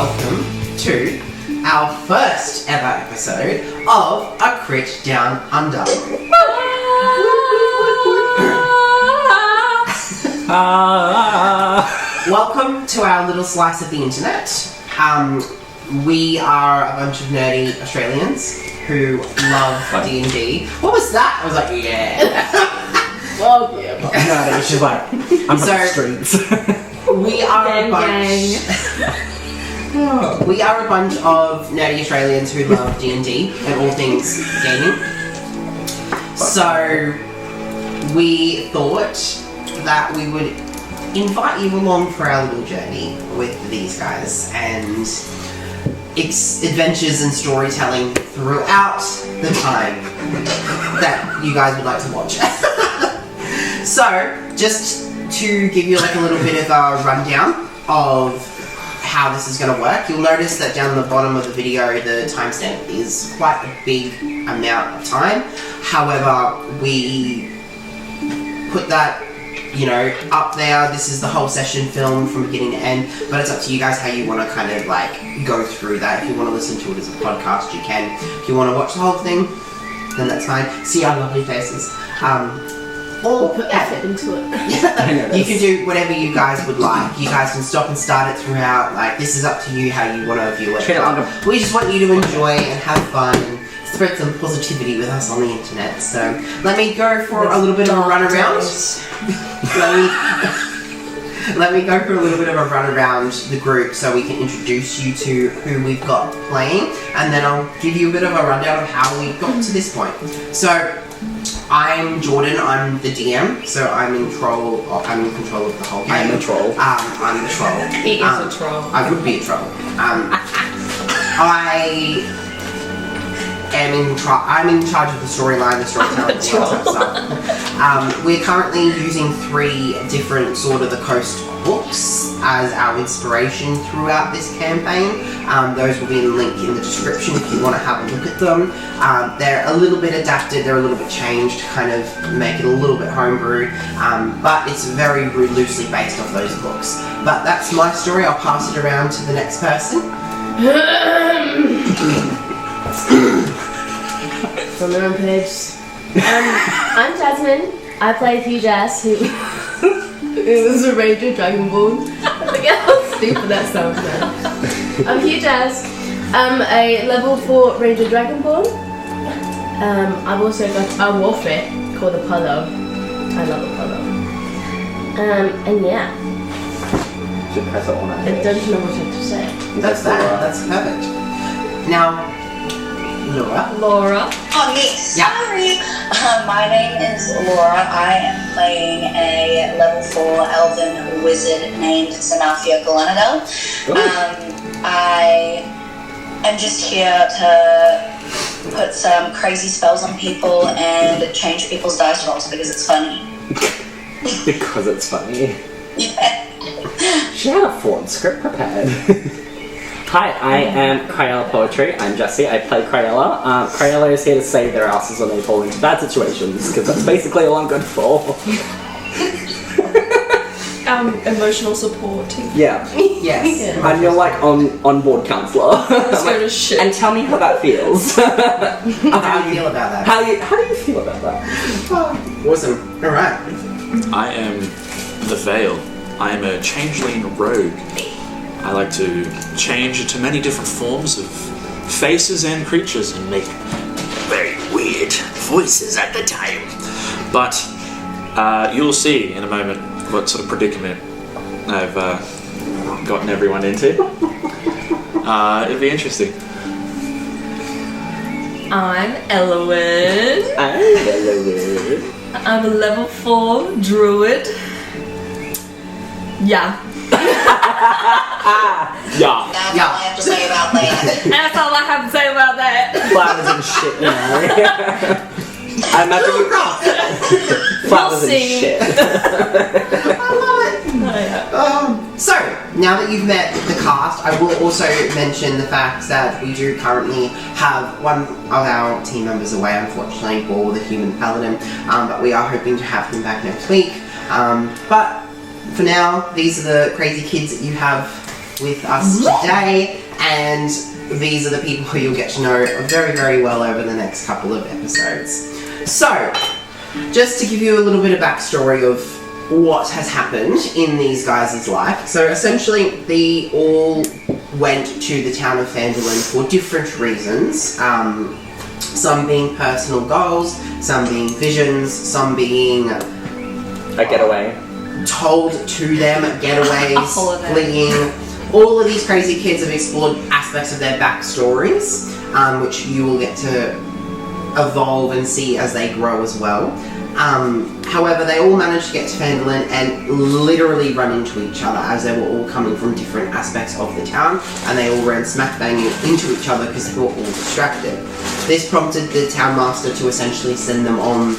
welcome to our first ever episode of A Crit Down Under. Welcome to our little slice of the internet. We are a bunch of nerdy Australians who love D&D. What was that? I was like, yeah. Well, yeah. No, it's just like, I'm from the streets. We are a bunch. We are a bunch of nerdy Australians who love D&D and all things gaming. So we thought that we would invite you along for our little journey with these guys and adventures and storytelling throughout the time that you guys would like to watch. So, just to give you like a little bit of a rundown of how this is going to work, you'll notice that down the bottom of the video the timestamp is quite a big amount of time. However, we put that, you know, up there. This is the whole session filmed from beginning to end, but it's up to you guys how you want to kind of like go through that. If you want to listen to it as a podcast, you can. If you want to watch the whole thing, then that's fine. See our lovely faces. Or put effort into it. You can do whatever you guys would like. You guys can stop and start it throughout. Like, this is up to you how you want to view it. We just want you to enjoy and have fun and spread some positivity with us on the internet. So let me go for a little bit of a run around. Let me go for a little bit of a run around the group so we can introduce you to who we've got playing, and then I'll give you a bit of a rundown of how we got to this point. So I'm Jordan, I'm the DM, so I'm in control of the whole game. I'm a troll. I'm the troll. He is a troll. I would be a troll. I'm in charge of the storyline, the storytelling, all that stuff. We're currently using 3 different Sword of the Coast books as our inspiration throughout this campaign. Those will be in the link in the description if you want to have a look at them. They're a little bit adapted, they're a little bit changed to kind of make it a little bit homebrew, but it's very loosely based off those books. But that's my story. I'll pass it around to the next person. From the wrong page. I'm Jasmine. I play Hugh Jazz, who is a Ranger Dragonborn. Look at how stupid that sounds now. I'm Hugh Jazz. I'm a level 4 Ranger Dragonborn. I've also got a warfare called Apollo. I love Apollo. And yeah. Should press it on I don't know what to say. That's that. That's perfect. Now, Laura. Oh, me. Yeah. Sorry. My name is Laura. I am playing a level 4 elven wizard named Xanathia Galanadel. I am just here to put some crazy spells on people and change people's dice rolls because it's funny. Because it's funny. Yeah. She had a form script prepared. Hi, I am Craella Poetry. I'm Jesse. I play Craella. Craella is here to save their asses when they fall into bad situations, because that's basically all I'm good for. Emotional support. Yeah. Yes. I'm your like on-board counsellor. Let's go to shit. And tell me how that feels. How do you feel about that? How do you feel about that? Awesome. Alright. I am the Veil. I am a changeling rogue. I like to change into many different forms of faces and creatures and make very weird voices at the time. But you'll see in a moment what sort of predicament I've gotten everyone into. It'll be interesting. I'm Elowen. I'm a level 4 druid. Yeah. That's all I have to say about that. That's all I have to say about that. Flowers and shit, you know. I imagine flowers and shit. So, now that you've met the cast, I will also mention the fact that we do currently have one of our team members away, unfortunately, for the human paladin, but we are hoping to have him back next week. But for now, these are the crazy kids that you have with us today, and these are the people who you'll get to know very, very well over the next couple of episodes. So, just to give you a little bit of backstory of what has happened in these guys' life. So essentially, they all went to the town of Phandelver for different reasons. Some being personal goals, some being visions, some being A getaway. told to them, getaways, holiday. fleeing. All of these crazy kids have explored aspects of their backstories, which you will get to evolve and see as they grow as well. However, they all managed to get to Phandelver and literally run into each other as they were all coming from different aspects of the town, and they all ran smack banging into each other because they were all distracted. This prompted the town master to essentially send them on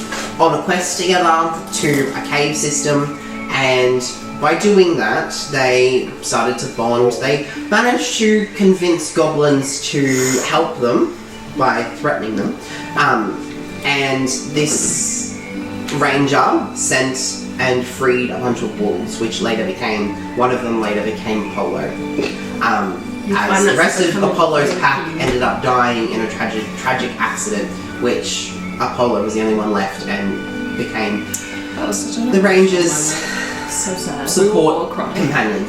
a quest together to a cave system, and by doing that, they started to bond. They managed to convince goblins to help them by threatening them, and this ranger sent and freed a bunch of wolves, which one of them later became Apollo. As the rest of Apollo's pack ended up dying in a tragic accident, which Apollo was the only one left and became the ranger's So sad. support companion.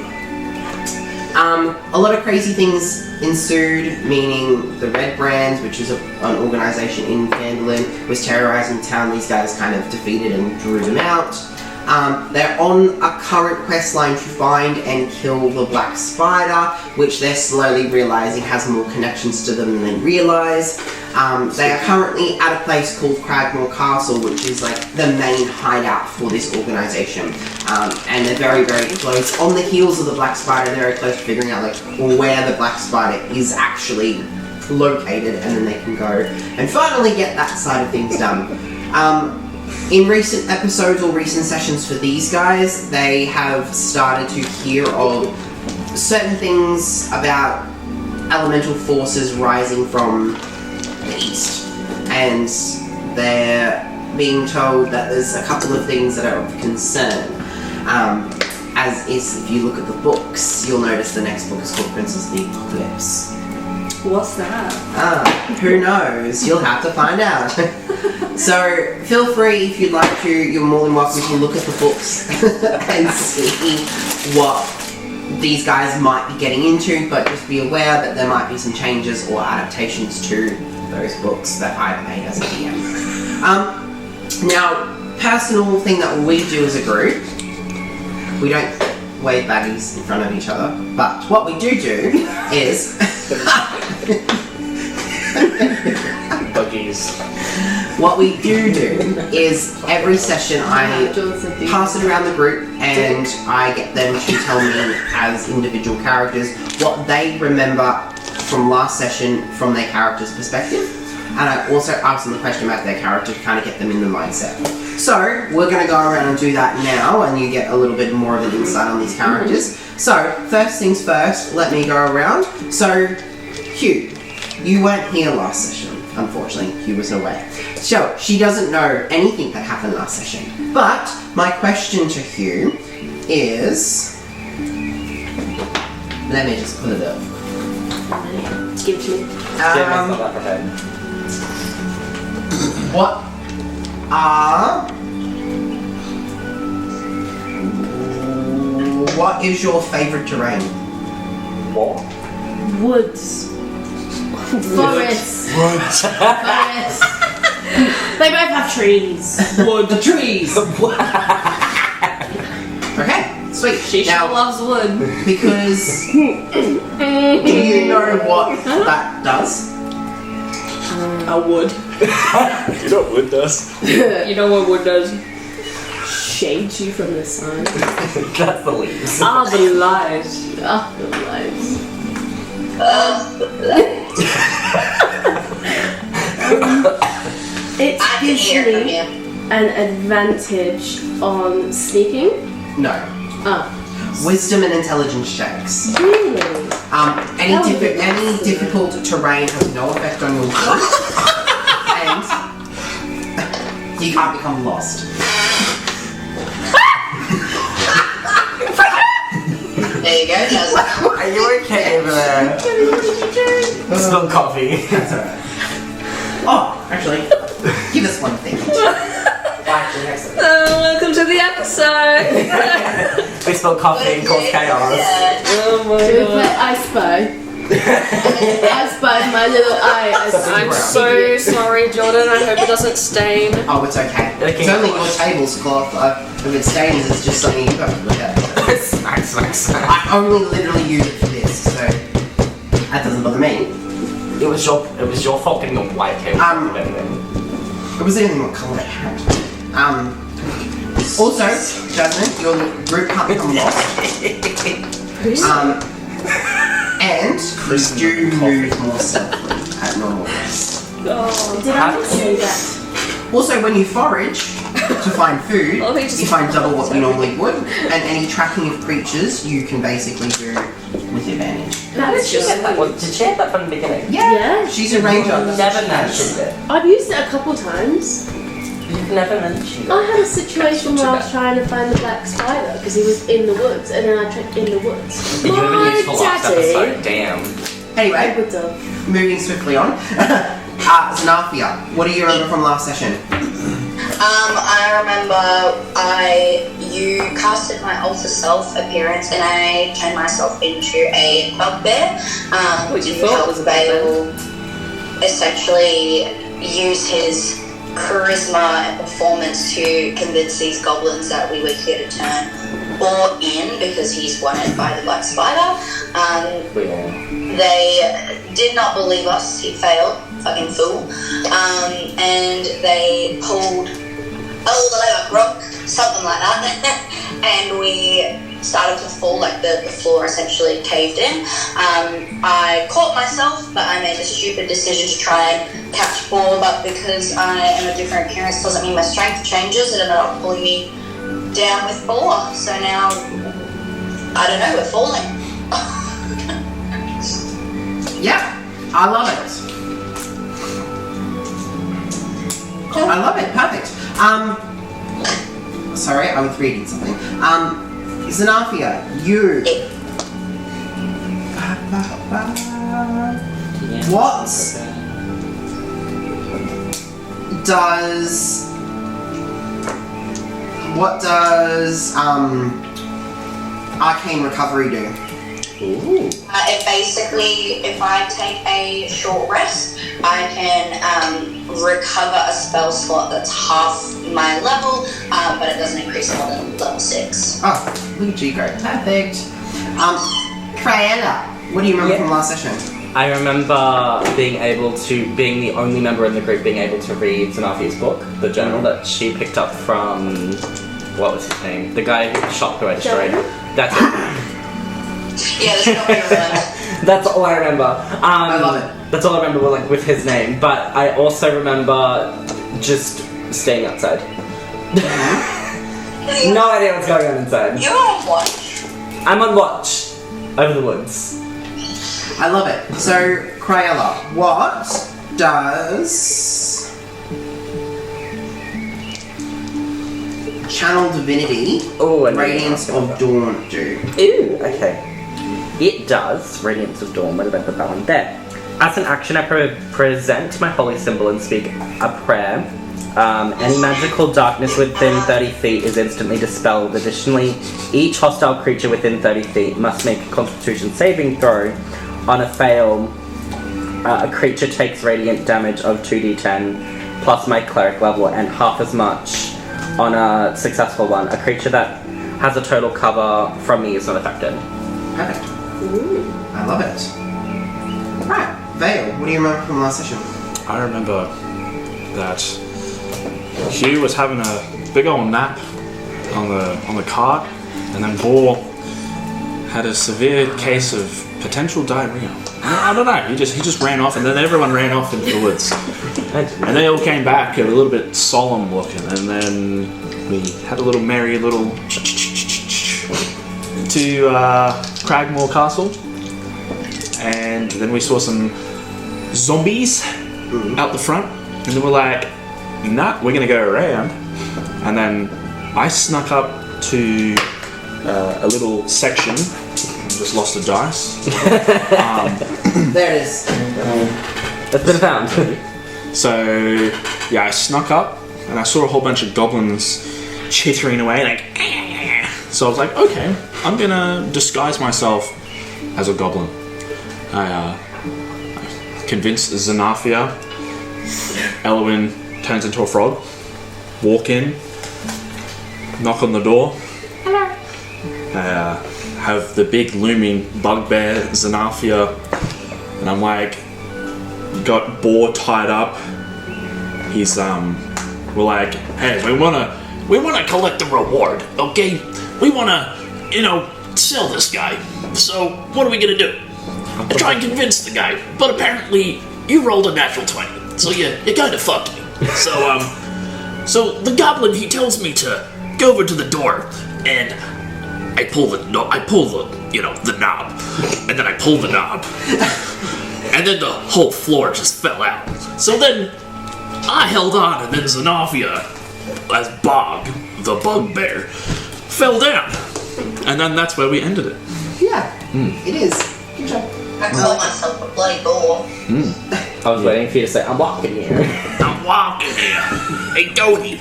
A lot of crazy things ensued, meaning the Red Brands, which was an organisation in Phandelver, was terrorising the town. These guys kind of defeated and drew them out. They're on a current quest line to find and kill the Black Spider, which they're slowly realising has more connections to them than they realise. They are currently at a place called Cragmaw Castle, which is like the main hideout for this organisation. And they're very, very close. On the heels of the Black Spider, they're very close to figuring out like where the Black Spider is actually located, and then they can go and finally get that side of things done. In recent episodes or recent sessions for these guys, they have started to hear of certain things about elemental forces rising from the east, and they're being told that there's a couple of things that are of concern. As is, if you look at the books, you'll notice the next book is called Princess of the Apocalypse. What's that? Who knows? You'll have to find out. So, feel free, if you'd like to, you're more than welcome to look at the books and see what these guys might be getting into, but just be aware that there might be some changes or adaptations to those books that I've made as a DM. Now, personal thing that we do as a group, we don't wave baggies in front of each other, but what we do is... Buggies. What we do is every session I pass it around the group and I get them to tell me as individual characters what they remember from last session from their character's perspective, and I also ask them the question about their character to kind of get them in the mindset. So we're going to go around and do that now, and you get a little bit more of an insight on these characters. So first things first, let me go around. So Hugh, you weren't here last session. Unfortunately, Hugh was away. So, she doesn't know anything that happened last session. But, my question to Hugh is... Let me just put it up. Give it to me. What is your favourite terrain? What? Woods. Forests. Woods. Forests. They both have trees. Wood. The trees! Okay, sweet. She now, sure loves wood. because... do you know what that does? A wood. You know what wood does? You know what wood does? Shades you from the sun. That's the leaves. Ah, the lights. Ah, the lights. It gives me an advantage on sneaking. No. Oh. Wisdom and intelligence checks. Really? Any difficult terrain has no effect on your work, and you can't become lost. There you go, Jasmine. Are you okay over there? Spilled coffee. That's alright. Oh, actually, give us one thing. Welcome to the episode. We spilled coffee and caused chaos. Oh my Should we play god. I Spy? I Spy my little eye. I'm so sorry, Jordan. I hope it doesn't stain. Oh, it's okay. Okay. It's only your tablecloth. If it stains, it's just something you got to look at. Smack, smack, smack. I only literally use it for this, so that doesn't bother me. It was your fault getting a white cake. It was even what colour it had. Also, Jasmine, your group can't become lost. And you do move more stealthily at normal rates. Did I say that? Also, when you forage to find food, Oh, he just- you find double what you normally would, and any tracking of creatures you can basically do with advantage. How did she get that? Did she have that from the beginning? Yeah. She's a ranger. Never mentioned it. I've used it a couple times. You've never mentioned I it. had a situation where I was trying to find the black spider because he was in the woods, and then I checked in the woods. You would have been used for last daddy. episode. Damn. I Anyway, would have. moving swiftly on. Zanafia, what do you remember from last session? I remember you casted my alter self appearance and I turned myself into a bugbear What you to thought help was a Bale essentially use his charisma and performance to convince these goblins that we were here to turn or in because he's wanted by the black spider. We all. They did not believe us. He failed. Fucking fool. And they pulled the lever, rock, something like that. And we started to fall, like the floor essentially caved in. I caught myself, but I made the stupid decision to try and catch ball, but because I am a different appearance doesn't mean my strength changes. It ended up pulling me down with ball. So now, I don't know, we're falling. Yeah, I love it. I love it, perfect. Sorry, I was reading something. Zanafia, you. What does Arcane Recovery do? Ooh. It basically, if I take a short rest, I can recover a spell slot that's half my level, but it doesn't increase more than level 6. Oh, look at you go. Perfect. Craella, what do you remember from last session? I remember being the only member in the group being able to read Zanafia's book, the journal that she picked up from, what was his name? The guy who shot who I destroyed. That's it. Yeah, there's no way around it. That's all I remember. I love it. That's all I remember, like, with his name. But I also remember just staying outside. No idea what's going on inside. You're on watch. I'm on watch over the woods. I love it. So, Craella, what does Channel Divinity Oh, and Radiance of Dawn do? Ooh, okay. It does. Radiance of Dawn. Where did I put that one? There. As an action, I present my holy symbol and speak a prayer. Any magical darkness within 30 feet is instantly dispelled. Additionally, each hostile creature within 30 feet must make a Constitution saving throw. On a fail, a creature takes radiant damage of 2d10 plus my cleric level and half as much on a successful one. A creature that has a total cover from me is not affected. Perfect. I love it. Right, Vale, what do you remember from last session? I remember that Hugh was having a big old nap on the cart, and then Ball had a severe case of potential diarrhea. I don't know. He just ran off, and then everyone ran off into the woods, and they all came back a little bit solemn looking, and then we had a little merry little to Cragmaw Castle, and then we saw some zombies out the front, and then we're like, nah, we're gonna go around, and then I snuck up to a little section, just lost a dice. There it is. It's been found. So yeah, I snuck up and I saw a whole bunch of goblins chittering away, like. So I was like, okay, I'm gonna disguise myself as a goblin. I convinced Xanathia. Elwyn turns into a frog. Walk in. Knock on the door. Hello. Have the big looming bugbear Xanathia, and I'm like, got Boar tied up. He's we're like, hey, we wanna collect the reward, okay? We wanna, sell this guy. So what are we gonna do? I try and convince the guy, but apparently you rolled a natural 20, so you kind of fucked me. So the goblin, he tells me to go over to the door, and I pull the knob, and then I pull the knob, and then the whole floor just fell out. So then I held on, and then Xanathia, as Bog, the bugbear, fell down, and then that's where we ended it. Yeah, it is. Good job. I call myself a bloody boar. I was waiting for you to say, I'm walking here. I'm walking here. Hey, Tony.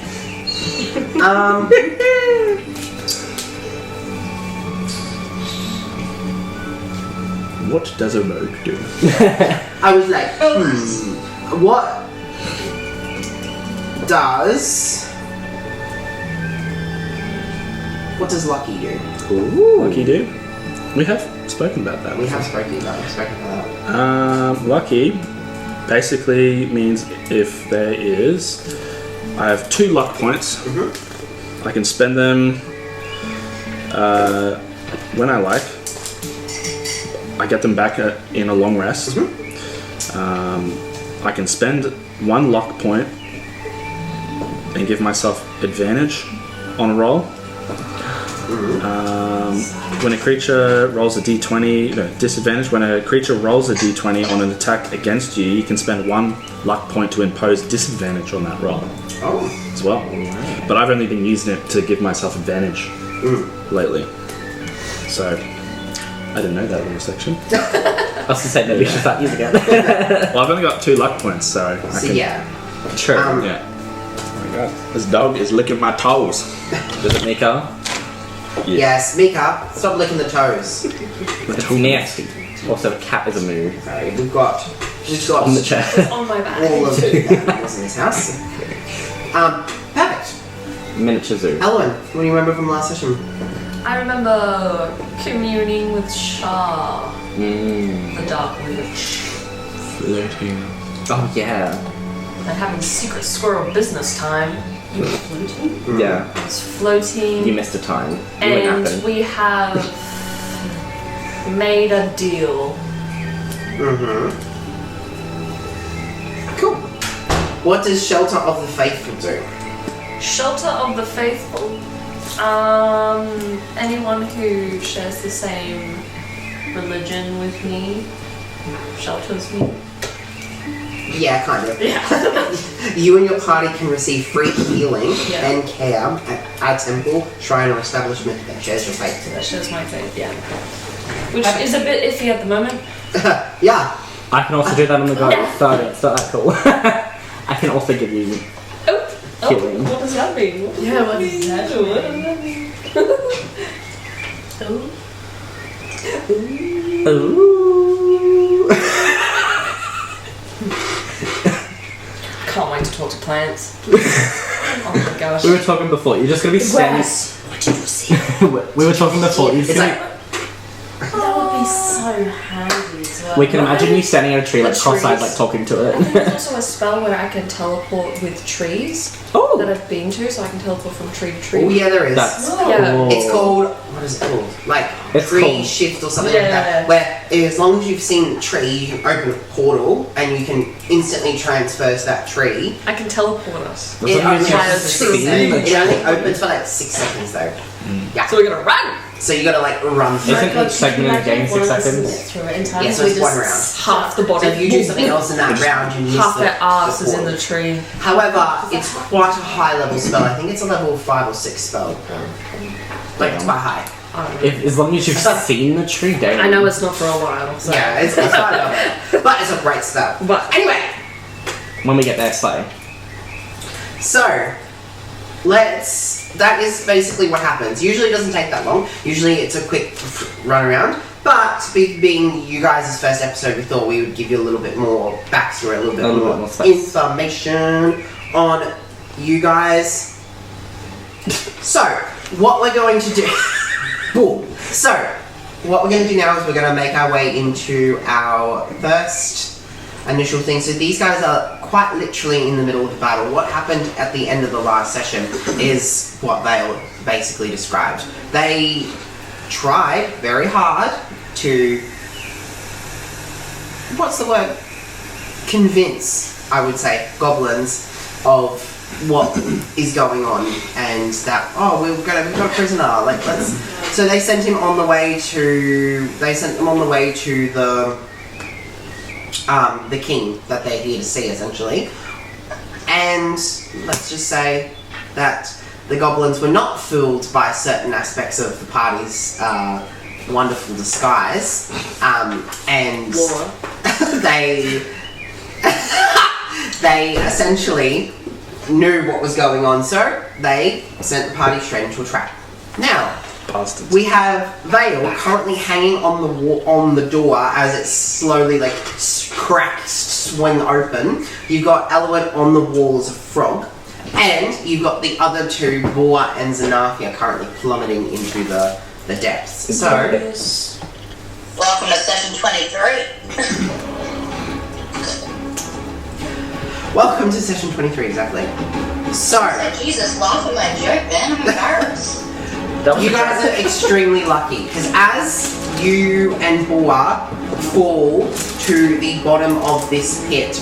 What does a rogue do? I was like, what does Lucky do? Lucky do? We have spoken about that. We have spoken about that. Lucky basically means if there is, I have 2 luck points. I can spend them when I like. I get them back in a long rest. I can spend 1 luck point and give myself advantage on a roll. When a creature rolls a d20, disadvantage. When a creature rolls a d20 on an attack against you, you can spend 1 luck point to impose disadvantage on that roll as well. But I've only been using it to give myself advantage lately. So I didn't know that little section. I was going to say, maybe you should start using it. Well, I've only got 2 luck points, so I can... yeah. True. Yeah. Oh my god. This dog is licking my toes. Does it make up? Yes, Mika, stop licking the toes. It's nasty. Also, a cat is a move. Sorry, we've got On the chair. On my back. all of the animals in this house. Perfect. Miniature zoo. Elwyn, what do you remember from last session? I remember communing with Shah, the Dark Witch, Flirting. Oh, yeah. and having secret squirrel business time. You were floating? Yeah. I was floating. You missed a time. And we have made a deal. Cool. What does Shelter of the Faithful do? Shelter of the Faithful. Anyone who shares the same religion with me shelters me. Yeah, kind of. Yeah. You and your party can receive free healing Yeah. and care at our temple, shrine, or establishment that shares your faith. That shows my faith, yeah. Which is a bit iffy at the moment. Yeah. I can also do that on the go. Sorry, it's not that cool. I can also give you healing. What does that mean? What does Yeah, what does that mean? What does that mean? Ooh. Can't wait to talk to plants. Oh my gosh. We were talking before. You're just gonna be standing. What did you see? We were talking before. You're It's just like, gonna. That would be so handy as well. We can imagine you standing on a tree, like The cross-eyed, trees. like talking to And it. there's also a spell where I can teleport with trees that Oh, I've been to, so I can teleport from tree to tree. oh yeah, there is. that's Yeah. cool. It's called, what is it called? Like It's tree called- shift or something Yeah. like that. Where as long as you've seen the tree, you can open a portal and you can instantly transfer to that tree. I can teleport us. Does It that mean only, you're has opens for seen 6 the seconds. tree? It only opens for like 6 seconds though. Yeah. So we're gonna run! So you gotta like run through Isn't it. each segment in the game 6 seconds? Through it in time. Yeah, so it's one round. Half the body. So if you do something else in that round, you miss Half the their ass is in portal. the tree. However, it's quite a high level spell. I think it's a level 5 or 6 spell. Like, it's quite high. I don't know. As long as you've seen the tree down. I know it's not for a while, so. Yeah, it's part of it. But it's a great stuff. But Anyway, When we get there, slay. so that is basically what happens. Usually it doesn't take that long. Usually it's a quick run around. But being you guys' first episode, we thought we would give you a little bit more backstory, a little bit more space. information on you guys. So, what we're going to do... Boom. So, what we're going to do now is we're going to make our way into our first initial thing. So these guys are quite literally in the middle of the battle. What happened at the end of the last session is what Vale basically described. They tried very hard to... What's the word? Convince, I would say, goblins of what is going on, and that we've got a prisoner. Like let's. So they sent him on the way to. They sent them on the way to the king that they're here to see, essentially. And let's just say that the goblins were not fooled by certain aspects of the party's wonderful disguise, and they essentially knew what was going on, so they sent the party straight into a trap. Now, Bastards. we have Vale currently hanging on the door as it's slowly cracked, swung open. You've got Eloit on the wall as a frog, and you've got the other two, Boar and Xanathia, currently plummeting into the depths. So, Welcome to session 23. welcome to session 23, exactly. So, Jesus, laugh at my joke, man. I'm embarrassed. you guys are extremely lucky, because as you and Boar fall to the bottom of this pit,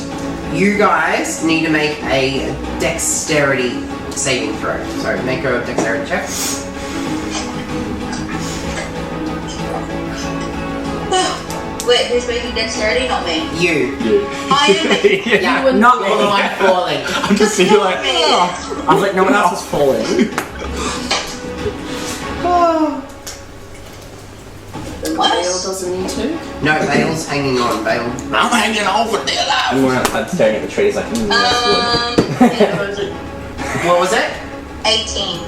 you guys need to make a dexterity saving throw. So, make a dexterity check. Wait, who's making dexterity? Not me. You. I am. Yeah, wouldn't not fall. anyone falling. I'm just sitting like, Oh. I was like, no one else is falling. Vale doesn't need to. No, Vale's hanging on. Vale. I'm hanging on for dear life. And we're outside staring at the trees like, that's wood. What was it? 18.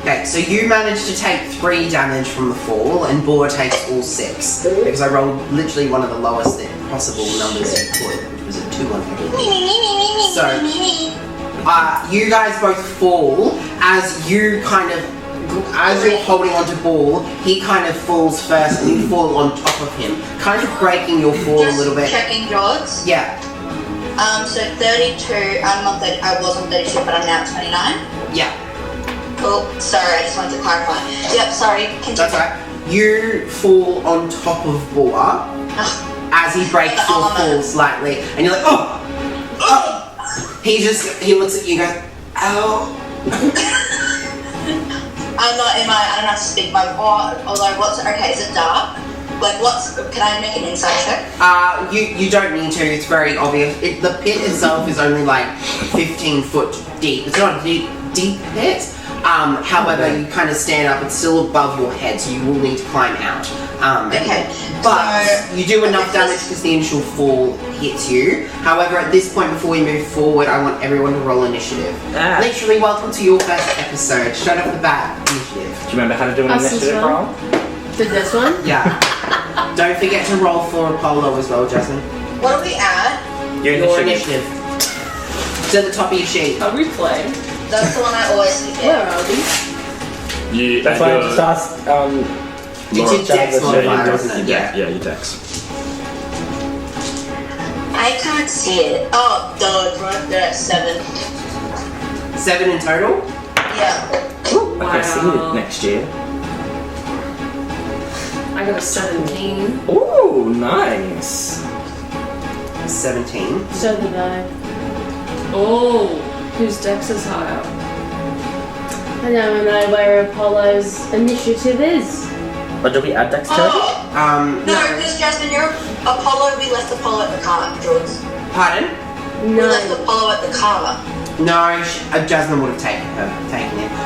Okay, so you managed to take 3 damage from the fall, and Boar takes all 6. Because I rolled literally one of the lowest possible numbers you could, which was a 2 on everything. So, you guys both fall as you as you're holding onto Ball, he kind of falls first, and you fall on top of him, kind of breaking your fall a little bit. Checking odds. Yeah. So 32. I'm not 30. I was on 32, but I'm now at 29. Yeah. Cool. Sorry, I just wanted to clarify. Yep. Sorry. Continue. That's right. You fall on top of Boar as he breaks your fall slightly, and you're like, oh! He looks at you and goes, ow. I'm not in my. I don't have to speak my. Although, what's okay? Is it dark? Like, can I make an insight check? You don't need to. It's very obvious. The pit itself is only like 15 foot deep. It's not a deep pit. However, you kind of stand up. It's still above your head, so you will need to climb out. Okay. But So, you do enough damage because the initial fall hits you. However, at this point, before we move forward, I want everyone to roll initiative. Literally, welcome to your first episode. Straight off the bat, initiative. Do you remember how to do an Us as initiative well? roll? Did this one? Yeah. Don't forget to roll for Apollo as well, Jasmine. what do we add? Your Your initiative. initiative. It's at the top of your sheet. Are we playing? That's the one I always forget. Where are we? You That's why I just asked, It's your dex modifier, Dex. isn't it? Yeah. Yeah, your dex. I can't see it. Oh, duh, it's right there at 7. 7 in total? Yeah. Okay, see you next year. I got a 17. Ooh, nice. 17. So did I. Oh, whose dex is higher? I don't know where Apollo's initiative is. But do we add dexterity? Oh, no, because Jasmine, you're Apollo. We left Apollo at the car, George. Pardon? We left No. Apollo at the car. No, Jasmine would have taken him.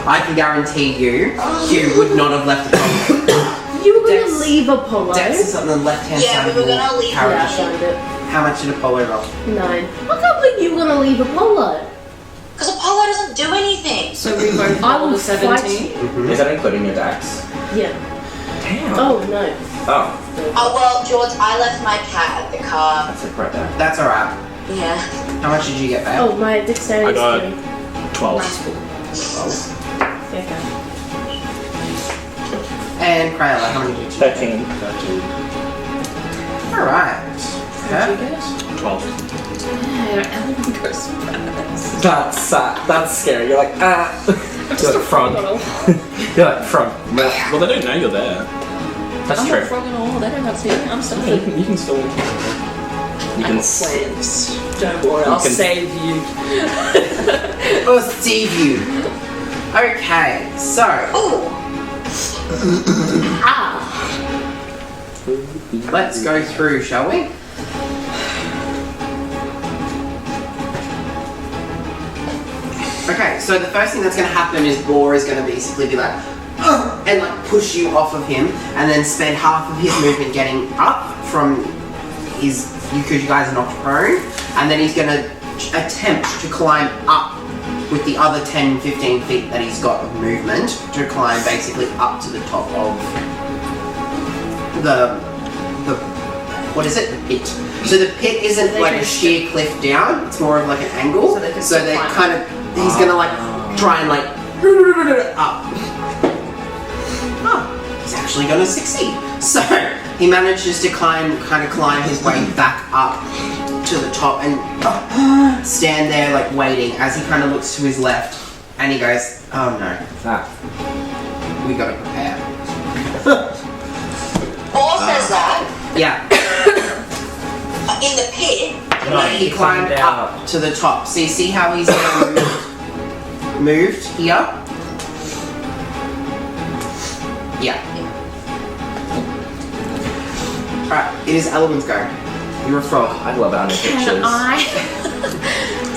I can guarantee you, Hugh would not have left the pole. You were going to Dex- leave Apollo. Dex is on the left-hand Yeah, side we of were the gonna leave carriage. Yeah, I found it. How much did Apollo roll? 9. I can't believe you were going to leave Apollo. Because Apollo doesn't do anything. So we both I rolled will a fight 17. you. Is that including your dex? Yeah. Damn. Oh, no. Oh, Oh, well, George, I left my cat at the car. that's a right there. That's alright. Yeah. How much did you get back? Oh, my dexterity I is got 3. 12. Okay. And Crayola, how many did you 13. 13. Alright. Did you get? 12. Yeah, Ellen goes fast. That's scary. You're like, You're like, frog. You're like, frog. Well, they don't know you're there. That's I'm true. not frog at all. They don't have to. I'm still You can still. You I can. got plans. Don't worry, I'll can- save you. Oh, Steve, you. Okay, so Ooh. let's go through, shall we? Okay, so the first thing that's going to happen is Boar is going to basically be like, and like push you off of him, and then spend half of his movement getting up from his, because you guys are not prone, and then he's going to attempt to climb up with the other 10, 15 feet that he's got of movement to climb basically up to the top of the what is it? The pit. So the pit isn't like a sheer cliff down, it's more of like an angle. So they can So still they climb. kind of, he's gonna like try and like up. Oh, he's actually gonna succeed. So he manages to kind of climb his way back up to the top and stand there like waiting as he kind of looks to his left and he goes, oh no, we gotta prepare. Paul says that Yeah, in the pit. No, he climbed up to the top. So you see how he's now moved here? Yeah. Alright, it is Element's go. You're a frog. I love it on the Can pictures. I?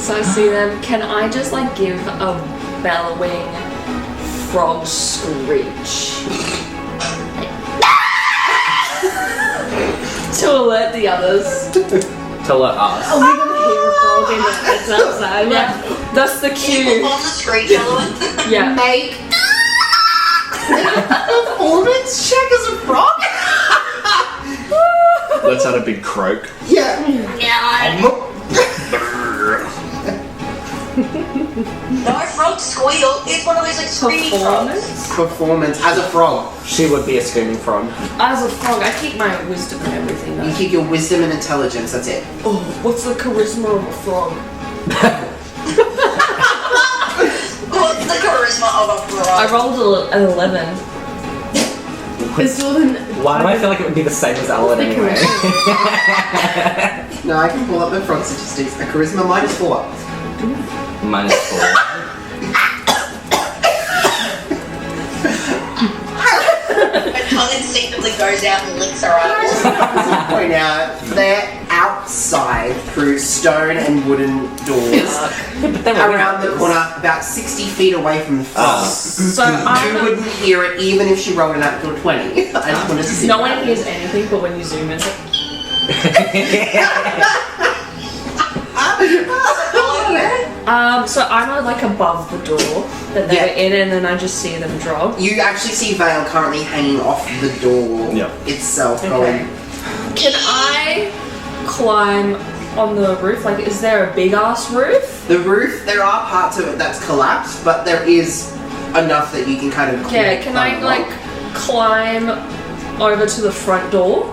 So I see them. Can I just like give a bellowing frog screech to alert the others? To let us. Oh, we're gonna hear a frog in the it's outside. Yeah, that's the Can you cue. perform the screech element? Yeah. Make a performance check as a frog? Let's add a big croak. Yeah. No, frog squeal. It's one of those like screaming frogs. Performance as a frog. She would be a screaming frog. As a frog, I keep my wisdom and everything. You Though. keep your wisdom and intelligence, that's it. Oh, what's the charisma of a frog? What's the charisma of a frog? I rolled an 11. It's more than. Why do I feel like it would be the same as Ellen anyway? No, I can pull up the frog statistics. A charisma -4. -4. Her tongue instinctively goes out and licks her eyes. Point out, they're outside through stone and wooden doors. But then Around the corner, about 60 feet away from the frog. So You I'm wouldn't hear it even if she rolled an natural 20. I just wanted to see no that. one hears anything, but when you zoom in, so I'm like above the door that they Yeah. were in, and then I just see them drop. You actually see Vale currently hanging off the door Yep. itself, Okay. going. Can I climb on the roof? Like, is there a big ass roof? The roof, there are parts of it that's collapsed, but there is enough that you can kind of. Yeah, can I climb like climb over to the front door?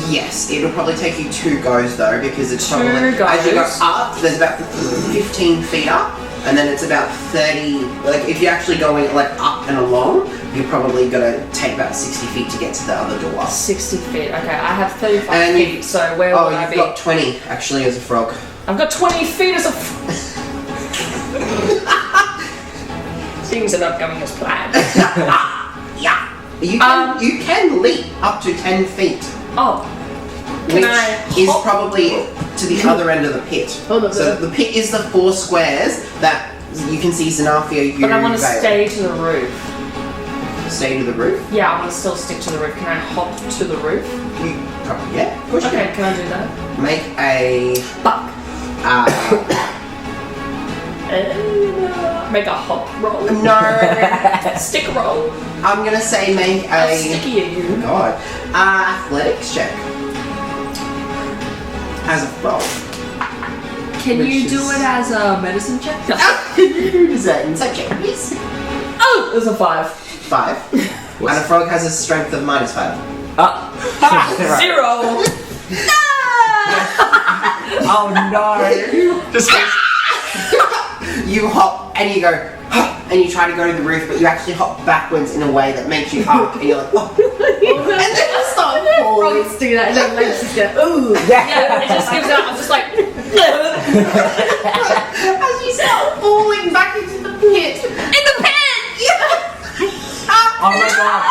Yes, it'll probably take you 2 goes though, because it's Two probably as you go goes. up, there's about 15 feet up, and then it's about 30. Like if you're actually going like up and along, you're probably gonna take about 60 feet to get to the other door. 60 feet. Okay, I have 35 And feet, so where Oh, would I you've be? got 20 actually as a frog. I've got 20 feet as a. Things are not going as planned. Yeah, you can leap up to 10 feet. Oh, which I is hop? probably to the other end of the pit. Oh, no, So the pit is the 4 squares that you can see Zanafia, you But I want to Vale. stay to the roof. Stay to the roof? Yeah, I want to still stick to the roof. Can I hop to the roof? Yeah, push Okay, it. can I do that? Make a... Fuck. Make a hop roll. no, Stick roll. I'm gonna say make How a... sticky are you? God. Athletics check. As a roll. Can Which you do is- it as a medicine check? Is that insight check, please? Oh, there's a 5. 5. And a frog has a strength of -5. Zero. Oh no! Just You hop and you go, and you try to go to the roof, but you actually hop backwards in a way that makes you arc, and you're like, oh. And then you start falling. Frogs do that and then legs just go, ooh. Yeah, it just gives out. I'm just like. As you start falling back into the pit. In the pit! Oh my god!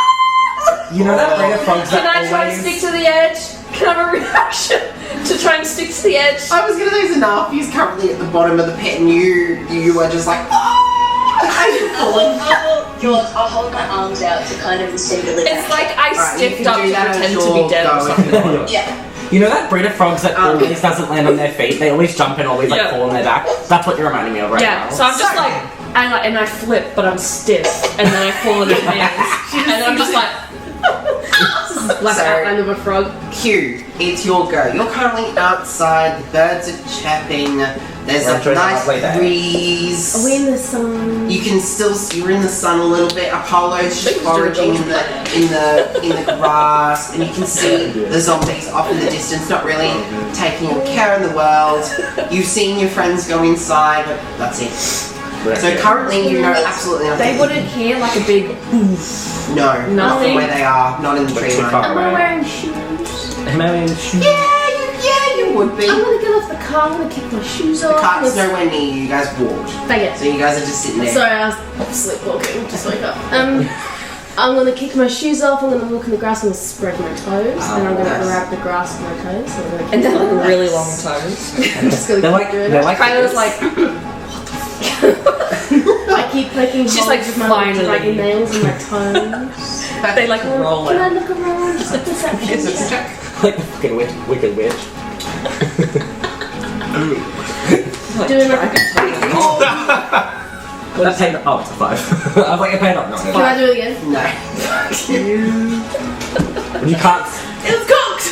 You know that breed of frogs Can that I try and always... stick to the edge? Can I have a reaction to try and stick to the edge? I was gonna say Zanafi's currently at the bottom of the pit, and you are just like, as you're falling. I'll hold my arms out to kind of distinguish. It's like I Alright, you stiffed can up do to that as pretend to you're be dead or going. something. Yeah. You know that breed of frogs that always doesn't land on their feet? They always jump and always like Yeah. fall on their back? That's what you're reminding me of right Yeah, now. so I'm just like, and I flip, but I'm stiff, and then I fall on his hands, and then I'm just like, Like So- outline of a frog. Q, it's your go. You're currently outside, the birds are chirping, there's We're a enjoying the nice lovely day. breeze. Are we in the sun? You can still see you're in the sun a little bit. Apollo's just foraging in the grass, and you can see the zombies off in the distance, not really taking a care in the world. You've seen your friends go inside, but that's it. So currently, you know absolutely nothing. they wouldn't hear like a big. No, not from Nothing? where they are, not in the tree Too line. far. Am I wearing shoes? Am I in shoes? Yeah, you would be. I'm gonna get off the car, I'm gonna kick my shoes The off. cart's nowhere near you. You guys walked, Dang it. so you guys are just sitting there. Sorry, I was sleepwalking. Just wake up. I'm gonna kick my shoes off. I'm gonna walk in the grass. I'm gonna spread my toes, and I'm gonna nice. grab the grass with my toes. So I'm gonna And then keep like my really legs. long toes. I'm just gonna They're keep like, doing they're it. like Kyla's this. like, I keep clicking. She's holes like, with my finally. dragging nails and my toes. they like roll Can I out. look around? Just a perception It's a check. check. like a fucking wicked witch. Doing like a That paid up to 5. I was like, it paid up. No, Can I do it again? No. you can't. It was cocked!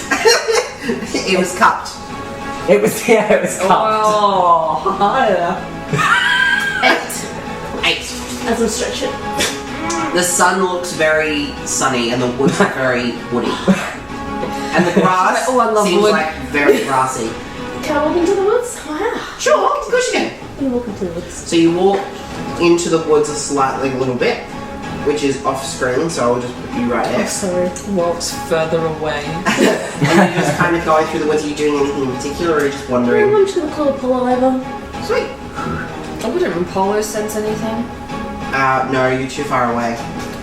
It was cupped. It was cupped. Oh, higher. 8. 8. As I'm stretching. The sun looks very sunny and the woods are very woody. And the grass Oh, I love seems wood. like very grassy. Can I walk into the woods? Oh, yeah. Sure, of course you can. I'm gonna walk into the woods. So you walk into the woods a little bit, which is off screen, so I'll just put you right there. Sorry. Walks further away. And you're just kind of going through the woods. Are you doing anything in particular or are you just wandering? I'm just gonna call Apollo over. Sweet. I wouldn't Apollo sense anything. No, you're too far away.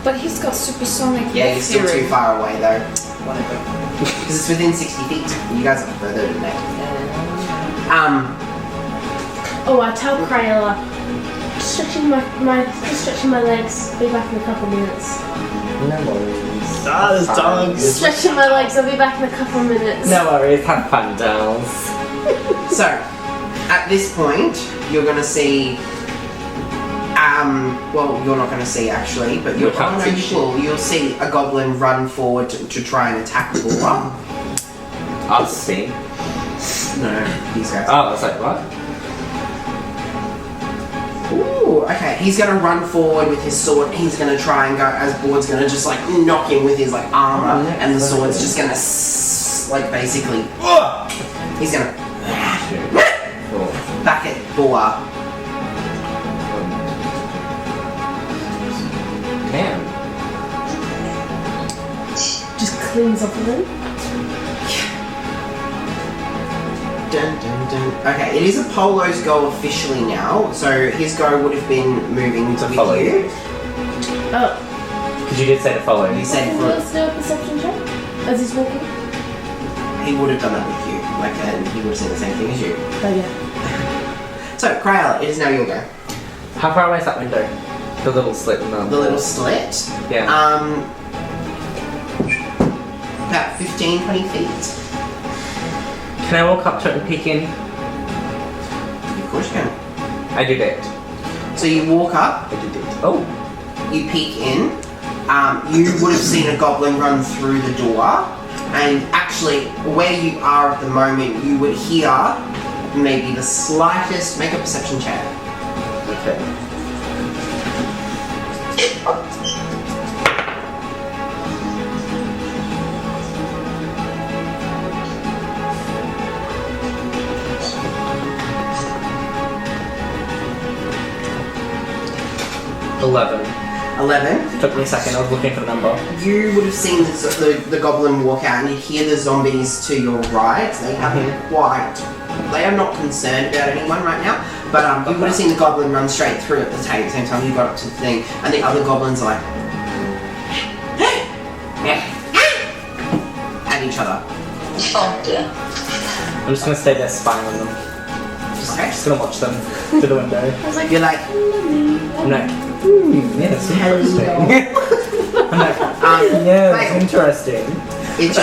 But he's got supersonic Yeah, you're still theory. too far away though. Whatever. Because it's within 60 feet. You guys are further than that. Oh, I tell Crayola, stretching my legs. Be back in a couple minutes. No worries. there's dogs. Stretching my legs. I'll be back in a couple minutes. No worries. Have fun, dolls. So, at this point, you're gonna see. Well, you're not gonna see actually, but you'll, We can't oh, no, see you will. You'll see a goblin run forward to try and attack the bull. I'll see. No, these guys. Oh, I was like, what? Ooh, okay. He's gonna run forward with his sword. He's gonna try and go as Board's gonna just like knock him with his like armor, and the sword's just gonna like basically. He's gonna back at Boar. Damn. Just cleans off of him. Dun, dun, dun. Okay, it is Apollo's go officially now, so his go would have been moving to follow with you. Oh. Because you did say to follow. You said for Let's do a perception check as he's walking. he would have done that with you. Like, and he would have said the same thing as you. Oh yeah. So, Crayola, it is now your go. How far away is that window? The little slit in the little slit. Yeah. About 15, 20 feet. Can I walk up to it and peek in? Of course you can. I do that. So you walk up, I do that. Oh. you peek in. You would have seen a goblin run through the door, and actually, where you are at the moment, you would hear maybe the slightest. Make a perception check. Okay. $11. 11. Took me a second, I was looking for the number. You would have seen the goblin walk out, and you'd hear the zombies to your right. They haven't quite. They are not concerned about anyone right now, but you would have seen the goblin run straight through at the same time you got up to the thing, and the other goblins are like at each other. Oh dear. I'm just gonna stay there spying on them. Okay. Just gonna watch them through the window. You're like, I'm like, yes, interesting. I'm like, yes, Michael. interesting. it's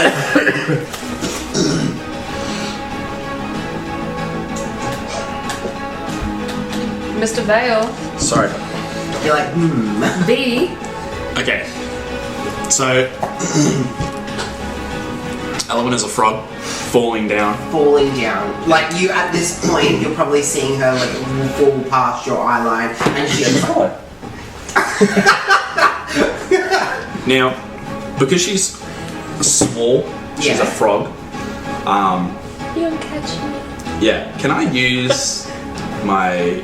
Mr. Vale. Sorry. you're like, B. Okay. So, Element is a frog falling down. falling down. Like you at this point, you're probably seeing her like fall past your eye line, and she's like, Now, because she's small, she's Yeah. a frog. You don't catch me. Yeah. Can I use my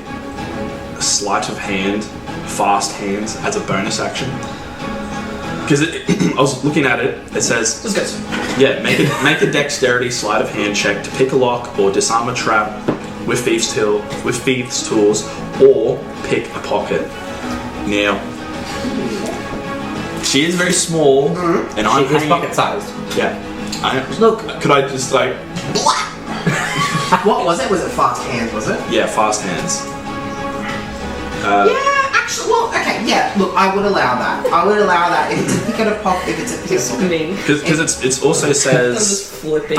sleight of hand, fast hands, as a bonus action? Because I was looking at it. It says, let's go. yeah, make a dexterity sleight of hand check to pick a lock or disarm a trap with thieves' tools, or pick a pocket. Now, she is very small, and I'm She is hanging. pocket sized. Yeah. Look. Could I just like? What was it? Was it fast hands? Was it? Yeah, fast hands. Yeah, actually, well, okay, yeah. Look, I would allow that. I would allow that if it's a pick and a pop. If it's a pick and a pop. Me. Because it's also I'm just says flipping.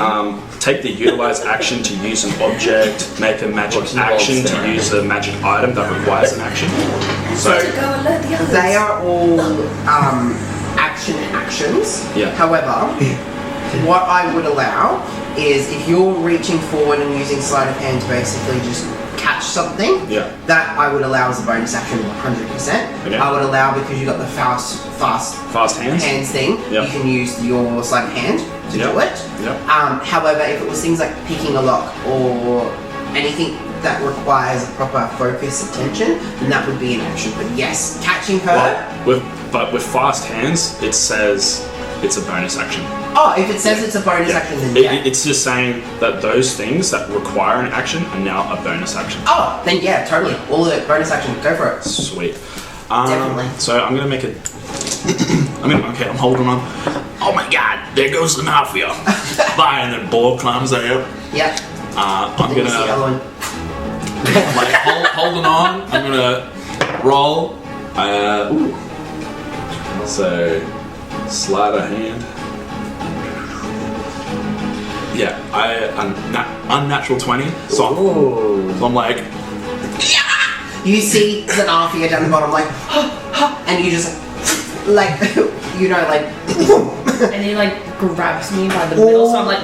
take the utilize action to use an object, make a magic What's involved action to there? use a magic item that requires an action. So Go and let the others. They are all actions. Yeah. However, what I would allow is if you're reaching forward and using sleight of hand to basically just catch something, Yeah. that I would allow as a bonus action 100%. Okay. I would allow because you got the fast fast hands. thing, Yep. you can use your sleight of hand to Yep. do it. Yep. However, if it was things like picking a lock or anything that requires a proper focus attention, then that would be an action. But yes, catching her. Well, with fast hands, it says it's a bonus action. Oh, if it says it's a bonus action, then yeah. It's just saying that those things that require an action are now a bonus action. Oh, then yeah, totally. All the bonus action, go for it. Sweet. Definitely. So I'm gonna make a. I'm holding on. Oh my god, there goes the mafia. Bye, and then Bob climbs out. Yep. I'm Then you see the other gonna one. like holding on. I'm gonna roll. Ooh. So sleight of hand. Yeah, unnatural 20. So I'm like, You see Zanafia down the bottom, like, and you just, like, you know, like, And he like grabs me by the middle, so I'm like,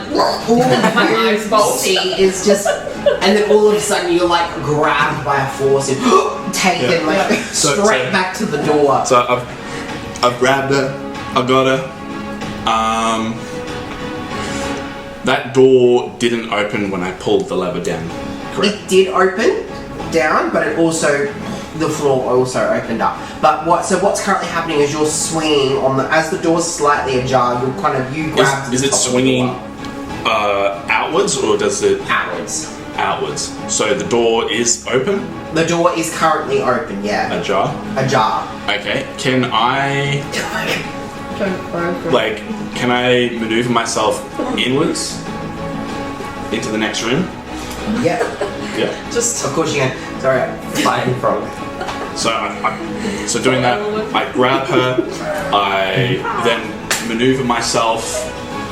all my you eyes bulge. see is just, and then all of a sudden you're like grabbed by a force and taken Yeah. like So- straight back to the door. so I've grabbed her. I got her. That door didn't open when I pulled the lever down. Correct. It did open down, but it also, the floor also opened up. But what's currently happening is you're swinging on the, as the door's slightly ajar, you grab Is the it top of the swinging door. outwards or does it Outwards. outwards? So the door is open, The door is currently open, yeah. ajar. Ajar. Okay. Can I don't go for it. can I maneuver myself inwards into the next room. Yep. Yeah. Just Of course you can. Sorry. Flying frog. So so doing that, I grab her. I then maneuver myself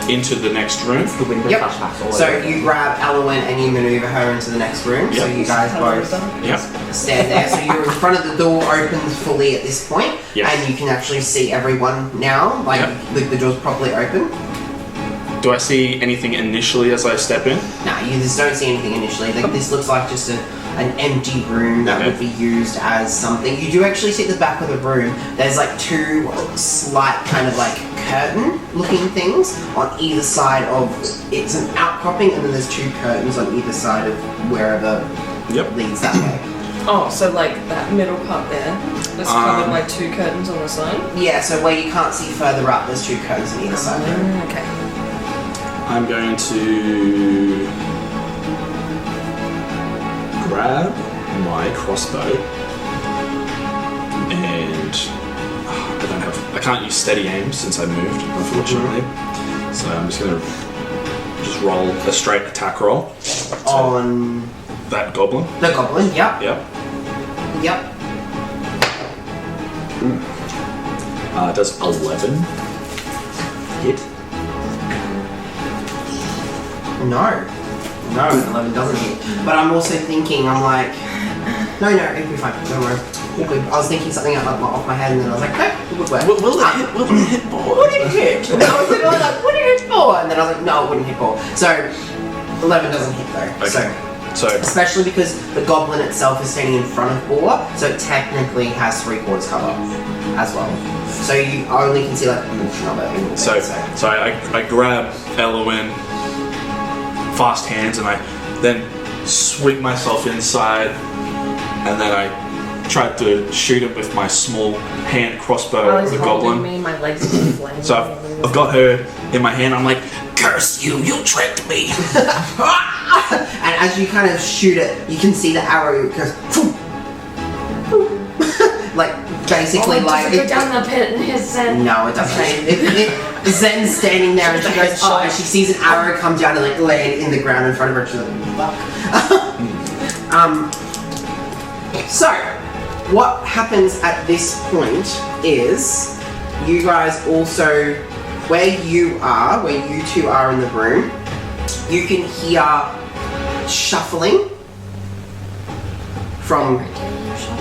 into the next room. The window Yep. flashbacks all So over. you grab Elowen and you maneuver her into the next room. So Yep. you guys both Yep. stand there. So you're in front of the door, opens fully at this point, Yes. and you can actually see everyone now. Like Yep. the door's properly open. Do I see anything initially as I step in? No, you just don't see anything initially. Like, this looks like just an empty room that Okay. would be used as something. You do actually see at the back of the room, there's like two slight kind of like curtain looking things on either side of, it's an outcropping, and then there's two curtains on either side of wherever Yep. leads that way. oh, so like that middle part there. There's covered like two curtains on the side. Yeah, so where you can't see further up, there's two curtains on either side. Okay. I'm going to grab my crossbow and I can't use steady aim since I moved, unfortunately. So I'm just gonna roll a straight attack roll On that goblin. the goblin, yep, Yep. yep. Does 11 hit? No, 11 doesn't hit. But I'm also thinking, I'm like, no, it'll be fine, don't worry. All good. I was thinking something off my head, and then I was like, no, it would work. Will it hit ball? Would it hit? And I was like, would it hit 4? And then I was like, no, it wouldn't hit 4. So, 11 doesn't hit though. Okay. So Especially because the goblin itself is standing in front of Boar, so it technically has 3/4 cover as well. So you only can see like a portion of it. So I grab Elowen, fast hands, and I then swing myself inside, and then I tried to shoot him with my small hand crossbow at the goblin. Me, my legs are flaming. So I've got her in my hand. I'm like, curse you! You tricked me! And as you kind of shoot it, you can see the arrow goes, like basically like. Go down the pit in his head. No, it doesn't. Zen's standing there and she goes, oh, and she sees an arrow come down and like land in the ground in front of her. She's like, fuck. So, what happens at this point is you guys also, where you two are in the room, you can hear shuffling from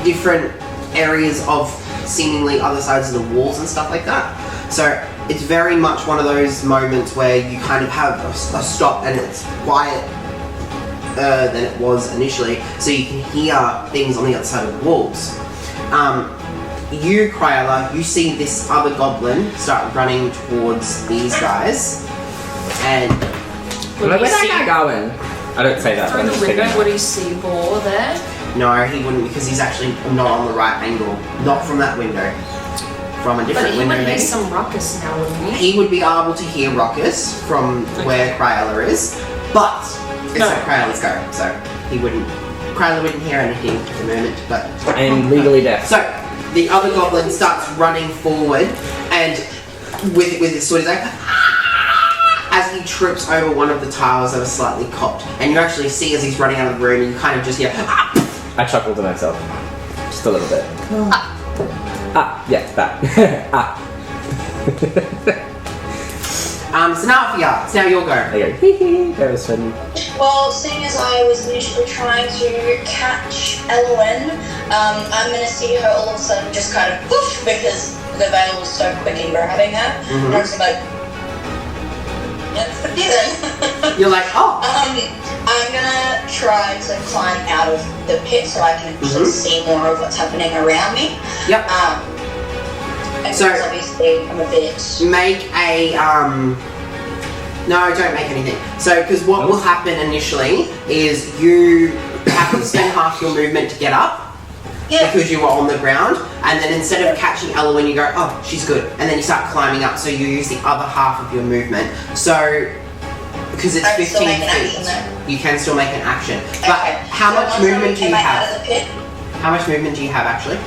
different areas of seemingly other sides of the walls and stuff like that. So it's very much one of those moments where you kind of have a stop and it's quiet than it was initially, so you can hear things on the other side of the walls. You, Cryella, you see this other goblin start running towards these guys, and Where's that guy going? I don't say that. Through I'm the just window, kidding. would he see Boar there? no, he wouldn't, because he's actually not on the right angle, not from that window, from a But different he window. would hear Maybe. some ruckus now, wouldn't he? He would be able to hear Ruckus from where Cryella is, but it's No. not Cryella's go, so Cryella wouldn't hear anything at the moment, but. I am legally deaf. So, the other goblin starts running forward, and with his sword, he's like, as he trips over one of the tiles that are slightly cocked, and you actually see as he's running out of the room, you kind of just hear, I chuckled to myself. Just a little bit. Yeah, that. so now your go. I go, hee hee, that was funny. Well, seeing as I was initially trying to catch Elowen, I'm going to see her all of a sudden just kind of poof, because the veil was so quick in grabbing her. And I'm just like, yeah, You're like, oh, I'm going to try to climb out of the pit so I can actually see more of what's happening around me. yep. And So- because obviously I'm a bit... Make a, no, don't make anything. So, because what will happen initially is you have to spend half your movement to get up, Yeah. because you were on the ground, and then instead of catching Elowen, you go, oh, she's good, and then you start climbing up, so you use the other half of your movement. So, because it's I can still 15 make an action, feet, though. you can still make an action. But Okay. how So much once I movement do you came out have? of the pit, How much movement do you have, actually?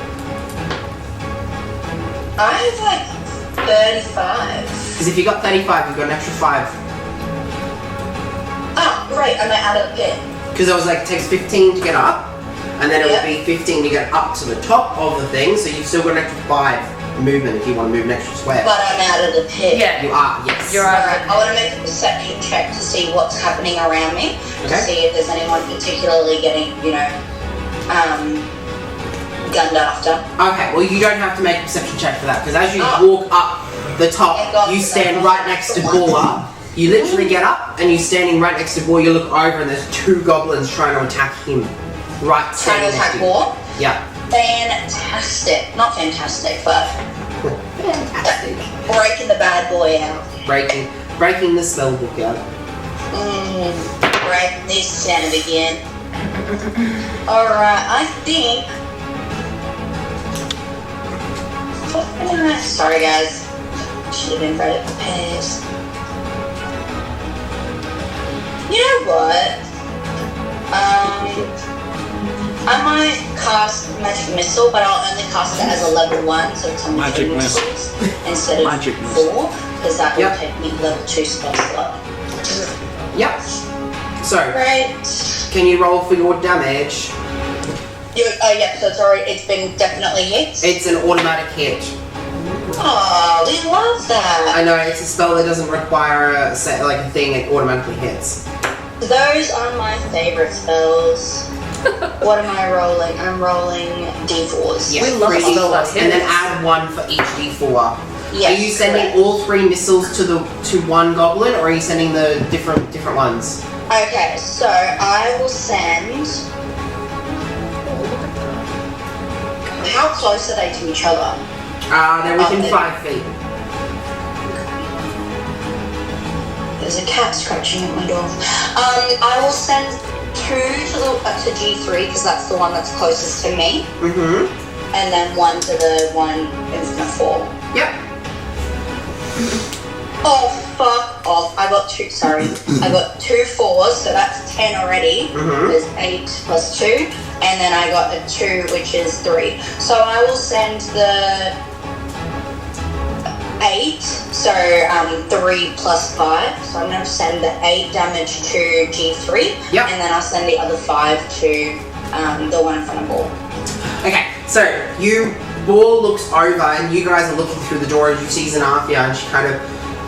I have like 35. Because if you got 35, you've got an extra 5. Oh, great, am I out of the pit? Because it was like, it takes 15 to get up, and then it Yeah. would be 15 to get up to the top of the thing, so you've still got an extra 5 movement if you want to move an extra square. But I'm out of the pit. Yeah. You are, yes. You're Alright, I want to make a perception check to see what's happening around me. To Okay. see if there's anyone particularly getting, gunned after. Okay, well you don't have to make a perception check for that, because as you Oh. walk up the top, Thank God you for stand that. right next to Boar. You literally get up, and you're standing right next to Boar, you look over, and there's 2 goblins trying to attack him. Right Trying to standing next attack to you. war. Yeah. Fantastic. Not fantastic, but Fantastic. breaking the bad boy out. Breaking the spell book out. Break this son of again. Alright, I think. Sorry guys. Should have been better prepared. You know what? I might cast Magic Missile, but I'll only cast it as a level 1, so it's only Magic 2 Missile. missiles instead of Magic 4, because that will Yep. take me level 2 spell slot. Yep. So, Right. can you roll for your damage? Yeah, so it's been definitely hit. It's an automatic hit. Oh, we love that. I know, it's a spell that doesn't require a thing, it automatically hits. Those are my favorite spells. What am I rolling? I'm rolling D4s. Yes, We love 3 a spell that D4s, and then hits. add 1 for each D4. Yes, Are you sending correct. all 3 missiles to one goblin, or are you sending the different ones? Okay, so I will send. How close are they to each other? They're within Okay. 5 feet. There's a cat scratching at my door. I will send 2 to G3 because that's the one that's closest to me, Mm-hmm. and then 1 to the one in 4. Yep. Oh, fuck off. I got 2 4s, so that's 10 already. Mhm. There's 8 plus 2. And then I got a 2, which is 3. So I will send the 8, so 3 plus 5. So I'm going to send the 8 damage to G3. Yep. And then I'll send the other 5 to the one in front of Ball. Okay, so Ball looks over, and you guys are looking through the door as you see Xanathia, and she kind of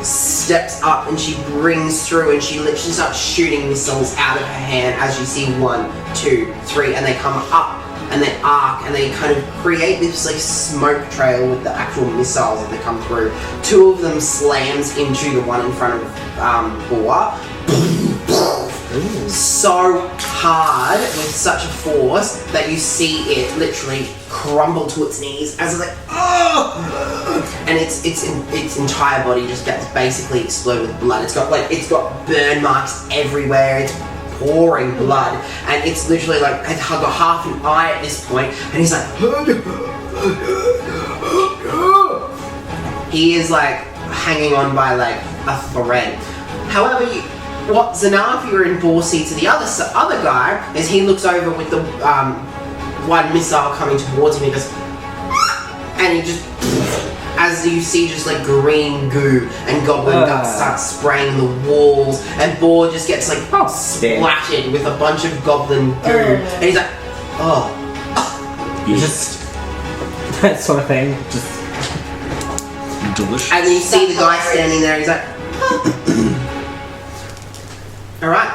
steps up and she brings through, and she literally starts shooting missiles out of her hand as you see 1, 2, 3, and they come up and they arc and they kind of create this like smoke trail with the actual missiles that they come through. 2 of them slams into the one in front of Boar. So hard with such a force that you see it literally crumble to its knees as it's like, oh! And its entire body just gets basically exploded with blood. It's got burn marks everywhere. It's pouring blood, and it's literally like it's got half an eye at this point, and he's like, he is like hanging on by like a thread. However, what Xanathia and Ball see to the other guy is he looks over with the one missile coming towards him. He goes, and he just, as you see, just like green goo and goblin guts start spraying the walls, and Ball just gets like splattered with a bunch of goblin goo, and he's like, oh. You just that sort of thing. Just Delicious. And then you see the guy standing there, he's like, alright.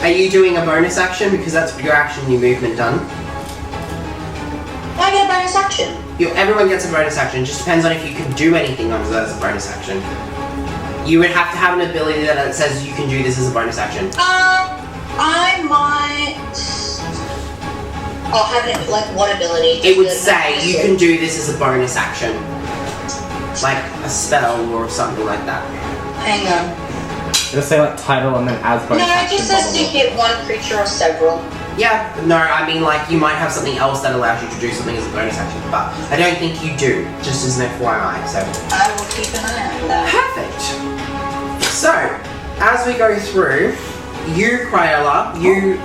Are you doing a bonus action? Because that's your action, your movement done. I get a bonus action. Everyone gets a bonus action. It just depends on if you can do anything on that as a bonus action. You would have to have an ability that says you can do this as a bonus action. I might. I'll have it, like, what ability? It would say you can do this as a bonus action. Like a spell or something like that. Hang on. it'll say like title and then as bonus No, it action, just blah, says blah, to blah. hit one creature or several. Yeah, no, I mean like you might have something else that allows you to do something as a bonus action, but I don't think you do, just as an FYI, so. I will keep an eye on that. Perfect. So, as we go through, you, Crayola, you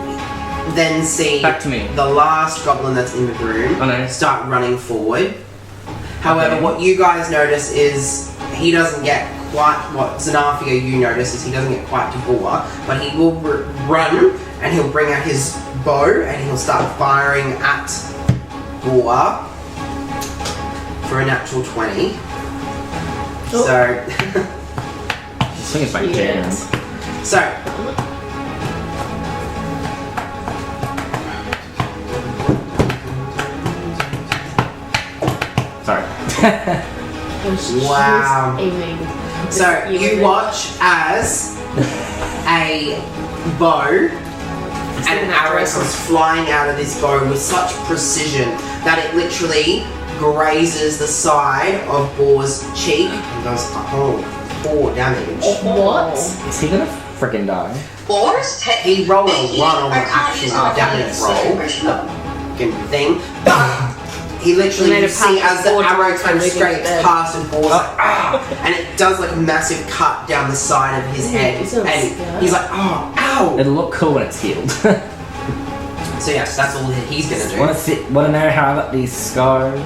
then see Back to me. the last goblin that's in the room Oh, no. start running forward. However, Okay. what you guys notice is he doesn't get quite what Zanarfia you notice is he doesn't get quite to Boar, but he will run and he'll bring out his bow and he'll start firing at Boar for a natural 20. Oh. So, This thing is my jam. so Sorry. Wow. Aiming. So you watch as a bow and an arrow comes flying out of this bow with such precision that it literally grazes the side of Boar's cheek and does 4 damage. What? Is he gonna freaking die? Boar's He rolled a 1 on the actual damage roll thing, but he literally, Made you a see path as the forward arrow towards kind of him, scrapes dead. past and Boar's like, ah, and it does like a massive cut down the side of his head, he's so and scared. he's like, oh, ow. It'll look cool when it's healed. So yes, that's all he's gonna do. Wanna know how I got these scars?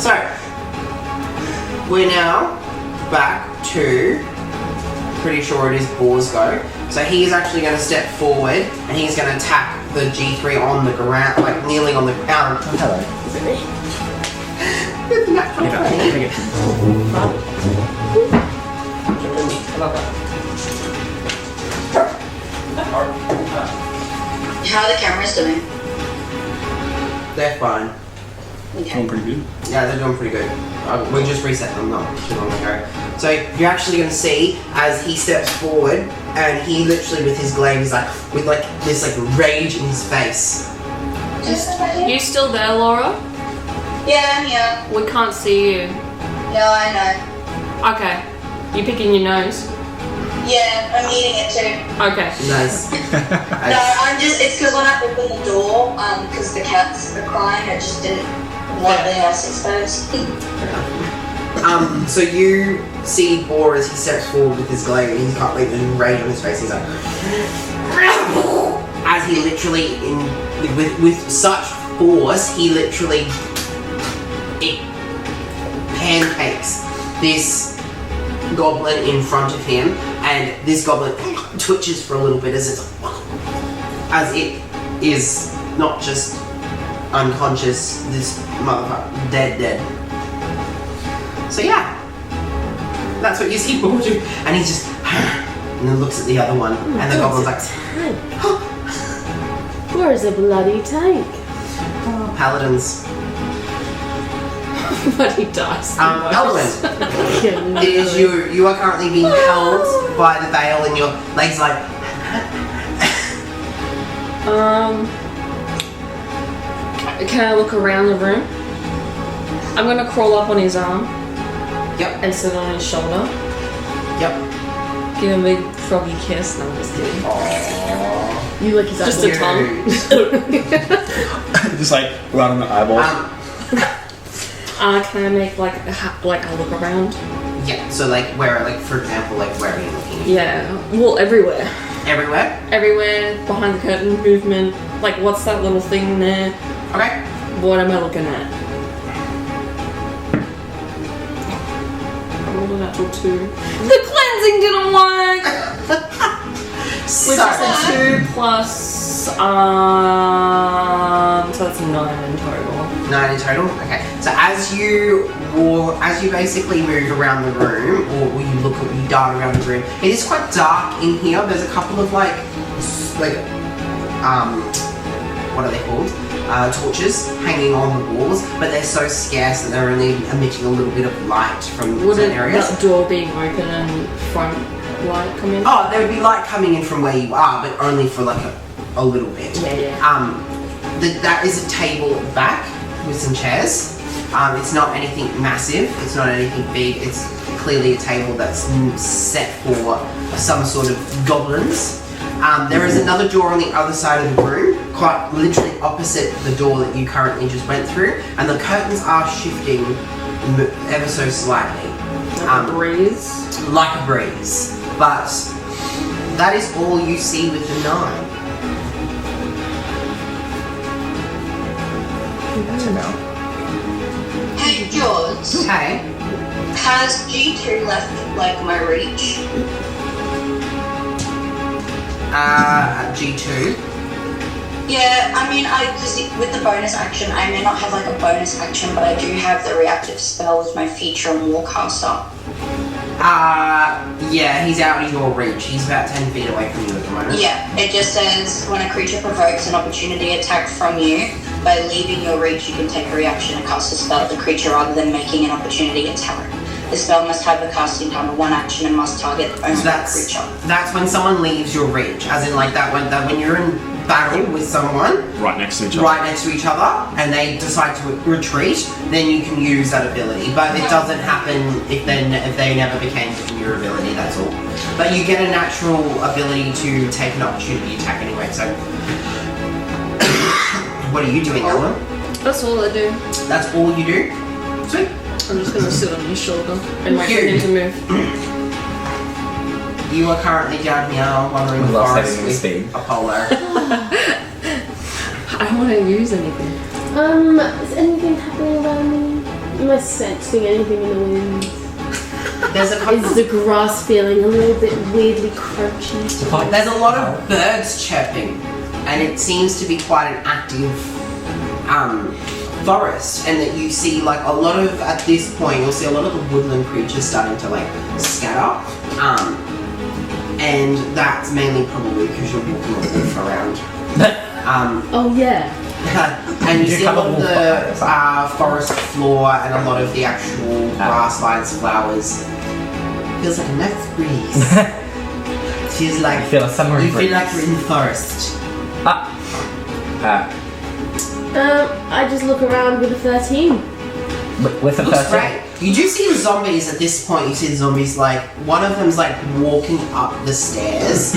So, we're now back to, pretty sure it is Boar's go. So he is actually going to step forward and he's going to attack the G3 on the ground, like kneeling on the ground. Oh, hello. Is it me? With natural 20. How are the cameras doing? They're fine. Doing pretty good. Yeah, they're doing pretty good. We just reset them not too long ago. So you're actually going to see as he steps forward and he literally with his glaive is like, with like this like rage in his face. You still there, Laura? Yeah, I'm here. We can't see you. No, I know. Okay. You picking your nose? Yeah, I'm eating it too. Okay. Nice. No, I'm just, it's because when I opened the door, because the cats are crying, I just didn't want the house exposed. So you see Boar as he steps forward with his glaive and he's got like the rage on his face. He's like, as he literally with such force, he literally pancakes this goblin in front of him, and this goblin twitches for a little bit as it is not just unconscious, this motherfucker dead. So yeah, that's what you see Boar do, and he just and then looks at the other one, and the goblin's like, Where is a bloody tank? paladins. But he dies. Element. It is you are currently being held by the veil, and your legs like. Can I look around the room? I'm gonna crawl up on his arm Yep. and sit on his shoulder. Yep. Give him a big froggy kiss. No, I'm just kidding. You like his Just eyeball. a tongue. Just like right on the eyeballs. Can I make like a look around? Yeah. So like where, like for example, like where are you looking? Yeah. Well, everywhere. Everywhere. Everywhere. Behind the curtain, movement. Like, what's that little thing there? Okay. What am I looking at? I rolled a natural 2. The cleansing didn't work! Which is a 2 plus, so that's 9 in total. 9 in total. Okay. So as you basically move around the room, or you dart around the room, it is quite dark in here. There's a couple of what are they called? Torches hanging on the walls, but they're so scarce that they're only emitting a little bit of light from certain areas. That door being open and front light come in? Oh, there would be light coming in from where you are, but only for like a little bit. Yeah. That is a table at the back with some chairs. It's not anything massive. It's not anything big. It's clearly a table that's set for some sort of goblins. There is another door on the other side of the room, quite literally opposite the door that you currently just went through, and the curtains are shifting ever so slightly. Like a breeze? Like a breeze. But that is all you see with the 9. Hey, George. Okay. Has G2 left, like, my reach? At G2. Yeah, I mean, because with the bonus action, I may not have, like, a bonus action, but I do have the reactive spell as my feature on Warcaster. Yeah, he's out of your reach. He's about 10 feet away from you at the moment. Yeah, it just says, when a creature provokes an opportunity attack from you, by leaving your reach, you can take a reaction and cast a spell at the creature rather than making an opportunity attack. The spell must have the casting time of 1 action and must target only So the creature. that's when someone leaves your reach, as in like that when you're in battle with someone Right next to each other. right next to each other and they decide to retreat, then you can use that ability. But it doesn't happen if they never became your ability, that's all. But you get a natural ability to take an opportunity attack anyway, so what are you doing, Ellen? That's all I do. That's all you do? Sweet. I'm just gonna sit on your shoulder and wait for him to move. You are currently down here wandering the Love forest saving with speed. Apollo. I don't want to use anything. Is anything happening around me? Am I sensing anything in the wind? There's a couple Is the grass feeling a little bit weirdly crunchy? There's a lot of birds chirping, and it seems to be quite an active forest. And that you see like a lot of, at this point, you'll see a lot of the woodland creatures starting to like scatter. And that's mainly probably because you're walking a wolf around. Oh yeah. And you You see a have a lot of wolf the behind forest floor and a lot of the actual grass lines, flowers. Feels like a nice breeze. Feels like I feel a summer you breeze. feel like you're in the forest. I just look around with a 13. With a Looks 13. great. You do see the zombies at this point. You see the zombies like one of them's like walking up the stairs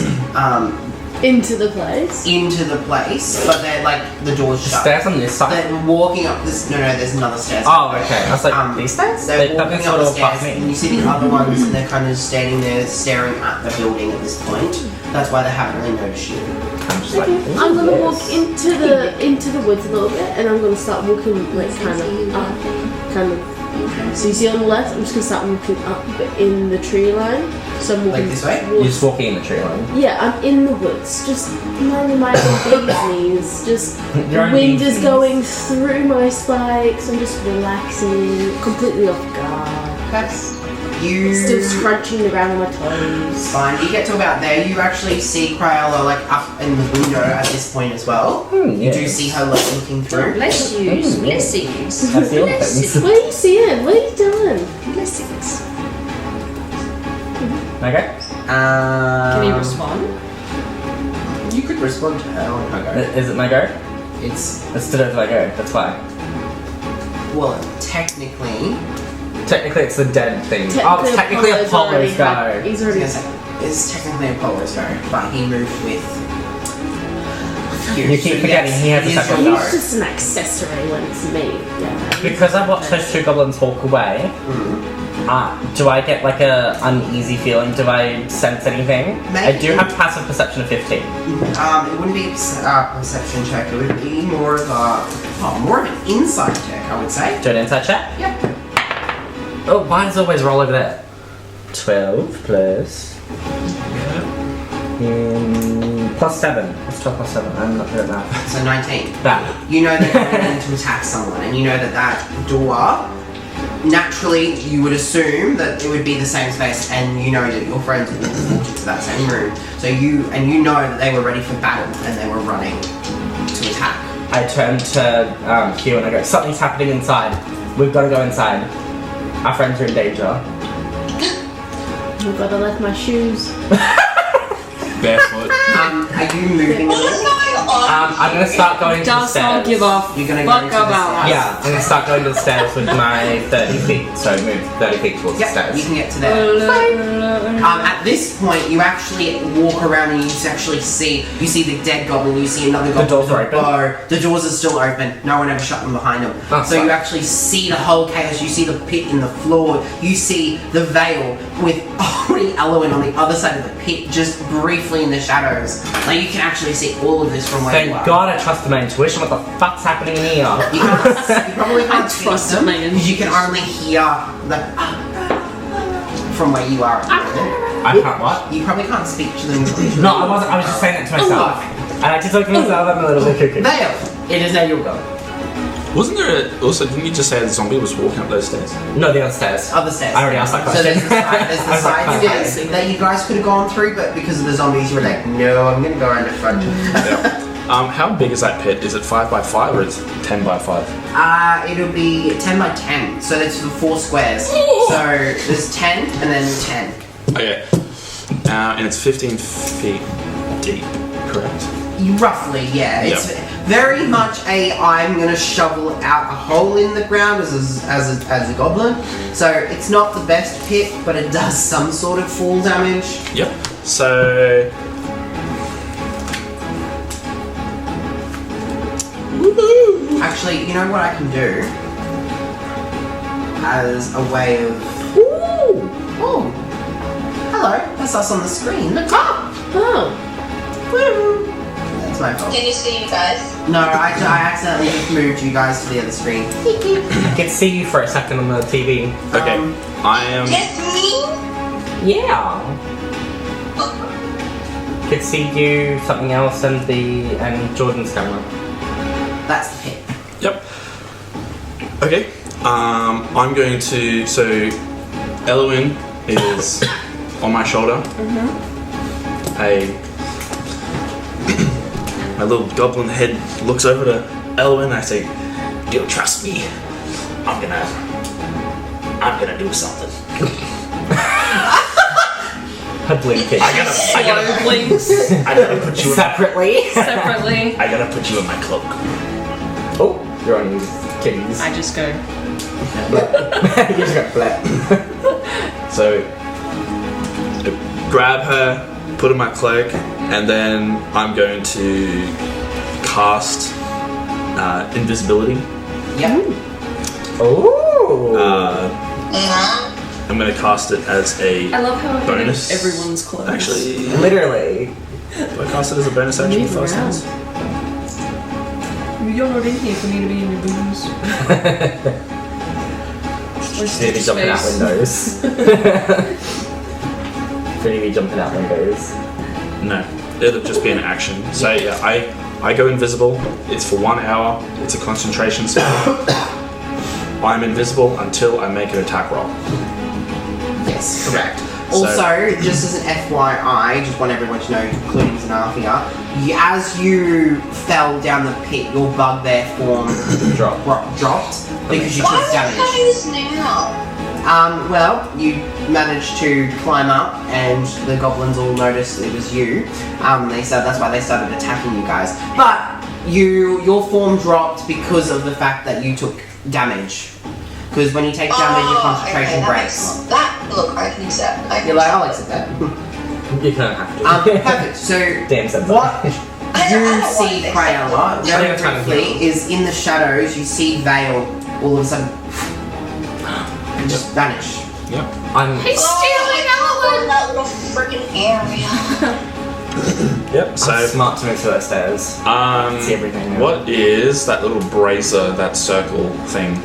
Into the place. into the place, but they're like the door's shut. Stairs on this side. They're walking up this. No, there's another stairs. Oh, okay. I was like, these stairs? They're That walking makes up it the all stairs, past and me. you see the other ones, and they're kind of standing there staring at the building at this point. That's why they haven't really noticed you. I'm just like, Okay. I'm gonna walk into the woods a little bit, and I'm gonna start walking like kind of up, kind of. So you see on the left, I'm just gonna start walking up in the tree line. So I'm walking Like this way? You're towards- just walking in the tree line. Yeah, I'm in the woods, just minding my own business. Just Your the own wind is business. going through my spikes. I'm just relaxing, completely off guard. That's you. Still scrunching the ground on my toes. Fine. You get to about there. You actually see Crayola like up in the window at this point as well. You do yes. see her like looking through. Bless you. Blessings. I feel things. What are you seeing? What are you doing? Blessings. Okay. Can you respond? You could respond to her on her go. Is it my go? It's It's to do with my go, that's why. well, technically. Technically it's the dead thing. Oh, it's technically Apollo's Apollo's already go. had- He's I was already. gonna say, it's technically Apollo's go, but he moved with. You keep forgetting he has a it is separate your go. He's just an accessory when it's me. Yeah. Because I watched those two goblins walk away, do I get like a uneasy feeling? Do I sense anything? I do have passive perception of 15. It wouldn't be a perception check. It would be more of an insight check, I would say. Do an insight check? Yep. Oh, mine's always roll over there. 12 plus... plus 7. What's 12 plus 7? I'm not good at math. So 19. That. You know they're going in to attack someone, and you know that door. Naturally, you would assume that it would be the same space, and you know that your friends would walk into that same room. So you know that they were ready for battle, and they were running to attack. I turn to Q and I go, something's happening inside. We've got to go inside. Our friends are in danger. I've got to left my shoes. Barefoot. Are you moving at What is all? going on? I'm going to start going to the Just stairs. not give off. You're gonna go Fuck into the about stairs. us. Yeah, I'm going to start going to the stairs with my 30 feet. So move 30 feet towards the Yep, stairs. you can get to there. At this point, you actually walk around and you actually see the dead goblin. You see another goblin. doors are with a open? bow. The doors are still open. No one ever shut them behind them. Oh, so fuck. you actually see the whole chaos. You see the pit in the floor. You see the veil with Ori Elowen on the other side of the pit, just briefly in the shadows. Like you can actually see all of this from from where you Thank are. God I trusted my intuition. What the fuck's happening here? You probably can't I speak trust them man. because you can only hear the from where you are. I can't what? You probably can't speak to them. No, I wasn't. I was just saying it to myself. I like to talk to myself. I'm a little bit cuckoo. Vale, it is now your go. Wasn't there also, didn't you just say the zombie was walking up those stairs? No, the other stairs. Other stairs. I already asked that So question. there's the I was like, side stairs that you guys could have gone through, but because of the zombies, you were like, no, I'm gonna go around the front. How big is that pit? Is it 5 by 5 or it's 10 by 5? It'll be 10 by 10, so that's the 4 squares. So there's 10 and then 10. Okay. And it's 15 feet deep, correct? Roughly, yeah. It's Yep. very much I'm gonna shovel out a hole in the ground as a goblin. So it's not the best pit, but it does some sort of fall damage. Yep. So. Woohoo! Actually, you know what I can do? As a way of... Ooh. Oh! Hello, that's us on the screen. Look up! Oh. Woo! That's my fault. Can you see you guys? No, I accidentally just moved you guys to the other screen. I could see you for a second on the TV. Okay. I am. Just me? Yeah. Could see you, something else, and Jordan's camera. That's the pit. Yep. Okay. I'm going to. So, Elwyn is on my shoulder. My little goblin head looks over to Elwyn. I say, "You'll trust me. I'm gonna do something. Her blinking. I gotta Blinks put you. Separately. separately. I gotta put you in my cloak." Oh, you're on your keys. I just go. You just got flat. So, I grab her, put her in my cloak, and then I'm going to cast invisibility. Yep. Oh. I'm going to cast it as a I love how I bonus. bonus everyone's clothes. Actually, Literally. do I cast it as a bonus action Move first? around. You're not in here for me to be in your booze. Should be jumping out windows. Should be jumping out windows. No, it'll just be an action. So yeah, I go invisible. It's for 1 hour. It's a concentration spell. I'm invisible until I make an attack roll. Yes, correct. So- Also, just as an FYI, just want everyone to know, including Zanarthia, as you fell down the pit, your bugbear form dropped because you Why took are we damage. having this now? Well, you managed to climb up, and the goblins all noticed it was you. They said that's why they started attacking you guys. But your form dropped because of the fact that you took damage. Because when you take damage, your concentration okay, breaks. Look, I can accept. You're like, I'll accept that. You don't have to. Perfect. So, Damn sense. what I you don't see, want this. Crayola, very Yeah, kind of briefly, is in the shadows. You see Vale all of a sudden and just vanish. Yep. He's stealing in that little freaking area. Yep. I'm So, smart to move to those stairs. See everything. what is that little brazier, that circle thing?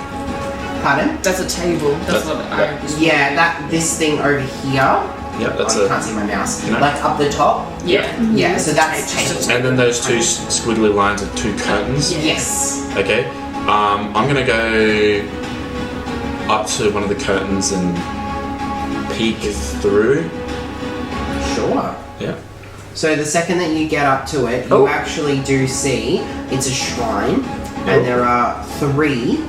Pardon? That's a table. That's what I was. Yeah, this thing over here. Yep, that's I can't see my mouse. No. Like up the top. Yeah. Yeah, so that's table. And then those two squiggly lines are 2 curtains. Yeah. Yes. Okay. I'm gonna go up to one of the curtains and peek through. Sure. Yeah. So the second that you get up to it, Oh. you actually do see it's a shrine, Oh. and there are 3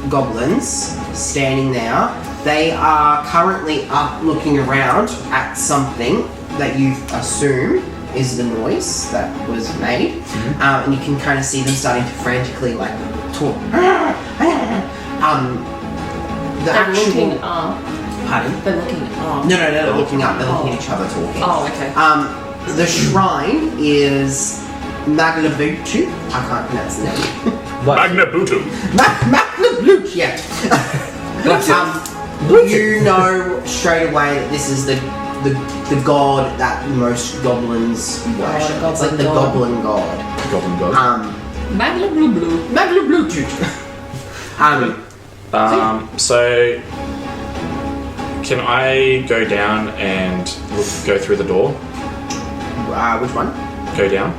goblins standing there. They are currently up looking around at something that you assume is the noise that was made. And you can kind of see them starting to frantically like talk. The They're actual... looking up. Pardon? They're looking up. No, they're looking up. They're looking at each other talking. Oh, okay. The shrine is Magnabutu. I can't pronounce the name. What? Magnabutu. Magnabutu, yeah. You know straight away that this is the the god that most goblins worship. It's like the goblin god. Goblin god. Magla blue blue. Magla Bluetooth. So can I go down and go through the door? Which one? Go down.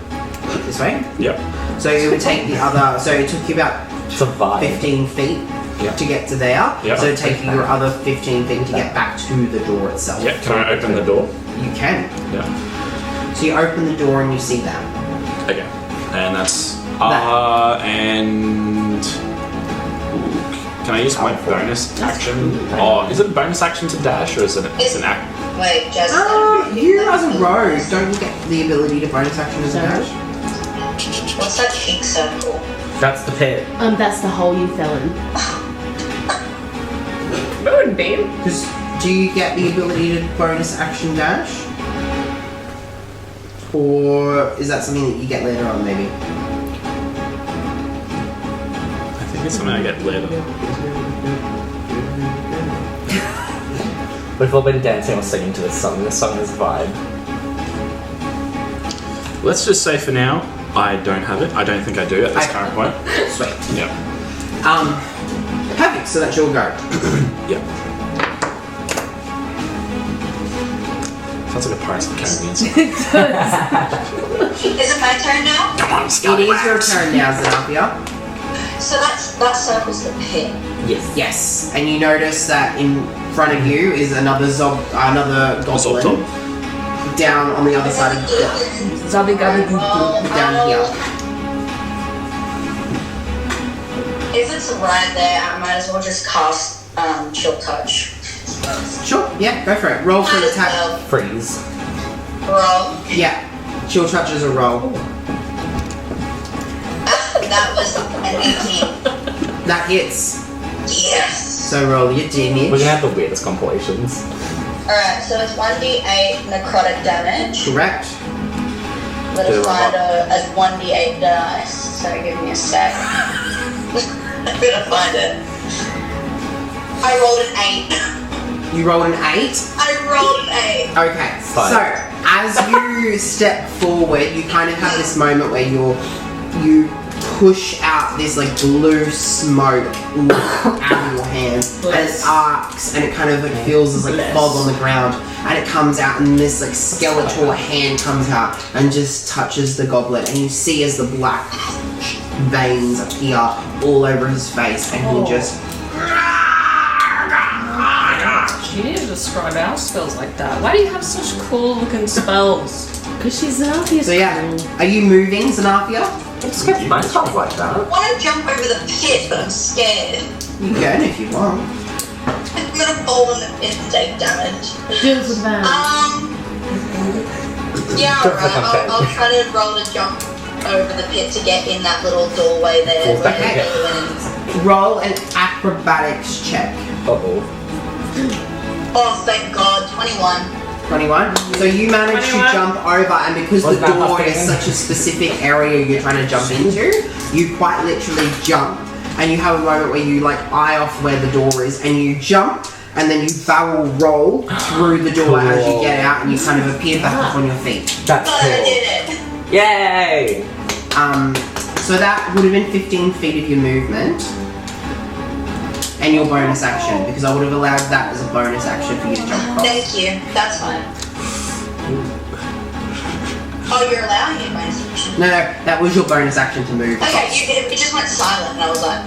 This way? Yep. So it would take the other, so it took you about Survive. 15 feet Yeah. to get to there. Yeah. So it takes you your other 15 feet to get back to the door itself. Yeah. Can I open the door? You can. Yeah. So you open the door and you see that. Okay. And that's and can I use my bonus action? Oh, is it a bonus action to dash or is it it's an act? Wait, Jasmine. You as a rogue, don't you get the ability to bonus action as a dash? What's that pink circle? That's the pit. That's the hole you fell in. Moonbeam. Because do you get the ability to bonus action dash? Or is that something that you get later on, maybe? I think it's something I get later. We've all been dancing or singing to this song. This song is a vibe. Let's just say for now, I don't have it. I don't think I do at this current point. Sweet. Yep. Perfect, so that's your go. Yep. Sounds like a Pirates of the Caribbean song. Is it my turn now? Come on, It Scotty. is your turn now, Zenobia. So that circle's the pit. Yes. Yes, and you notice that in front of you is another goblin Zob. down on the other side of the Zabi gabi goo down here. If it's right there, I might as well just cast Chill Touch. Sure, yeah, go for it. Roll for an Might as attack. well Freeze. roll. Yeah, chill touch is a roll. That was an 18. That hits. Yes. So roll your damage. We're gonna have the weirdest compilations. Alright, so it's 1d8 necrotic damage. Correct. Modified as 1d8 dice. So give me a sec. I'm gonna find it. I rolled an 8. You rolled an 8. I rolled an 8. Okay, Fine. so as you step forward, you kind of have this moment where you push out this like blue smoke out of your hand, and it arcs, and it kind of like feels as like fog on the ground, and it comes out, and this like skeletal hand comes out and just touches the goblet, and you see as the black veins appear all over his face, and he just You need to describe our spells like that. Why do you have such cool looking spells? Because she's Zenobia. so yeah. Are you moving, Zenobia? It's good. Mine sounds like that. I want to jump over the pit, but I'm scared. You can if you want. I'm gonna fall in the pit and take damage. Do it with van. Yeah, Don't click on alright. that. I'll try to roll a jump over the pit to get in that little doorway there. Falls back where in. they went in. Roll an acrobatics check. Uh-oh. Oh, thank God. 21. 21. So you manage to 21. jump over, and because Was the that door nothing? is such a specific area you're trying to jump into, you quite literally jump, and you have a moment where you like eye off where the door is, and you jump, and then you barrel roll through the door as you get out, and you kind of appear back up on your feet. That's But I cool. did it. Yay! So that would have been 15 feet of your movement. And your bonus action, because I would have allowed that as a bonus action for you to jump across. Thank you. That's fine. Oh, you're allowing it, my instruction. No, that was your bonus action to move Okay, across. it just went silent, and I was like,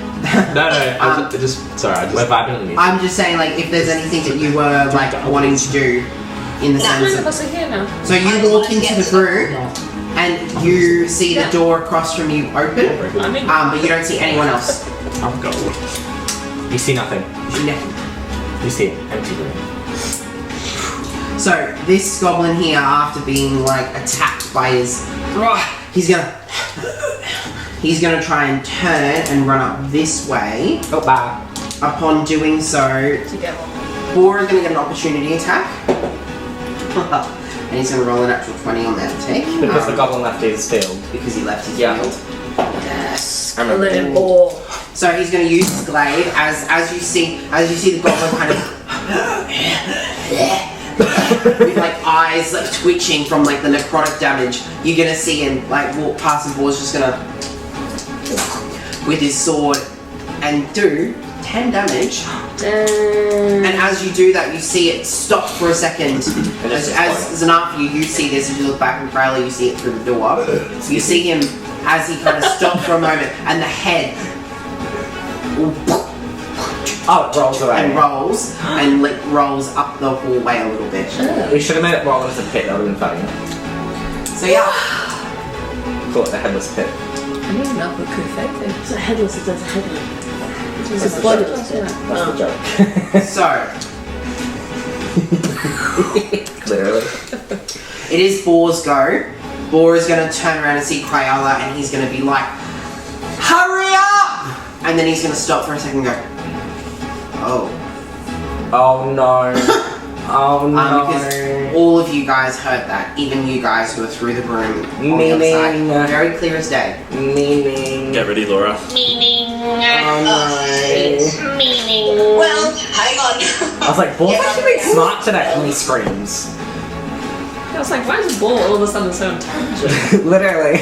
No, I just sorry. We're vibing on the music. I'm just saying, like, if there's anything that you were, like, wanting to do in the None sense of of... us are here now. So you walk into the room, and you see the door across from you open, I mean, but you don't see anyone else. I'm gold. You see nothing. No. You see an empty room. So this goblin here, after being like attacked by his, he's gonna try and turn and run up this way. Oh, bye. Upon doing so, together. Boar is gonna get an opportunity attack, and he's gonna roll an actual 20 on that attack Because the goblin left his field. because he left his Yeah. field. Yes. I remember. So he's going to use his glaive as you see the goblin kind of with like eyes like twitching from like the necrotic damage. You're gonna see him like walk past, and Boar's just gonna with his sword and do 10 damage. And as you do that, you see it stop for a second. As an after you see this, as you look back in Crowley, you see it through the door. You see him as he kind of stops for a moment, and the head it rolls away. and rolls up the hallway a little bit. We should have made it roll as a pit, that would have been funny. So yeah, Call it the headless pit. I need another cool thing. It's not headless, it's a headless. That's It's the bloodless, joke. yeah. That's the joke. so Literally. it is Boar's go. Boar is going to turn around and see Crayola, and he's going to be like, "Hurry up!" And then he's going to stop for a second and go, "Oh." Oh no. Oh no. Because all of you guys heard that, even you guys who are through the room on the other side. Meaning. Very clear as day. Meaning. Get ready, Laura. Meaning. Oh no. Meaning. Well, hang on. I was like, Ball's actually being smart today when he screams. I was like, why is Ball all of a sudden so intelligent? Literally.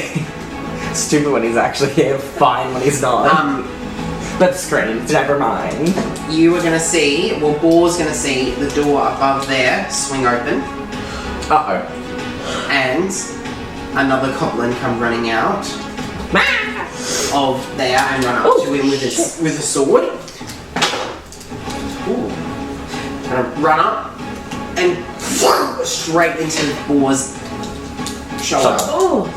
Stupid when he's actually here, fine when he's not. But screams, never mind. You are going to see, well, Boar's going to see the door above there swing open, Uh-oh. and another goblin come running out of there and run up to him with a sword. Ooh. Gonna run up and straight into Boar's shoulder. Oh!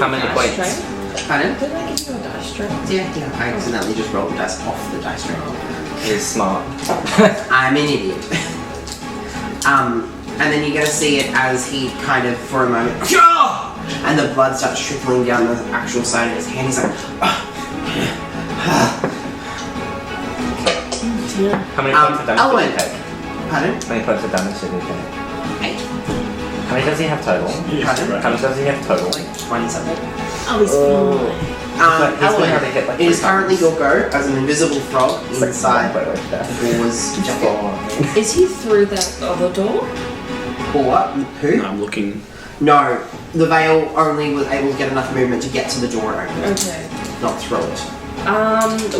How many points? Pardon? Did I give you a dice tray? Yeah, I accidentally just rolled the dice off the dice tray. He's smart. I'm an idiot. And then you're gonna see it as he kind of, for a moment, and the blood starts trickling down the actual side of his hand. He's like, How many points of damage Owen. did he take? pardon? How many points of damage did he take? 8. How many does he have total? Pardon? How much does he have total? Like 20 something. Oh, he's fine. But he's been Owen, able to hit like it is 3 currently times. your go as an invisible frog It's like inside by the way, death. Boar's jacket. Is he through that other door? Boar? Who? I'm looking. No, the veil only was able to get enough movement to get to the door and open it, Okay. not through it.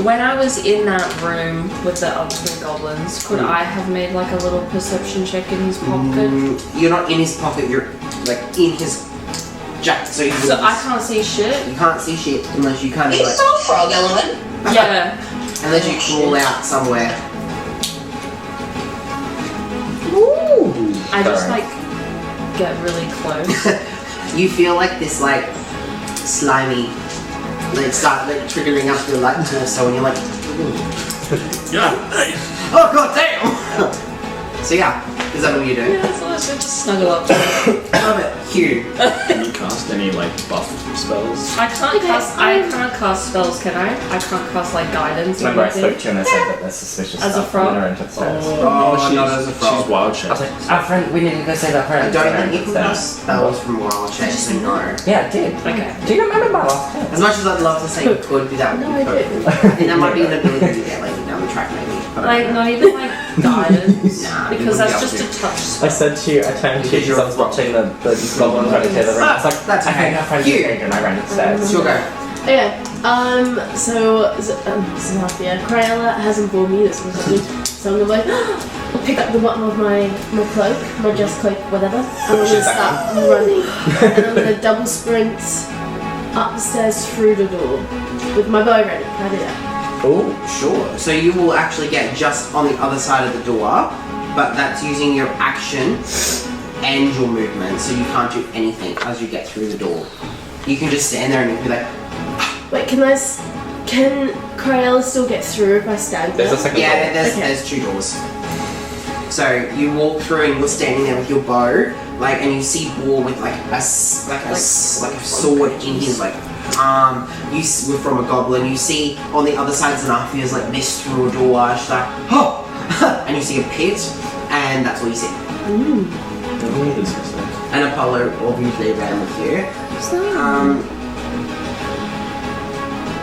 When I was in that room with the other 3 goblins, could I have made like a little perception check in his pocket? You're not in his pocket, you're like in his jacket, so you So I can't see shit? you can't see shit unless you kind of It's like, not a frog element. Yeah. unless you crawl out somewhere. I just Sorry. like get really close. You feel like this like slimy, like start like triggering up your like torso, and you're like, ooh. Yeah. Oh god damn! So yeah, is that what you do? Yeah, so I should just snuggle up to it. Love it. Hugh. Can you cast any like buff spells? I can't cast spells, can I? I can't cast like guidance or Remember I anything. spoke to you and I said that there's suspicious As a stuff frog? when I went upstairs. Oh, not as a frog. She's wild I was shape. like, our friend, we need to go save our friend. I don't think you can cast spells from wild shape, so no. Yeah, I did. Okay. Do you remember my last test? As much as I'd love to say you could do that, No, you I could. didn't. I think that might be an ability to get later down the track, maybe. But I Like don't know. not even like guidance. Nah, you because wouldn't that's be just able a touch I spell. said to you, I turned to you because I was watching the goblin trying to tear the ring. I was like, That's I think okay. our friend's You. in danger, and I ran upstairs. Sure, go. Okay, so Zanathia, Crayola hasn't borne me this one, so I'm gonna like, I'll pick up the bottom of my cloak, my dress cloak, whatever, and I'm gonna start running, and I'm gonna double sprint up the stairs through the door with my bow ready. Can I do that? Oh, Sure. So you will actually get just on the other side of the door, but that's using your action and your movement, so you can't do anything as you get through the door. You can just stand there and you'll be like, Wait, can Crayola still get through if I stand there's a there? second yeah, door. there's 2 doors. So you walk through and you're standing there with your bow, like, and you see Boar with like a sword in his like arm. From a goblin. You see on the other side Xanathia's like this through a door. She's like, oh, and you see a pit, and that's all you see. And Apollo obviously ran with you.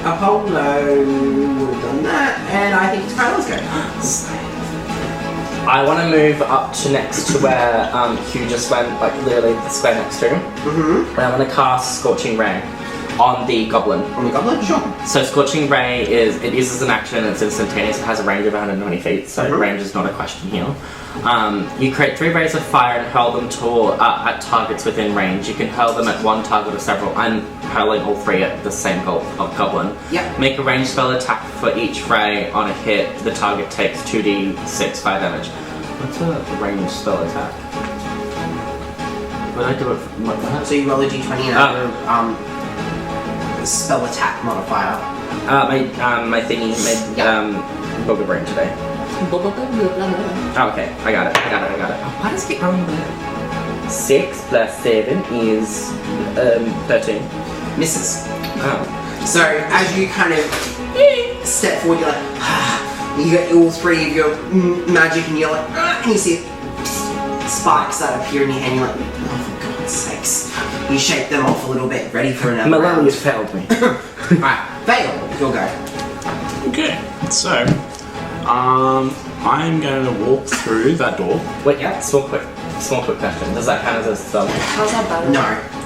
Apollo would have done that, and I think it's Kylo's go. I want to move up to next to where Hugh just went, like literally the square next to him. And I want to cast Scorching Ray on the goblin. On the goblin? Sure. So Scorching Ray it uses an action, it's instantaneous, it has a range of 190 feet, so range is not a question here. You create 3 rays of fire and hurl them at targets within range. You can hurl them at one target or several. I'm hurling all 3 at the same goblin. Yep. Make a ranged spell attack for each ray. On a hit, the target takes 2d6 fire damage. What's a ranged spell attack? Would I do it? So you roll a d20 and add your spell attack modifier. My thingy made Booger Brain today. Oh, okay, I got it. Oh, why does it keep rolling there? 6 plus 7 is 13. Misses. Oh. So as you kind of step forward, you're like, you got all 3 of your magic, and you're like, and you see sparks that appear in your hand. You're like, oh, for God's sakes! You shake them off a little bit, ready for another round. Malaria's failed me. Right, Vale, your go. Okay, so I'm going to walk through that door. Wait, small quick question. Does that count as a spell? How's that better?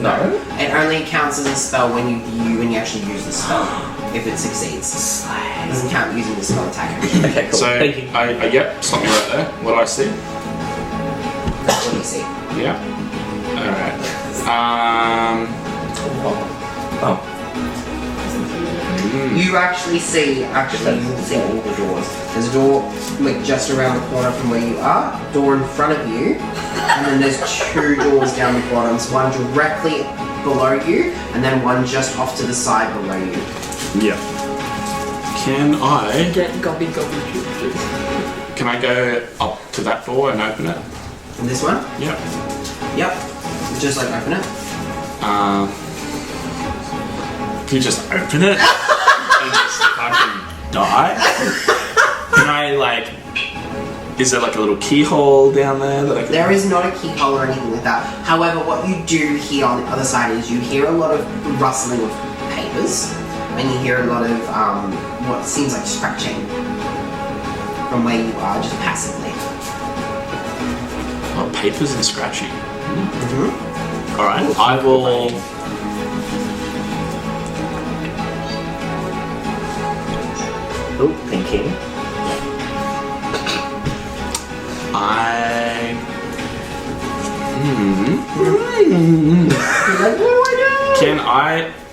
No. It only counts as a spell when you actually use the spell. If it succeeds, it doesn't count using the spell attack. Okay, cool. So Thank you. yep, something right there. What do I see? That's what you see. Yeah. All right. You actually see all the doors. There's a door like just around the corner from where you are, door in front of you, and then there's 2 doors down the bottom. So one directly below you, and then one just off to the side below you. Yeah. Can I Get gobby. go up to that door and open it? And this one? Yep. Yep. Just like open it. Can you just open it and just fucking die? Can I is there like a little keyhole down there that I can... There is not a keyhole or anything like that. However, what you do hear on the other side is you hear a lot of rustling of papers, and you hear a lot of what seems like scratching from where you are, just passively. Oh, papers and scratching. Mm-hmm. Alright, I will... Oh, thinking.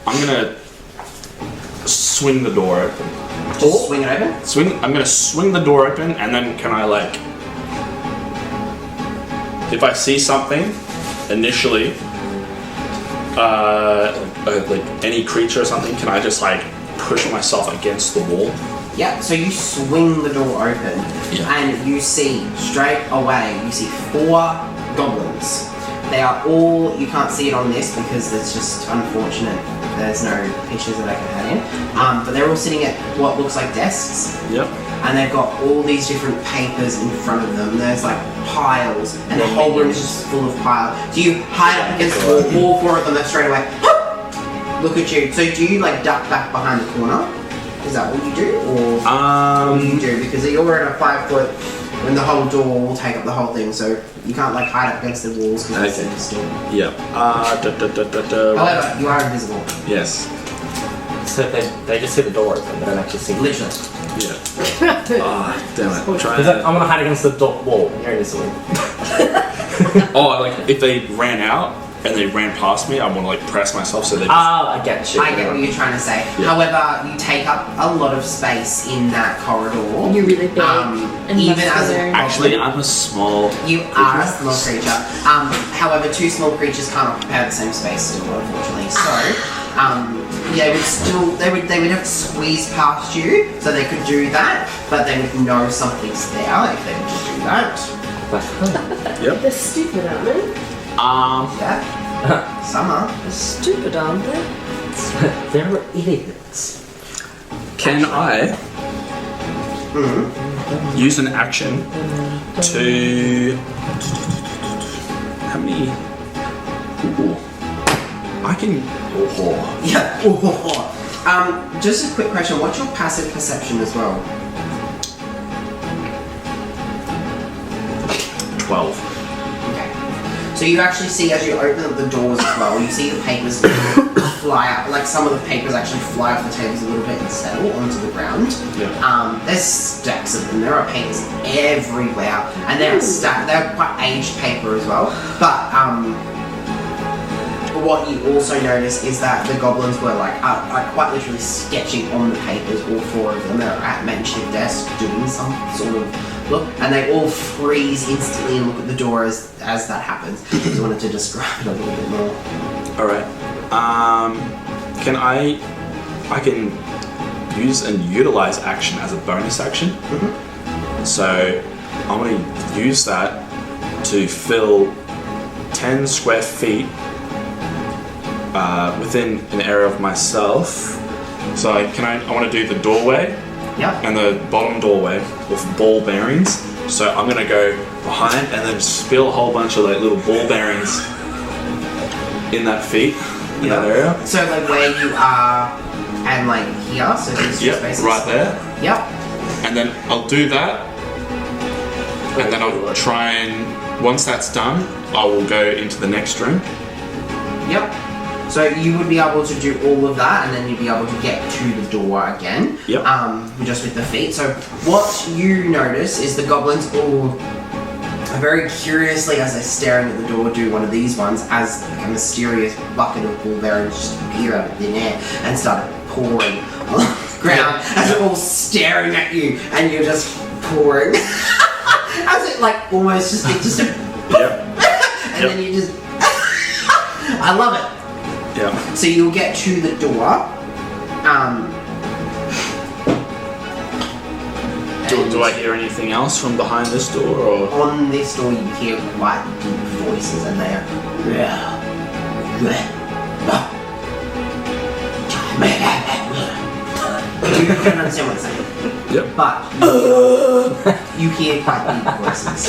I'm gonna swing the door open. Just swing it open? I'm gonna swing the door open, and then can I if I see something initially, like any creature or something, can I just push myself against the wall? Yeah, so you swing the door open, and you see straight away, you see 4 goblins. They are all, you can't see it on this because it's just unfortunate. There's no pictures that I can add in. But they're all sitting at what looks like desks. Yep. And they've got all these different papers in front of them. There's piles, and the whole room is just full of piles. So you hide up against the wall, all 4 of them, they're straight away, look at you. So do you duck back behind the corner? Is that what you do? Or what do you do? Because you're at a 5 foot, and the whole door will take up the whole thing, so you can't hide up against the walls because it's still. Yep. However, you are invisible. Yes. So they just see the door open, they don't actually see. Literally. Yeah. Oh, damn it. I'm gonna hide against the wall. You're invisible. If they ran out and they ran past me, I want to press myself so they just... I get you. I get what you're trying to say. Yeah. However, you take up a lot of space in that corridor. You're really big. And even as a Actually, I'm a small... You are a small creature. However, 2 small creatures can't occupy the same space still, unfortunately. So, they would have to squeeze past you, so they could do that, but they would know something's there if they were to do that. Yep. They're stupid, aren't they? Yeah. Some are. They're stupid, aren't they? They're idiots. Can I use an action to... How many... Ooh. I can... Yeah. Just a quick question. What's your passive perception as well? you actually see as you open up the doors as well, you see the papers fly out. Like some of the papers actually fly off the tables a little bit and settle onto the ground. Yeah. There's stacks of them. There are papers everywhere, and they're quite aged paper as well. But what you also notice is that the goblins were are quite literally sketching on the papers. All 4 of them. They're at makeshift desks doing some sort of look, and they all freeze instantly and look at the door as that happens. I just wanted to describe it a little bit more. All right. I can use and utilize action as a bonus action. So I'm going to use that to fill 10 square feet within an area of myself. So I want to do the doorway. Yep. And the bottom doorway with ball bearings. So I'm gonna go behind and then spill a whole bunch of little ball bearings in that feet, in that area. So where you are and here, so these 2 spaces. Right there. Yep. And then I'll do that. And then I'll try and, once that's done, I will go into the next room. Yep. So you would be able to do all of that, and then you'd be able to get to the door again. Yep. Just with the feet. So what you notice is the goblins all very curiously, as they're staring at the door, do one of these ones as a mysterious bucket of ball bearings just appear out of thin air and start pouring on the ground as they're all staring at you, and you're just pouring as it almost just a and then you just I love it. Yeah. So you'll get to the door. Do I hear anything else from behind this door, or? On this door you hear quite deep voices, and they are you don't understand what they're saying. Yep. But you hear quite deep voices.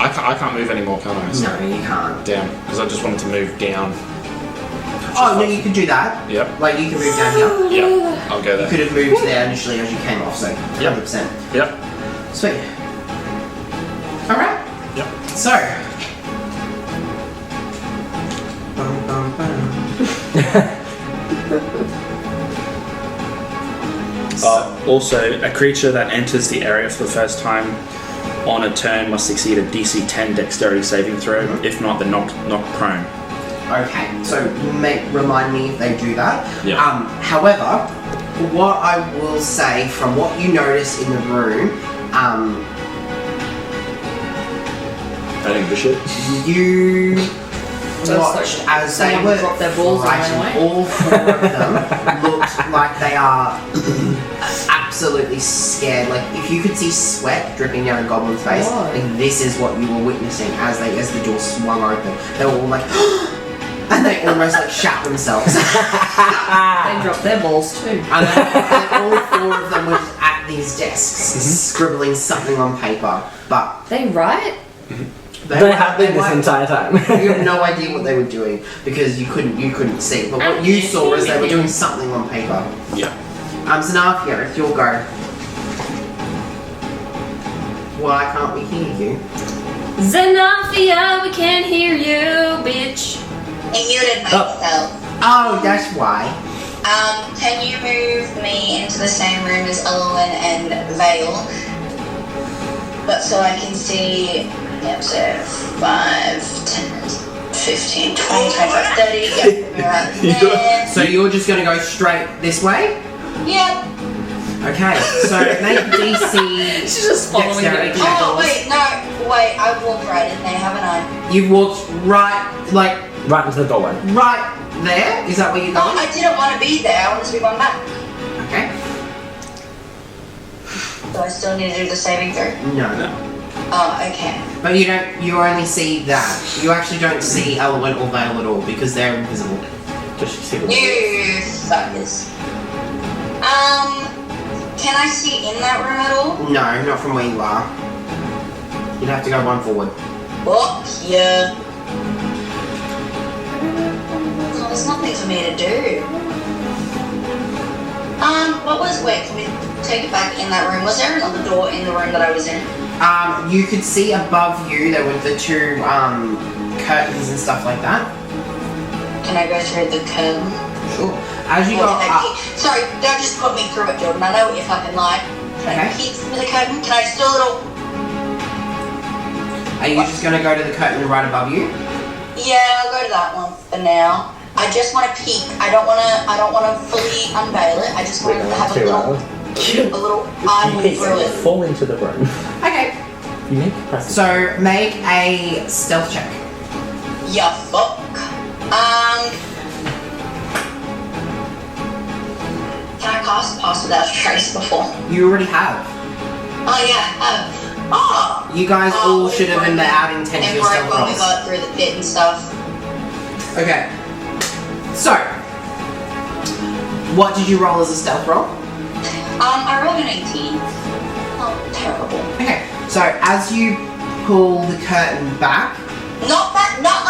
I can't move anymore, can I? No, you can't. Damn, because I just wanted to move down. Oh, no, you could do that. Yep. You can move down here. Yep. I'll go You there. could have moved there initially as you came off, so 100%. Yep. Sweet. Alright. Yep. So. Also, a creature that enters the area for the first time on a turn must succeed a DC 10 Dexterity saving throw. If not, they're knocked prone. Okay, so remind me if they do that. Yeah. However, what I will say from what you notice in the room, I think Bishop. you watched as they were dropped their balls and ran frightened. away. All 4 of them looked like they are absolutely scared. If you could see sweat dripping down a goblin's face, this is what you were witnessing as the door swung open. They were all and they almost shat themselves. They dropped their balls too. And all 4 of them were just at these desks, scribbling something on paper. But They write? They have been this entire time. You have no idea what they were doing because you couldn't see. But what you saw is they were doing something on paper. Yeah. Zanarfia, it's your go. Why can't we hear you? Zanarfia, we can't hear you, bitch. I muted myself. Oh, that's why. Can you move me into the same room as Elwyn and Vale? But so I can see, so 5, 10, 15, 20, 25, 30, yep, right there. So you're just going to go straight this way? Yep. Okay, so make DC. She's just following dexterity it. check. Oh, wait, I've walked right in there, haven't I? You've walked right into the doorway. right there? Is that where you're Oh, going? I didn't want to be there, I wanted to be going back. Okay. Do I still need to do the saving throw? No. Oh, okay. But you only see that. You actually don't see Element or Veil at all because they're invisible. Does she see the You fuckers. Can I see in that room at all? No, not from where you are. You'd have to go 1 forward. Oh, yeah. Oh, there's nothing for me to do. What was, wait, can we take it back in that room. Was there another door in the room that I was in? You could see above you there were the two curtains and stuff like that. Can I go through the curtain? Sure. As you Or go can I up, peek? Sorry, don't just put me through it, Jordan. I know what you're fucking like. Can I Okay. peek through the curtain? Can I just do a little... are you just gonna go to the curtain right above you? Yeah, I'll go to that one for now. I just want to peek. I don't want to fully unveil it. I just want to have a little eye through it. Fall into the room. Okay. You make a press. So make a stealth check. Yeah, fuck. Can I pass without a trace before? You already have. Oh yeah, I have. Oh. You guys all should have been out intent And your right stealth when we rolls. got through the pit and stuff. Okay. So, what did you roll as a stealth roll? I rolled an 18. Oh, terrible. Okay. So as you pull the curtain back, Not that, not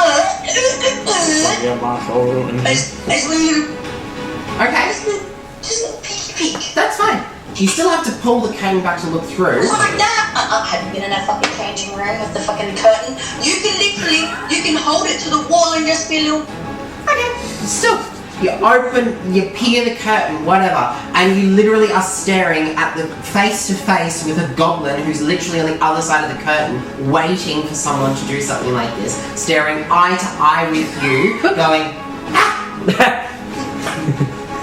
It's when you okay, just peek. that's fine. You still have to pull the curtain back to look through. Like that. Have you been in a fucking changing room with the fucking curtain? You can hold it to the wall and just be a little... Okay. Still, you open, you peer the curtain, whatever, and you literally are staring at the face to face with a goblin who's literally on the other side of the curtain, waiting for someone to do something like this, staring eye to eye with you, going,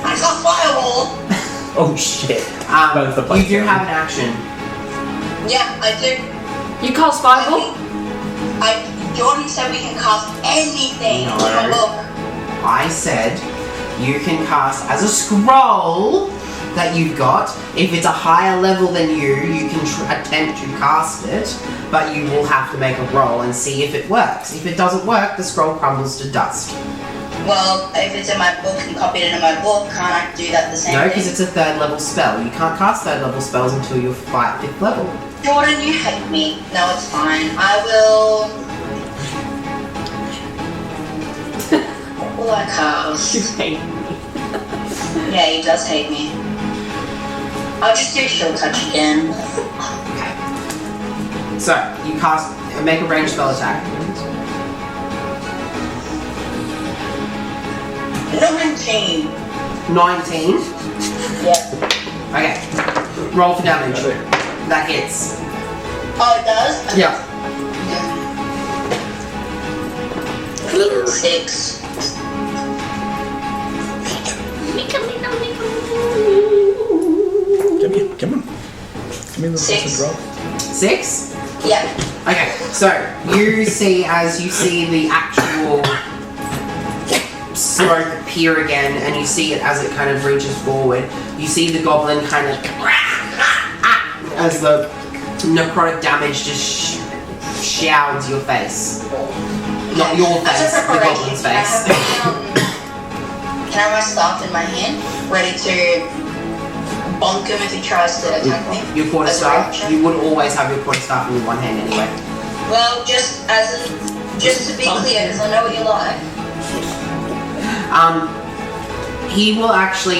I got firewall. Oh shit. Both the you places. do have an action. Yeah, I do. You cast Fireball? Jordan said we can cast anything. No. Oh, look. I said you can cast as a scroll that you've got. If it's a higher level than you can attempt to cast it, but you will have to make a roll and see if it works. If it doesn't work, the scroll crumbles to dust. Well, if it's in my book and copied into my book, can't I do that the same No, thing? because it's a 3rd level spell. You can't cast 3rd level spells until you're 5th level. Jordan, you hate me. No, it's fine. I will... What will I cast? You hate me. Yeah, he does hate me. I'll just do Shield Touch again. So, you make a ranged spell attack. 19. 19. Yep. Okay. Roll for damage. That hits. Oh, it does? Okay. Yeah. 6. Come on. Give me the 6. drop. 6? Yeah. Okay, so you see the actual smoke appear again, and you see it as it kind of reaches forward. You see the goblin kind of as the necrotic damage just shouts your face. Not your As face, a the preparation, goblin's can I face. have my staff in my hand, ready to bonk him if he tries to attack me? Your quarterstaff, As a reaction? you would always have your quarterstaff in one hand anyway. Well, just to be clear, because I know what you like. He will actually,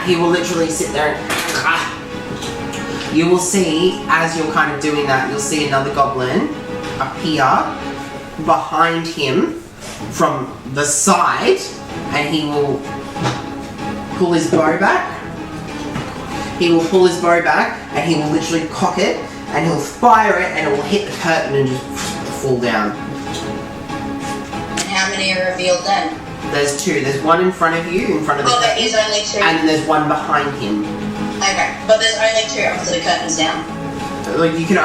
he will literally sit there and you will see, as you're kind of doing that, you'll see another goblin appear behind him from the side, and he will pull his bow back. He will pull his bow back, and he will literally cock it, and he'll fire it, and it will hit the curtain and just fall down. And how many are revealed then? There's 2. There's one in front of you, in front of the Oh, there curtain, is only 2. and there's one behind him. Okay, but there's only 2 after the curtain's down. Like you can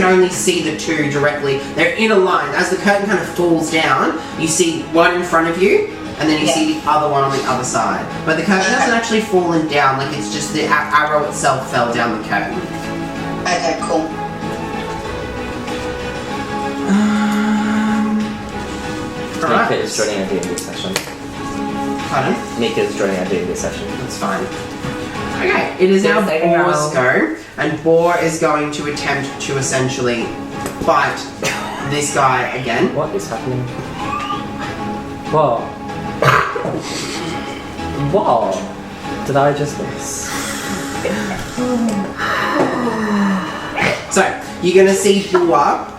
only see the 2 directly. They're in a line. As the curtain kind of falls down, you see one in front of you, and then you see the other one on the other side. But the curtain hasn't actually fallen down. Like it's just the arrow itself fell down the curtain. Okay, cool. Alright. Mika is joining our D&D session. Pardon? Mika is joining our D&D session. That's fine. Okay, it is now Boar's go, and Boar is going to attempt to essentially fight this guy again. What is happening? Whoa. Whoa. Did I just miss? So, you're gonna see Bua.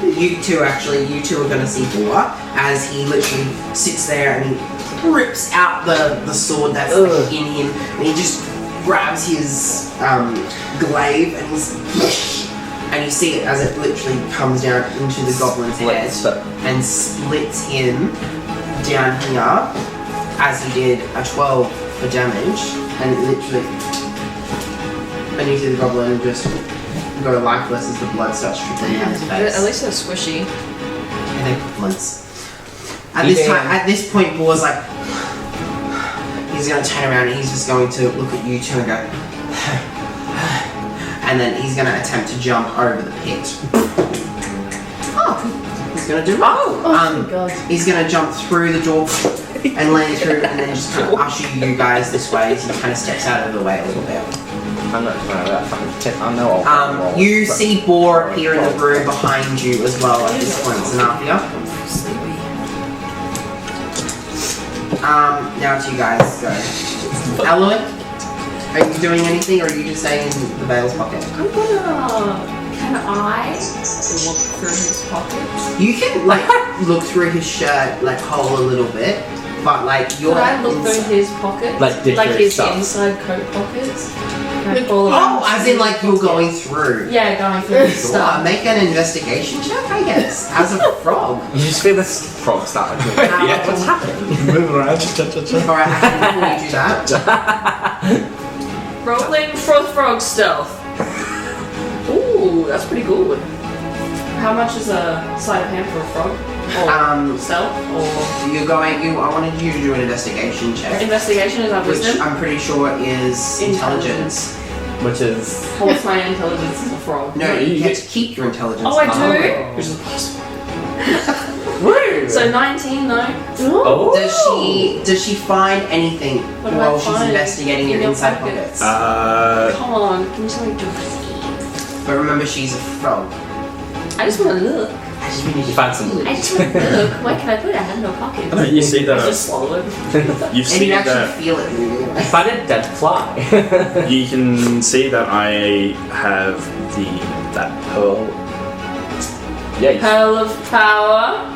You two are gonna see Bua as he literally sits there and he rips out the sword that's like, in him, and he just grabs his glaive and you see it as it literally comes down into the goblin's head and splits him down here as he did a 12 for damage, and it literally, and you see the goblin just go lifeless as the blood starts trickling down his face. At least they're squishy. And then once. At this point, Boar's like, he's going to turn around and he's just going to look at you two and go, and then he's going to attempt to jump over the pit. Oh, he's going to do my God. He's going to jump through the door and land through, and then just kind of usher you guys this way as he kind of steps out of the way a little bit. I'm not trying to that fucking tip. I know. You see Boar appear in the room behind you as well at this point, Zanafia. Now to you guys, go. Alloy, are you doing anything, or are you just staying in the Vale's pocket? I'm gonna. Can I look through his pockets? You can like look through his shirt like hole a little bit, but like you're. Could I look through his pockets? Like different his stuff. inside coat pockets? Can I pull them As in like you're going through. Yeah, going through his Sure, stuff. make an investigation check, I guess, as a frog. You just feel this frog start. Yeah. What's happening? Move around. Alright, before you do that, Rolling for frog stealth. Ooh, that's pretty good. How much is a sleight of hand for a frog? Or stealth? Or I wanted you to do an investigation check. investigation? Is that Which wisdom? I'm pretty sure is intelligence. Which is. What's my intelligence as a frog? No, you get to keep your intelligence. Oh, I do? Oh. Which is possible. Woo! So 19 though. Oh. Does she find anything What do I while she's find investigating in your your inside pockets? pockets? Come on, can you tell me to But remember, she's a frog. I just want to look. I just really You find some loot. I just want to look. Where can I put it? I have no pockets. No, you see I that. just swallowed. You've And seen you actually that. feel it moving away. Find a dead fly. You can see that I have that pearl. Yeah. Pearl of power.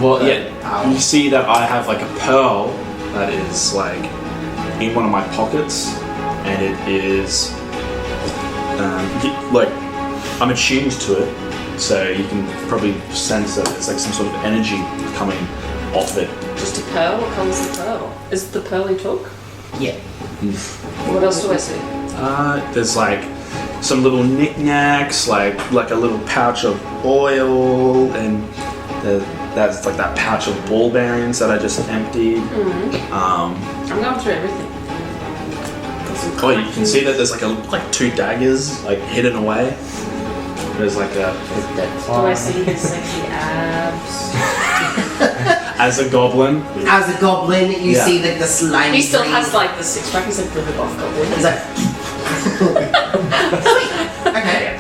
Well, yeah. You see that I have like a pearl that is like in one of my pockets, and it is like I'm attuned to it, so you can probably sense that there's like some sort of energy coming off it. Just a pearl? What colour's the pearl? Is it the pearl he took? Yeah. What else do I see? There's like some little knickknacks, like a little pouch of oil, and that's like that pouch of ball bearings that I just emptied. I'm going through everything. Oh, you can see that there's like two daggers like hidden away. There's like a Do I see his sexy abs? as a goblin. As a goblin, you Yeah. see that the slimy. He still green- has like the six pack. He's like the off goblin. He's like. Okay.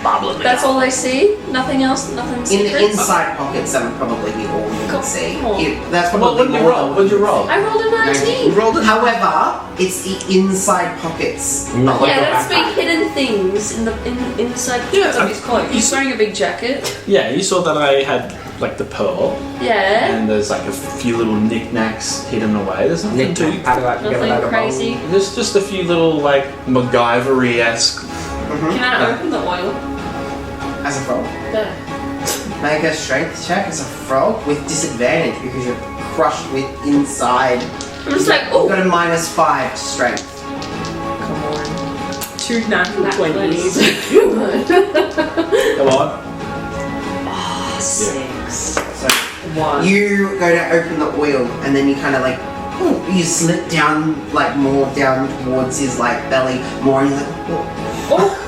That's all I see. Nothing else. Nothing. In secret? the inside pockets, that would probably be all you can see. Cool. That's What probably would you more roll? than What'd you roll? I rolled a 19. However, it's the inside pockets. Not like Yeah, your that's backpack. big hidden things in the inside Yeah, of his clothes. He's wearing a big jacket. Yeah, you saw that I had like the pearl, Yeah. and there's like a few little knickknacks hidden away. There's nothing Nick, too. how do I get Nothing out of crazy. There's just a few little like MacGyver-esque. Can I open the oil? As a frog. There. Make a strength check as a frog with disadvantage because you're crushed with inside. I'm just like, You've oh, got a -5 to strength. come on. 2 natural 20s. Come on. Oh, 6. So 1. you go to open the oil and then you kind of like, you slip down like more down towards his like belly more and you're like,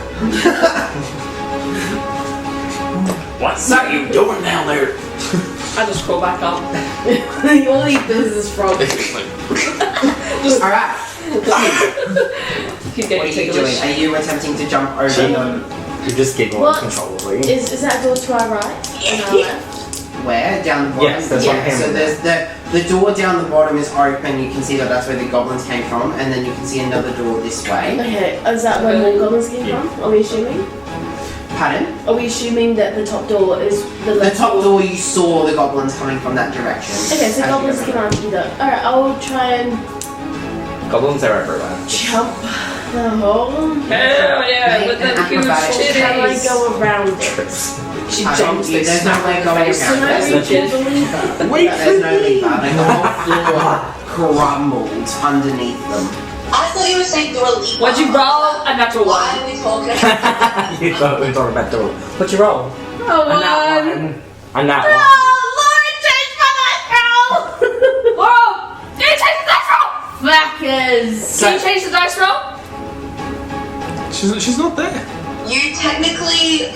What's that you doing down there? I just crawl back up. All he does is frog. Alright, You what can get are you doing? ticklish. Are you attempting to jump over them? You just giggle What? uncontrollably. Is that door to our right? And our left? where? Down the bottom? Yes, there's one yeah, here. so there's the door down the bottom is open. You can see that that's where the goblins came from, and then you can see another door this way. Okay, is that where more goblins came from? Are we assuming? Pardon? Are we assuming that the top door is the The left top door, you saw the goblins coming from that direction. Okay, so As you goblins go came around. out either. Alright, I'll try and Goblins are everywhere. jump the hole. Hell yeah, Make with an them huge acrobatics Or can I titties. go around it? She Pardon? jumps, they There's no snap way in the going face. Can I around it. reach all the lever? There's no lever. Like the whole floor crumbled underneath them. I thought you were saying do a leap. What'd you roll? A natural Why one. are we talking? You thought we were talking about door. What'd you roll? Oh, A nat one. A nat one. Lauren changed my dice roll! Whoa! Can you change the dice roll? Backers! Can you change the dice roll? She's not there. You technically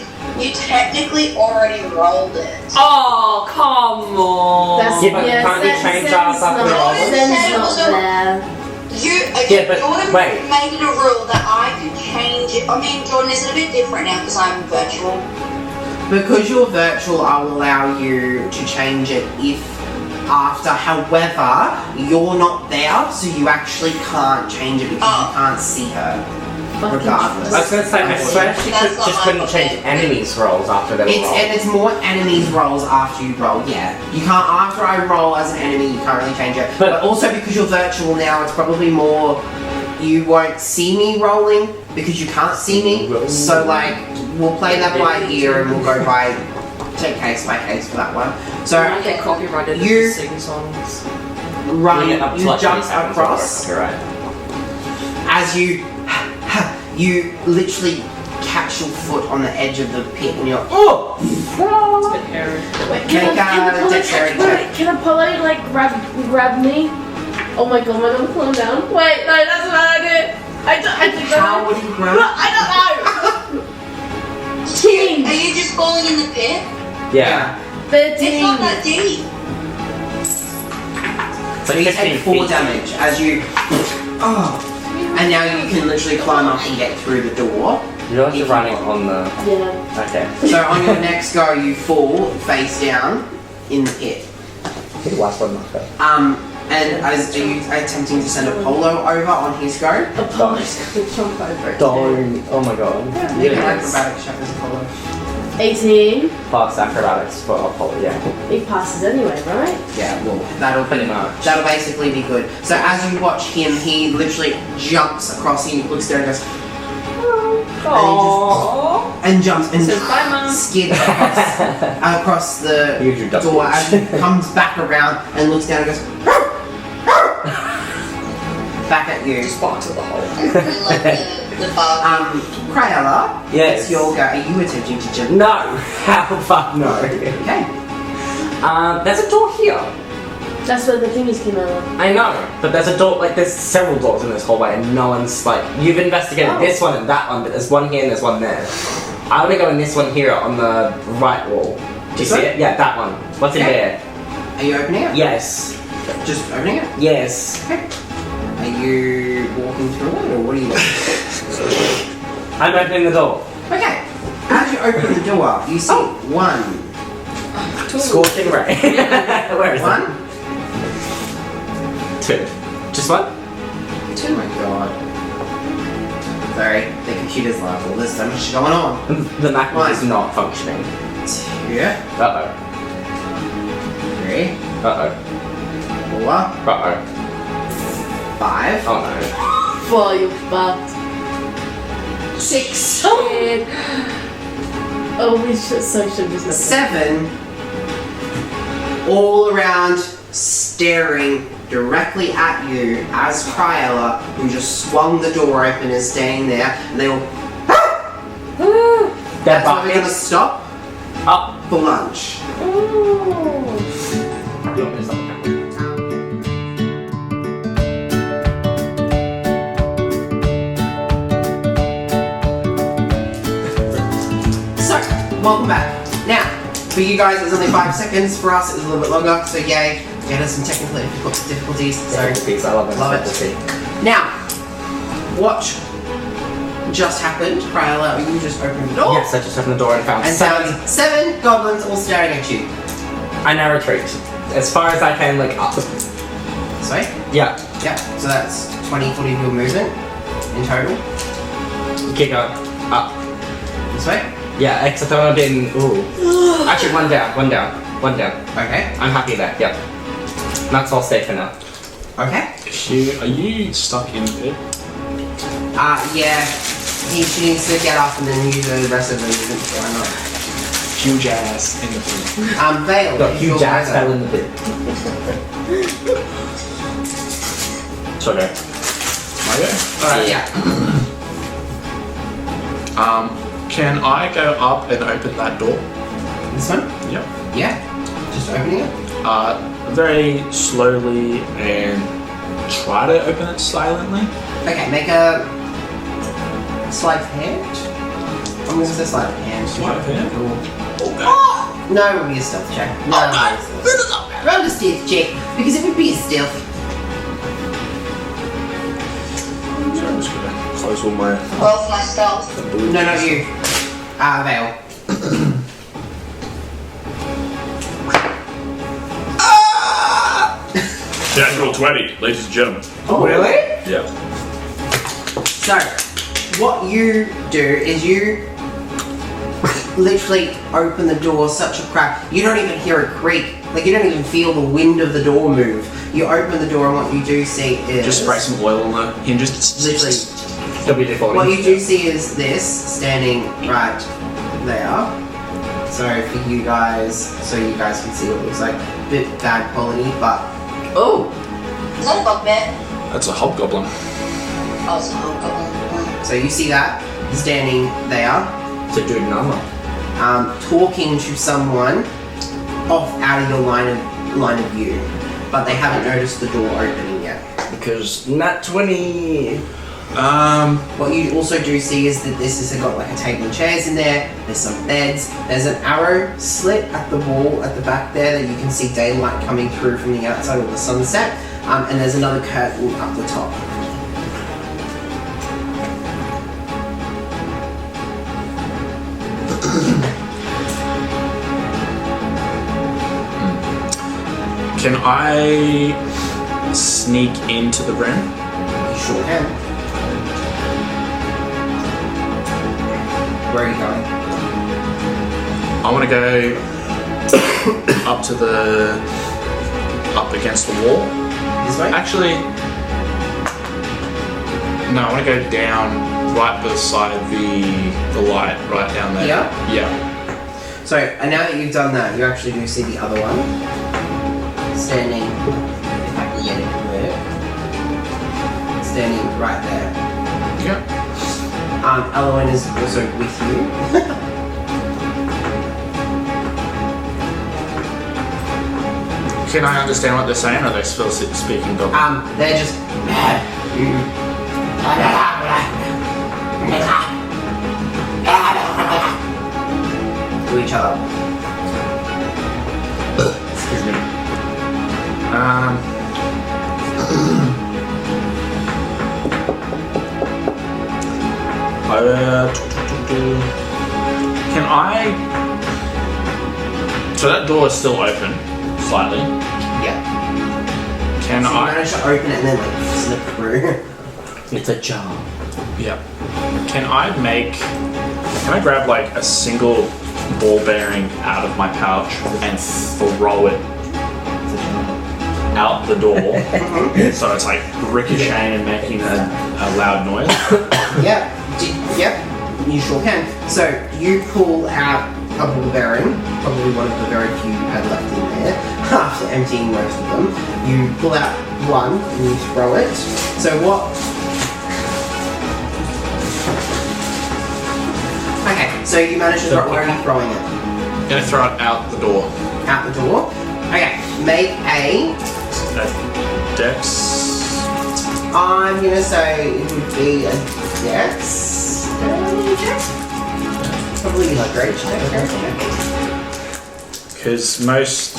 already rolled it. Oh, come on. That's, Yeah, but can't you change ours after the roll? Sen's not there. Okay, Yeah, but Jordan wait. made it a rule that I could change it. I mean, Jordan, is it a bit different now because I'm virtual? Because you're virtual, I'll allow you to change it if after. However, you're not there, so you actually can't change it because you can't see her. Regardless. I was gonna say, I swear she That's not just my couldn't fault. change enemies' rolls after they were rolled. And it's more enemies rolls after you roll, yeah. You can't, after I roll as an enemy, you can't really change it. But also because you're virtual now, it's probably more, you won't see me rolling because you can't see me. So like, we'll play that by ear and we'll go by, take case by case for that one. So, I might get copyrighted if you you sing songs. run, You get up to you like jump 20 seconds across. You're right. As you literally catch your foot on the edge of the pit and you're, oh! It's a bit hairy. Wait, Make can Apollo dexterity check. can Apollo like grab me? Oh my god, am I gonna pull him down? Wait, no, that's what I did. I think How would he grab? I don't know. 10, Are you just falling in the pit? Yeah. 13. It's not that deep. So you take 4 damage as you, oh, and now you can literally climb up and get through the door. You know you're running on the... Yeah. Okay. So on your next go, you fall face down in the pit. The last one knocked out. And are you attempting to send Apollo over on his go? Apollo's gonna jump over it. Don't. Oh my god. Make an acrobatics check as Apollo. 18. Pass acrobatics for Apollo, yeah. He passes anyway, right? Yeah, well, that'll Pretty much. That'll basically be good. So as you watch him, he literally jumps across you, looks there and goes, Aww. and jumps and Says bye, Mum. skid across the Here's your duck door bitch. as he comes back around and looks down and goes back at you. Sparks of the hole. I really love the bar. Crayola, Yes. it's your go. Are you attempting to jump? No! How the fuck no? Okay. There's a door here. That's where the thingies came out of. I know, but there's a door, like there's several doors in this hallway and no one's like, you've investigated this one and that one, but there's one here and there's one there. I want to go in this one here on the right wall. Do you This see one? it? Yeah, that one. What's in Okay. there? Are you opening it? Yes. Just opening it? Yes. Okay. Are you walking through it or what are you doing? I'm opening the door. Okay. As you open the door, you see one. Scorching ray. Where is One? it? 2. Just one? Oh my god. Sorry, the computer's like, well, there's so much going on. The MacBook One. is not functioning. 2, Uh-oh. 3, Uh-oh. 4, Uh-oh. 5, Oh no. For you fucked. 6, Oh, we should so should just not. 7, all around staring directly at you as Cryella, who just swung the door open, is standing there, and they all. They're That's where we're gonna buckets. stop Up. for lunch. You want me to stop the camera? So, welcome back. Now, for you guys, it was only 5 seconds. For us, it was a little bit longer. So, yay, we had some technical difficulties. So, Peace, I love it. Love it. Now, what just happened? Cryella, you just opened the door. Yes, I just opened the door and found And 7. found 7 goblins all staring at you. I now retreat. As far as I can, like, up. Sweet. Yeah. Yep. So that's 20 foot of your movement in total. Keep going. Up. Sweet. Yeah, except I want to be in... Ooh. Actually, one down. Okay. I'm happy there, yep. That's all safe for now. Okay. Hugh, are you stuck in the pit? Yeah. He needs to get up and then use the rest of the movement. Why not? Huge ass in the pit. Vale. Got it's huge your ass go. fell in the pit. So go. My go? Alright, yeah. Can I go up and open that door? This one? Yep. Yeah. Just opening it. Very slowly and try to open it silently. Okay, make a sleight of hand. I'm gonna say sleight of hand. Sleight of hand? Okay. Oh! No, it would be a stealth check. No, roll a stealth check because it would be a stealth. So I'm just gonna close all my... Roll for my stealth. No, not you. Vale. Natural 20, ladies and gentlemen. Oh, really? Yeah. So, what you do is you literally open the door such a crack. You don't even hear a creak. Like, you don't even feel the wind of the door move. You open the door and what you do see is... Just spray some oil on the hinges. Literally, WD-40. what you do see is this, standing right there. So for you guys, so you guys can see what it looks like. A bit bad quality, but... Oh! Is that a bugbear? That's a hobgoblin. Oh, it's a hobgoblin. So you see that, standing there, It's a dude in armor. talking to someone off out of your line of view. But they haven't noticed the door opening yet. Because nat 20. What you also do see is that this has got like a table and chairs in there, there's some beds, there's an arrow slit at the wall at the back there that you can see daylight coming through from the outside of the sunset, and there's another curtain up the top. Can I sneak into the room? You sure can. Where are you going? I want to go up against the wall. This way? Actually, no, I want to go down right beside the light, right down there. Yeah? Yeah. So, and now that you've done that, you actually do see the other one. Standing, if I can get it to work. Standing right there. Yeah. Elowen is also with you. Can I understand what they're saying? Or are they still speaking Goblin? They're just to each other. Excuse me. Can I... So that door is still open, slightly. Yeah. Can So you I... manage to open it and then like slip through. It's a jar. Yeah. Can I grab like a single ball bearing out of my pouch and throw it out the door so it's like ricocheting and making a loud noise? Yeah. Yep. You sure can. So you pull out a ball bearing, probably one of the very few you had left in there, after emptying most of them. You pull out one and you throw it. So what? Okay, so you manage to throw it. Where are you throwing it? I'm gonna throw it out the door. Out the door. Okay, make a... Dex. I'm gonna say it would be a dex. Probably like great check. Because most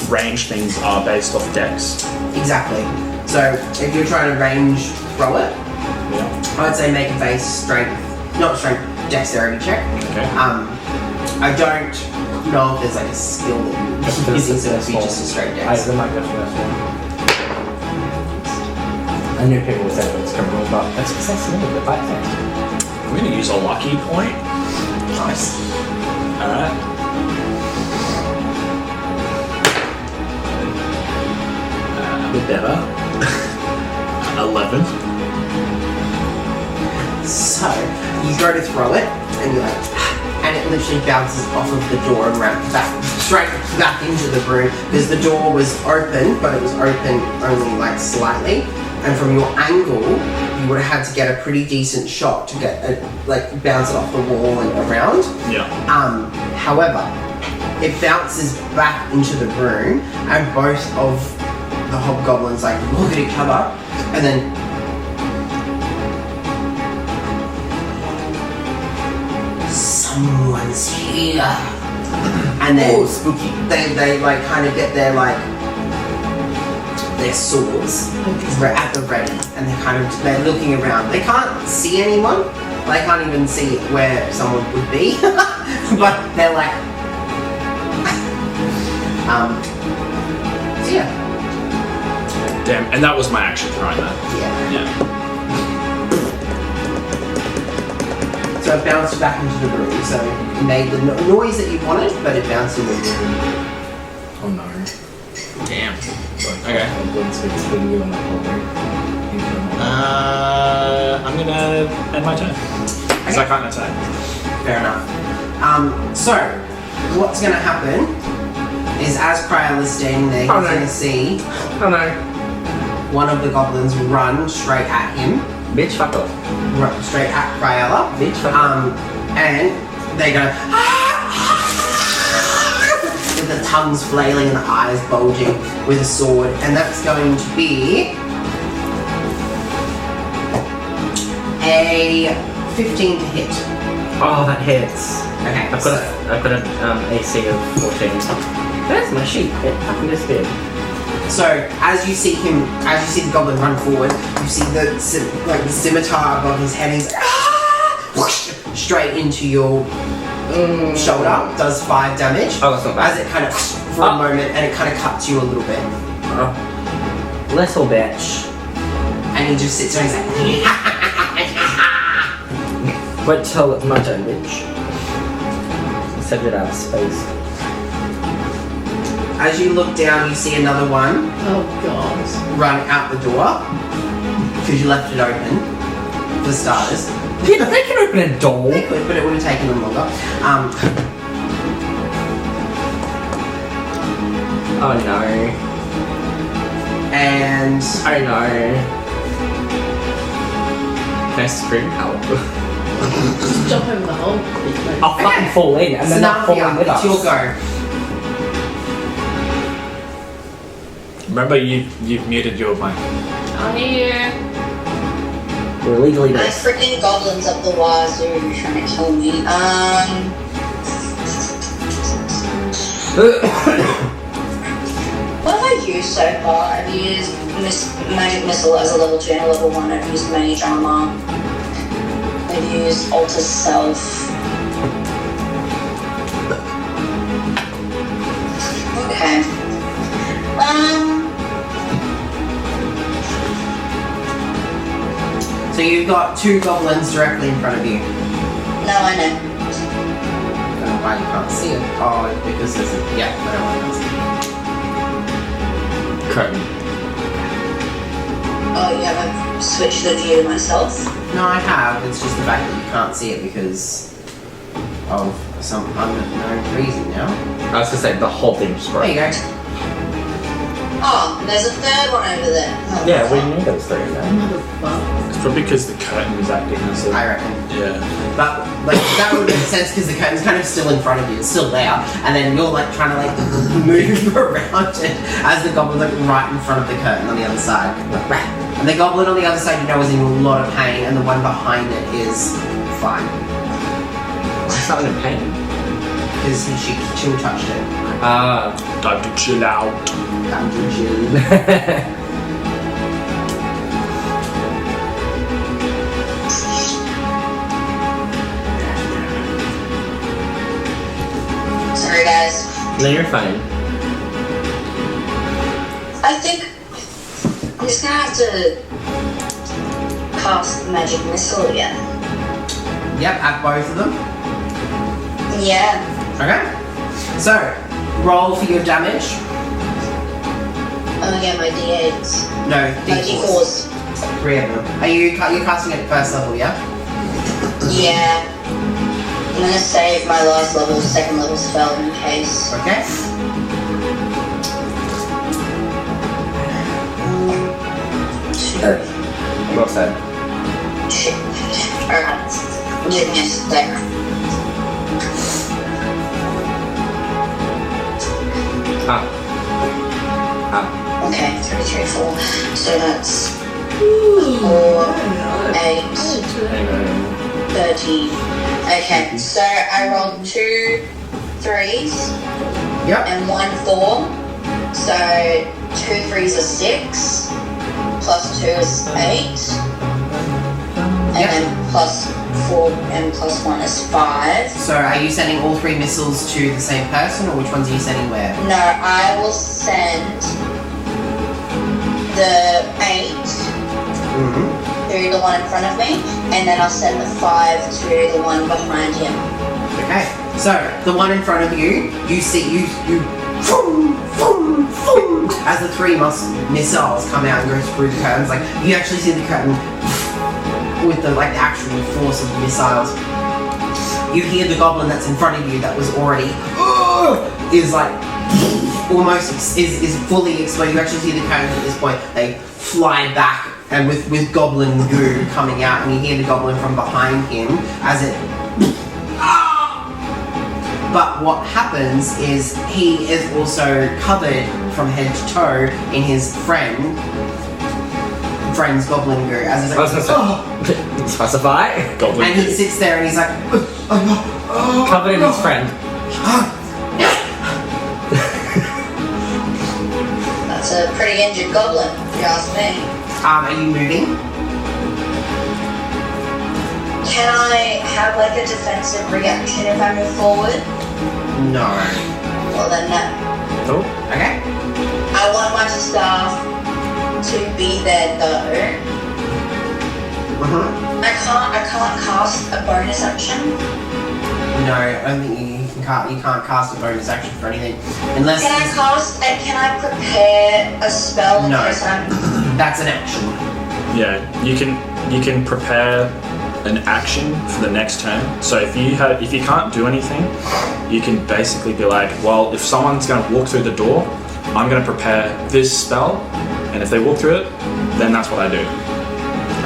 range things are based off dex. Exactly. So if you're trying to range throw it, Yeah. I would say make a base strength, not strength, dexterity check. Okay. I don't know if there's like a skill that you're using, so it'd be just a straight I dex. might go for this one. I knew people would say it was criminal, but a success is a little bit like that. I'm going to use a lucky point. Nice. Alright. A bit better. 11. So you go to throw it, and you're like, and it literally bounces off of the door and straight back into the room because the door was open, but it was open only like slightly. And from your angle, you would have had to get a pretty decent shot to get bounce it off the wall and around. Yeah. However, it bounces back into the room, and both of the hobgoblins like look at each other, and then someone's here. And then spooky. they like kind of get their swords at the ready, and they're looking around. They can't see anyone. They can't even see where someone would be. But they're like so yeah. Damn, and that was my action right now. Yeah. Yeah. So it bounced back into the room. So it made the noise that you wanted, but it bounced in the room. Oh no. Damn. Okay. I'm going to spin you on my shoulder. I'm gonna end my turn. Because I can't attack. Fair enough. So what's gonna happen is as Kryal is standing there, he's gonna see Oh no. one of the goblins run straight at him. Bitch, fuck off. Run straight at Kryala. Bitch, fuck off. And they go with the tongues flailing and the eyes bulging with a sword, and that's going to be a 15 to hit. Oh, that hits. Okay, I've got an AC of 14. There's my sheep. It fucking disappeared. So as you see the goblin run forward, you see the scimitar above his head. He's whoosh, straight into your shoulder. Does 5 damage. Oh, that's not bad. As it kind of for a moment, and it kind of cuts you a little bit. Oh. Little bitch. And he just sits there and he's like, Wait till it's my turn, bitch. Send it out of space. as you look down, you see another one Oh god. run out the door because you left it open. For starters, They can open a door. they could, but it would have taken them longer. Oh no. And Oh no. Can I scream help? Just jump over the hole. I'll fucking fall in and then I'll fall in with Sanavia, us. it's your go. Remember, you've muted your mic. I'm here. We're legally Those dead. freaking goblins up the wazoo trying to kill me. What have I used so far? I've used Magic Missile as a level 2 and a level 1. I've used Mage Armor. I've used Alter Self. Okay. So you've got 2 goblins directly in front of you. No, I know. I don't know why you can't see it. Oh, because there's a... Yeah, I don't want to see it. Curtain. Oh, you haven't switched the view myself? No, I have. It's just the fact that you can't see it because of some unknown reason now. I was gonna say the whole thing just There you broke. go. Oh, there's a third one over there. Oh, Yeah, we knew those three then. Motherfucker. It's probably because the curtain is acting as a... I reckon. Yeah. But like that would make sense because the curtain's kind of still in front of you, it's still there, and then you're like trying to like move around it as the goblin's like right in front of the curtain on the other side. Like, rah. And the goblin on the other side, you know, is in a lot of pain, and the one behind it is fine It's not in pain. because she touched it. Time to chill out. Time to chill. Sorry, guys. No, you're fine. I think he's gonna have to cast magic missile again. Yep, at both of them. Yeah. Okay. So, roll for your damage. Oh, yeah, my D8s. No, My D4s. D4s. 3 of them. Are you casting it at first level, yeah? Yeah. I'm gonna save my last level, second level spell in case. Okay. Well said. Shit. Alright. Give me a sec. Okay, 3, 3, 4. So that's 4, 8, 13. Okay, so I rolled 2 3s Yep. and 1 4. So 2 3s are 6, plus 2 is 8, and Yep. then plus 4 and plus 1 is 5. So, are you sending all 3 missiles to the same person, or which ones are you sending where? No, I will send the 8 Mm-hmm. to the one in front of me, and then I'll send the 5 to the one behind him. Okay. So, the one in front of you, you see, you boom, boom, boom, as the 3 missiles come out and go through the curtains. Like, you actually see the curtain with the actual force of the missiles. You hear the goblin that's in front of you that was already is like almost is fully exploded. You actually see the curtains at this point. They fly back and with goblin goo coming out, and you hear the goblin from behind him as it. But what happens is he is also covered from head to toe in his friend's goblin goo. As he's I was like, gonna say, specify. Goblin. and he sits there and he's like, Covered in his friend. That's a pretty injured goblin, if you ask me. Are you moving? Can I have like a defensive reaction if I move forward? No. Well then no. Oh. Okay. I want my staff to be there though. I can't cast a bonus action. No, I don't think you can't cast a bonus action for anything unless Can I prepare a spell in No. case I'm that's an action. Yeah, you can prepare an action for the next turn. So if you can't do anything, you can basically be like, well, if someone's going to walk through the door, I'm going to prepare this spell, and if they walk through it, then that's what I do.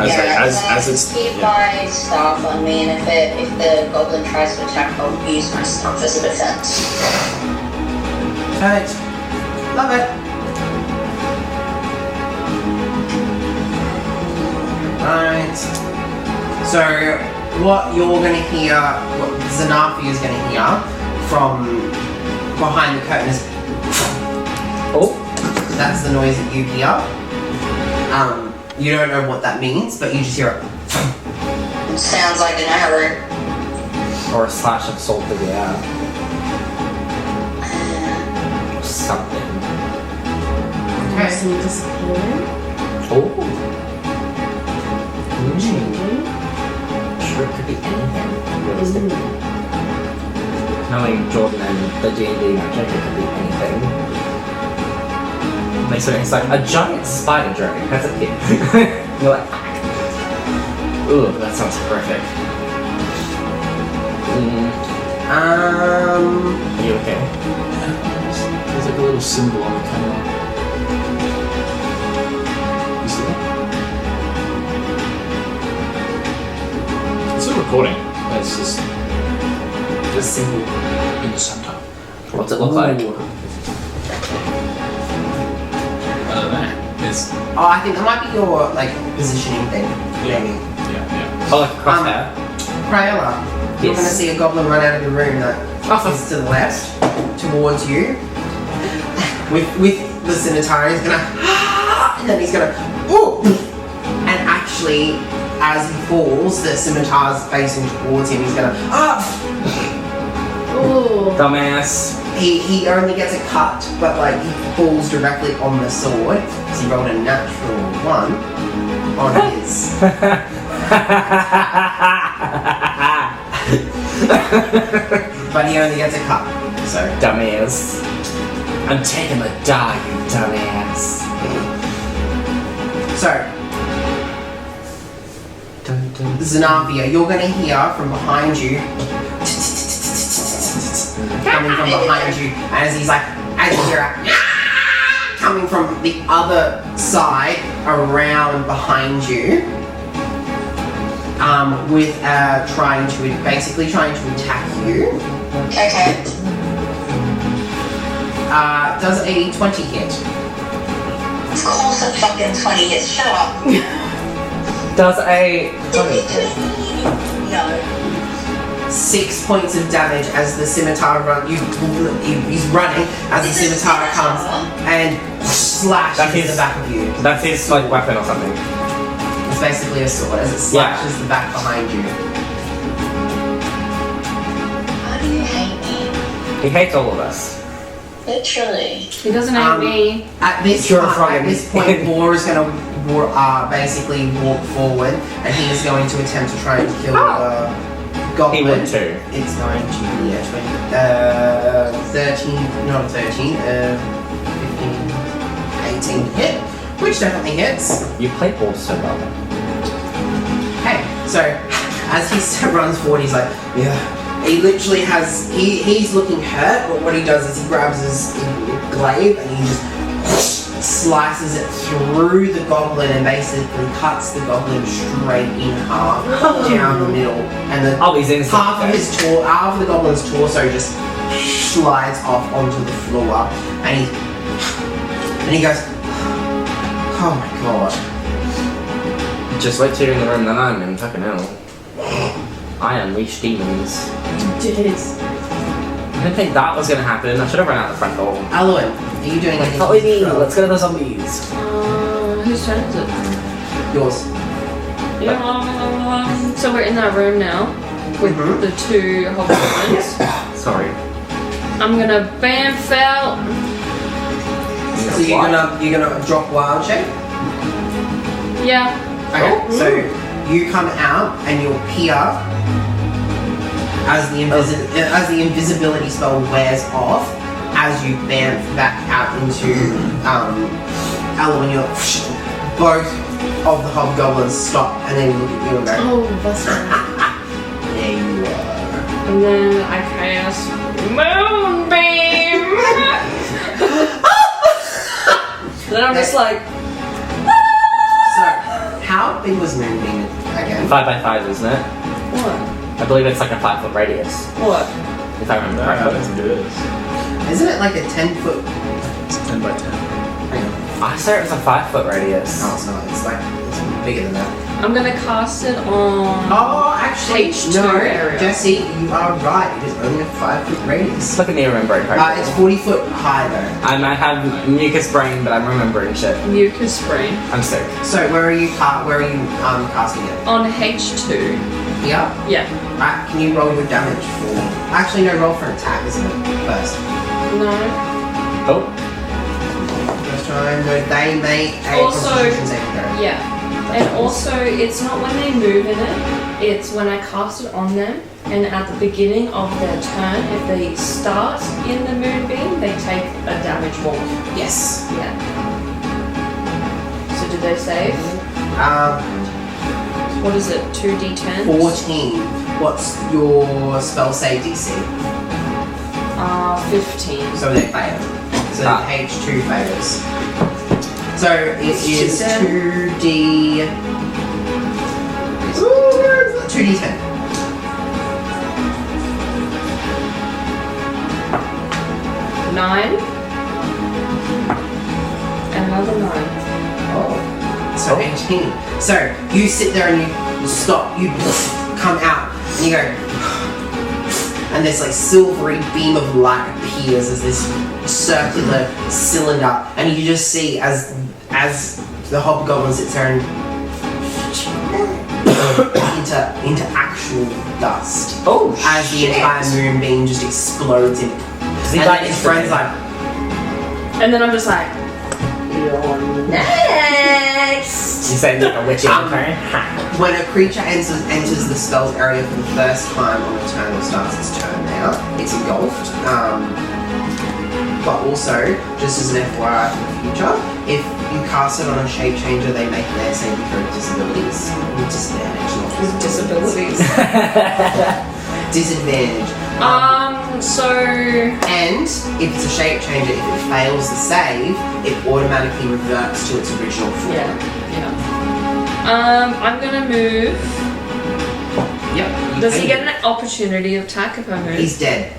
As it's keep my staff on me, and if the goblin tries to attack, I'll use my staff as a defense. Perfect. Love it. Right. So what you're gonna hear, what Zanafi is gonna hear from behind the curtain is that's the noise that you hear. You don't know what that means, but you just hear it. It sounds like an arrow. Or a slash of soul through the air. Or something. Okay. Some disappearing. Changing. Sure, it could be anything. Realistically. Knowing Jordan and the D&D magic, it could be anything. Like, so it's like a giant spider dragon has a kid. You're like, ooh, that sounds horrific. Are you okay? There's like a little symbol on the camera. You see that? It's still recording. It's just the symbol in the center. What's it look like? It's Oh, I think that might be your positioning thing. Maybe. yeah. Oh, like a crosshair? Crayola, you're Yes. gonna see a goblin run out of the room that is to the left, towards you, with the scimitar. He's gonna, and then he's gonna, ooh, and actually, as he falls, the scimitar's facing towards him. He's gonna, Ooh. Dumbass. he only gets a cut, but like he falls directly on the sword. So he rolled a natural 1 on his. But he only gets a cut. So Dumbass. I'm taking the die, you dumbass. So Zanavia, you're gonna hear from behind you coming from behind you as he's like, as you hear it coming from the other side around behind you, with basically trying to attack you. Okay. Does a 20 hit? Of course a fucking 20 hits. Shut up. Does a 20 No. 6 points of damage as the scimitar he's running as the scimitar comes and slashes the back of you. That's his like weapon or something. It's basically a sword as it slashes the back behind you. How do you hate me? He hates all of us. Literally. He doesn't hate me. At this point, Boar is going to basically walk forward, and he is going to attempt to try and kill the goblin. He would too. It's going to be 13, not 13, 15, 18 hit, which definitely hits. You play ball so well. Hey, so as he runs forward, he's like, yeah. He literally has, he's looking hurt, but what he does is he grabs his glaive and he just slices it through the goblin and basically cuts the goblin straight in half down the middle. And the half of the goblin's torso just slides off onto the floor. And he goes, oh my god. Just wait till you're in the room that I'm in, fucking hell. I unleash demons. It is. I didn't think that was gonna happen. I should have run out the front door. Aloy, are you doing anything? Follow me, let's go to the zombies. Whose turn is it? Yours. So we're in that room now with the 2 hobgoblins. Sorry. I'm gonna bamf out. So you're gonna drop wild shape? Yeah. Okay. So you come out and you'll peer as the invisibility spell wears off, as you bamf back out into Aloy, and both of the hobgoblins stop and then look at you and go, Oh, that's right. there you are. And then I cast Moonbeam. Then I'm just like, So, how big was Moonbeam again? 5 by 5, isn't it? what? I believe it's like a 5 foot radius. What? If I remember correctly. Isn't it like a 10 foot? It's 10 by 10. Hang on. I said it was a 5 foot radius. No, it's not. It's bigger than that. I'm gonna cast it on Oh, actually, H2 no, area. Jesse, you are right. It is only a 5 foot radius. Look at me remembering correctly. It's 40 foot high though. I might have mucus brain, but I'm remembering shit. mucus spray I'm sick. So where are you casting it? on H2. Yeah. Yeah. Right. Can you roll your damage for? Actually, no. Roll for attack, isn't it? First. No. Oh. First time. No, they make a Also- Constitution saving throw. Yeah. And also, it's not when they move in it, it's when I cast it on them, and at the beginning of their turn, if they start in the moonbeam, they take a damage wall. Yes. Yeah. So did they save? What is it, 2d10? 14. What's your spell save DC? 15. So they fail. So H2 fails. So it is 2D. 2d10. 9. And another 9. Oh. So 18. So you sit there and you stop, you come out, and you go, and this like silvery beam of light appears as this circular cylinder, and you just see as the hobgoblin sits there and into actual dust. Oh, As the entire moonbeam just explodes in Does he And die then his friend's like, And then I'm just like, Next! You say like a witch turn? when a creature enters the spell's area for the first time on a turn or starts its turn now, it's engulfed. But also, just as an FYI for the future, if you cast it on a shape changer, they make their saving throw disabilities. Disadvantage, not disabilities. Disadvantage. So And if it's a shape changer, if it fails the save, it automatically reverts to its original form. yeah. I'm gonna move. Yep. Does he get an opportunity attack if I move? He's dead.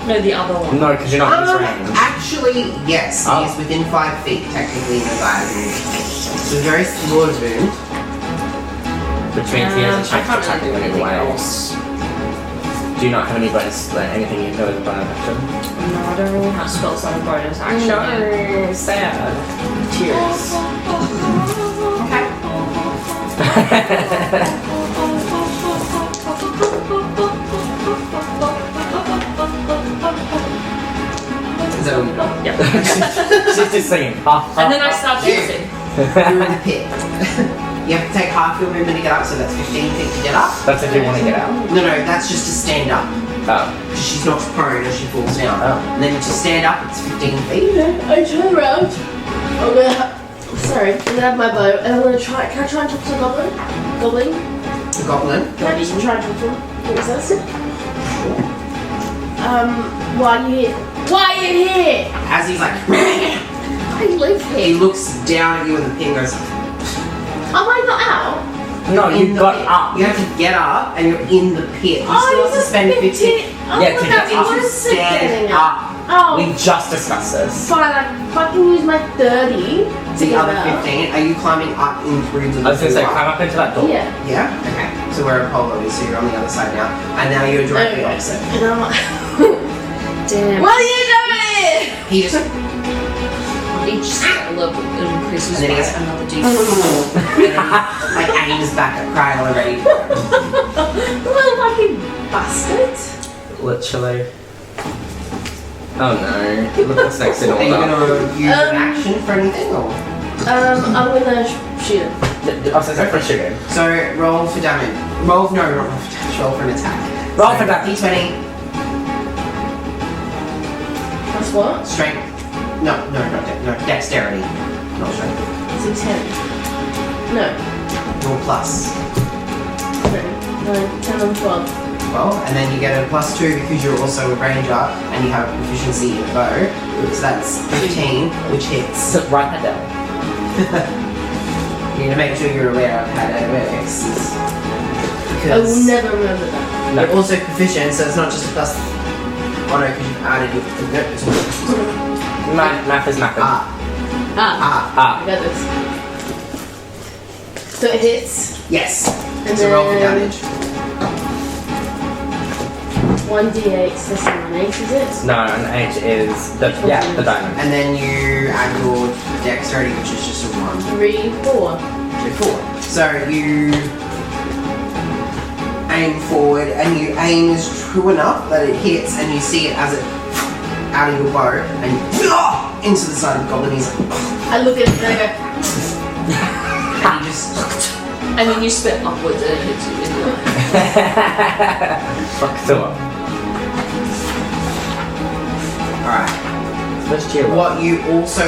No, the other one. No, because you're not in his range. Actually, yes, Oh. he is within 5 feet, technically, in the diagonal. It's a very small wound. Which means he has a I chance to can't attack really do anything anything else. Do you not have any bonus, like anything you know as a bonus action? No, I don't really have spells that are bonus action. yet. Sad. Tears. Is that what you got? Yeah. She's just singing. And then I start dancing. You're in the pit. You have to take half your movement to get up, so that's 15 feet to get up. That's if you want to get out. No, that's just to stand up. Oh. She's not prone as she falls down. Oh. And then to stand up, it's 15 feet. I turn around. I'm gonna sorry, I'm gonna have my bow and I'm gonna try. Can I try and talk to the goblin? Goblin? The goblin. Can I just try and talk to him? What was that? Why are you here? Why are you here? As he's like, I live he here. looks down at you and the pin goes, Am I not out? No, in you the got pit. up. You have to get up and you're in the pit. You still have to spend 15 Oh, Yeah, to get that up. was to stand up. Oh, We just discussed this. fine. I fucking use my 30 to The get other out. 15, are you climbing up in through the I was gonna say, door? climb up into that door. Yeah. Yeah? Okay. So where Apollo is, so you're on the other side now. And now you're directly Okay. opposite. And I'm like, Damn. what are you doing? He just Each spell level increases And then he by goes, another d4. and then he, like aims back at Cryle already. Little fucking bastard. Literally. Oh no. Look what's next in Are you order. gonna use an action for anything or? I'm gonna shoot him. I was gonna say for shooting. So roll for damage. Roll for an attack. Roll for damage. D20, That's what? strength. No, dexterity. Not strength. It's a 10. No. Roll plus. No. 9, 10 and 12. Well, and then you get a +2 because you're also a ranger and you have proficiency in a bow. So that's 15, which hits. So write that down. You need to make sure you're aware of how that works. I will Because never remember that. No. you're also proficient, so it's not just a plus. Oh no, because you've added your. No, it's Math is math. I got this. So it hits. Yes. And So roll for then- damage. 1d8 plus 8, is it? No, an H is the the diamond. And then you add your dexterity, which is just a 1. 3, 4. So 4. So you aim forward, and your aim is true enough that it hits, and you see it as it out of your bow, and into the side of the goblin. He's like, I look at it and I go, and you just. And then you spit upwards and it hits you in the eye. Fuck so up. Alright. Let's cheer up. What you also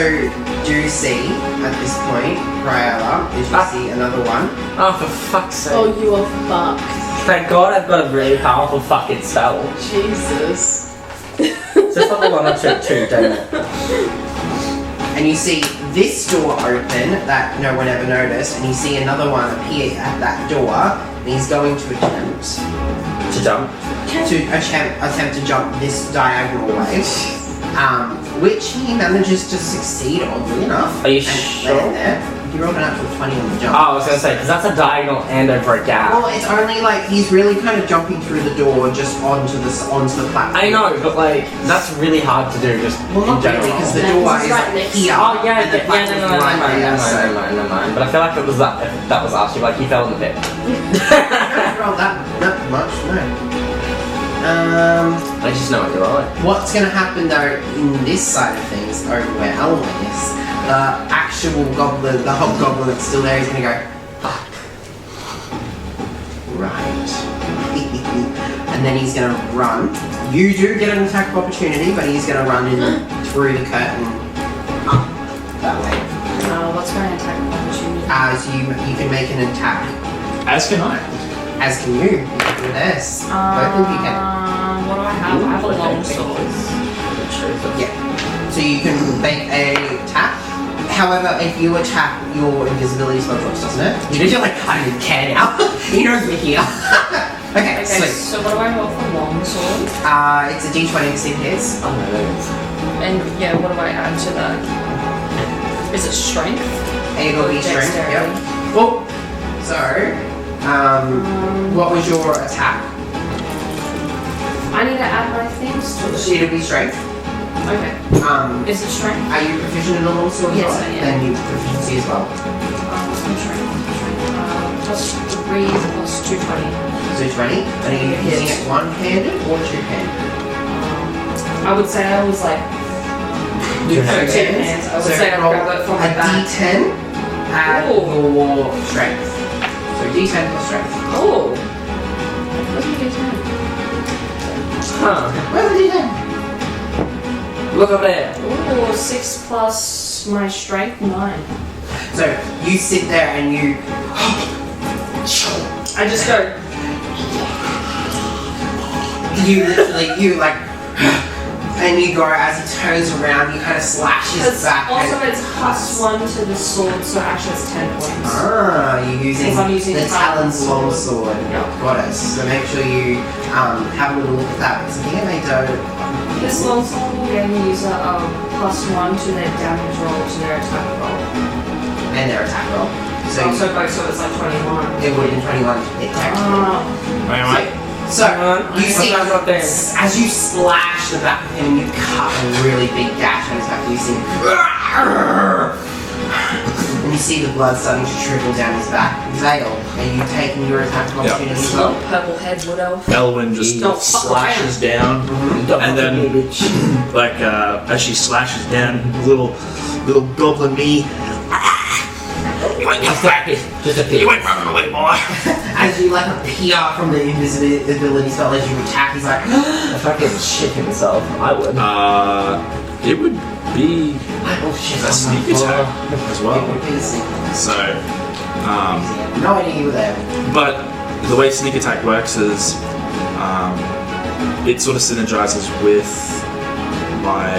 do see at this point, Cryella, is you see another one. Oh, for fuck's sake. oh, you are fucked. Thank God I've got a really powerful fucking spell. Jesus. Just level 1 or 2, damn it. And you see this door open that no one ever noticed, and you see another one appear at that door, and he's going to attempt To jump. to jump this diagonal way, which he manages to succeed oddly enough. Are you and sure? land there. He rolled an actual 20 on the jump. Oh, I was gonna say, because that's a diagonal and over a gap. Well, it's only like he's really kind of jumping through the door just onto the platform. I know, but like, that's really hard to do just Well, in not general. really, because the Yeah, door it's is right like next here. Oh yeah, and the no, platform's right there, so- never mind. But I feel like it was that that was asked you, like he fell in the pit. I don't roll that much, no. I just know what you are. What's going to happen though in this side of things, over where Elwyn is, the actual goblin, the hobgoblin that's still there, is going to go up. Right. And then he's going to run. You do get an attack of opportunity, but he's going to run in through the curtain up that way. What's my attack of opportunity? As you can make an attack. As can I. As can you. You can do this. Both of you can. What do I have? I have a long sword. Yeah. So you can make a attack. However, if you attack, your invisibility spell drops, doesn't it? You're like, I don't care now. He knows we're here. Okay, sweet. So what do I roll for long sword? It's a d20 to see if it hits. Oh no. And yeah, what do I add to that? Is it strength? It'll be strength. Dexterity? Yep. Well, so, what was your attack? I need to add my things to it. It'll be strength. Okay. Is it strength? Are you proficient in a long sword? Yes, as well? I am. Then you proficiency as well. Plus 3 plus 220. So 20. And are you hitting it one-handed or two-handed? I would say I was like Two hands. I would say I'd roll grab it from my a back. d10 add Ooh. your strength. So d10 plus strength. Oh. What's my D10? Huh. Where's the d10? Look up there. Ooh, 6 plus my strength, 9. So you sit there and you I just go. and you go as he turns around, you kind of slash his Because back. also and- it's +1 to the sword, so actually it's 10 points. You're using Because I'm using the Talon's Talon's longsword. Yeah. Got it. So make sure you have a little look at that because I think I may do. This longsword will then use a +1 to their damage roll to their attack roll. And their attack roll. So So both, so it's like 21. it would have been 21 to hit technically. So you see, as you slash the back of him, you cut a really big gash on his back. You see, and you see the blood starting to trickle down his back. Zale, are you taking your attack of opportunity as well? Purple head wood elf. Elwyn just Don't fuck slashes down, and then like as she slashes down, little goblin me. You ain't running away, boy. As you like appear from the invisibility spell as you attack, he's like, If I could shit himself, I would. It would be oh shit, a sneak attack as It well. would be a sneak attack. So, No idea you were there. but the way sneak attack works is it sort of synergizes with my.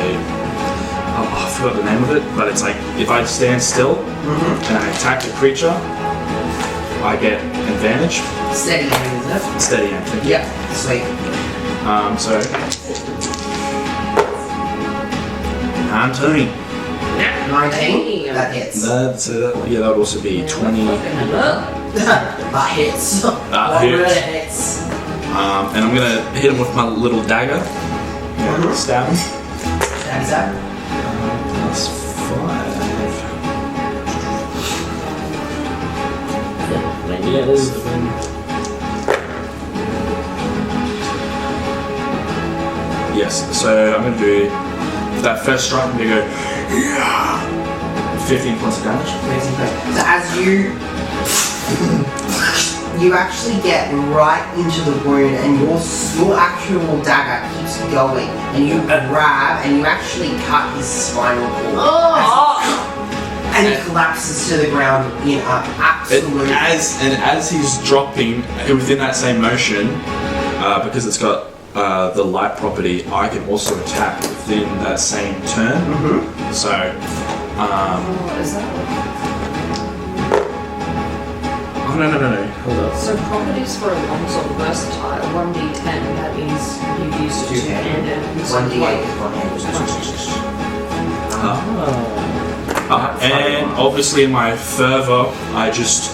Oh, I forgot the name of it, but it's like if I stand still and I attack a creature, I get advantage. Steady hand, isn't it? Steady aim. Thank you. Yep, sweet. So 19. 19, that hits. That would also be 20. That hits. That What hits. really hits? And I'm gonna hit him with my little dagger. Stab him. That's that. That's 5. Yeah, there's 7. Yes, so I'm gonna do that first strike. I'm gonna go 15 points of damage. So as you actually get right into the wound and your actual dagger keeps going and you grab and you actually cut his spinal cord. And he collapses to the ground in absolute... As he's dropping within that same motion, because it's got the light property, I can also attack within that same turn. So, Is that what? oh no, hold up. So properties for a longsword versatile, 1d10, that means you use it two-handed. 1d8 is one-handed. And obviously in my fervor, I just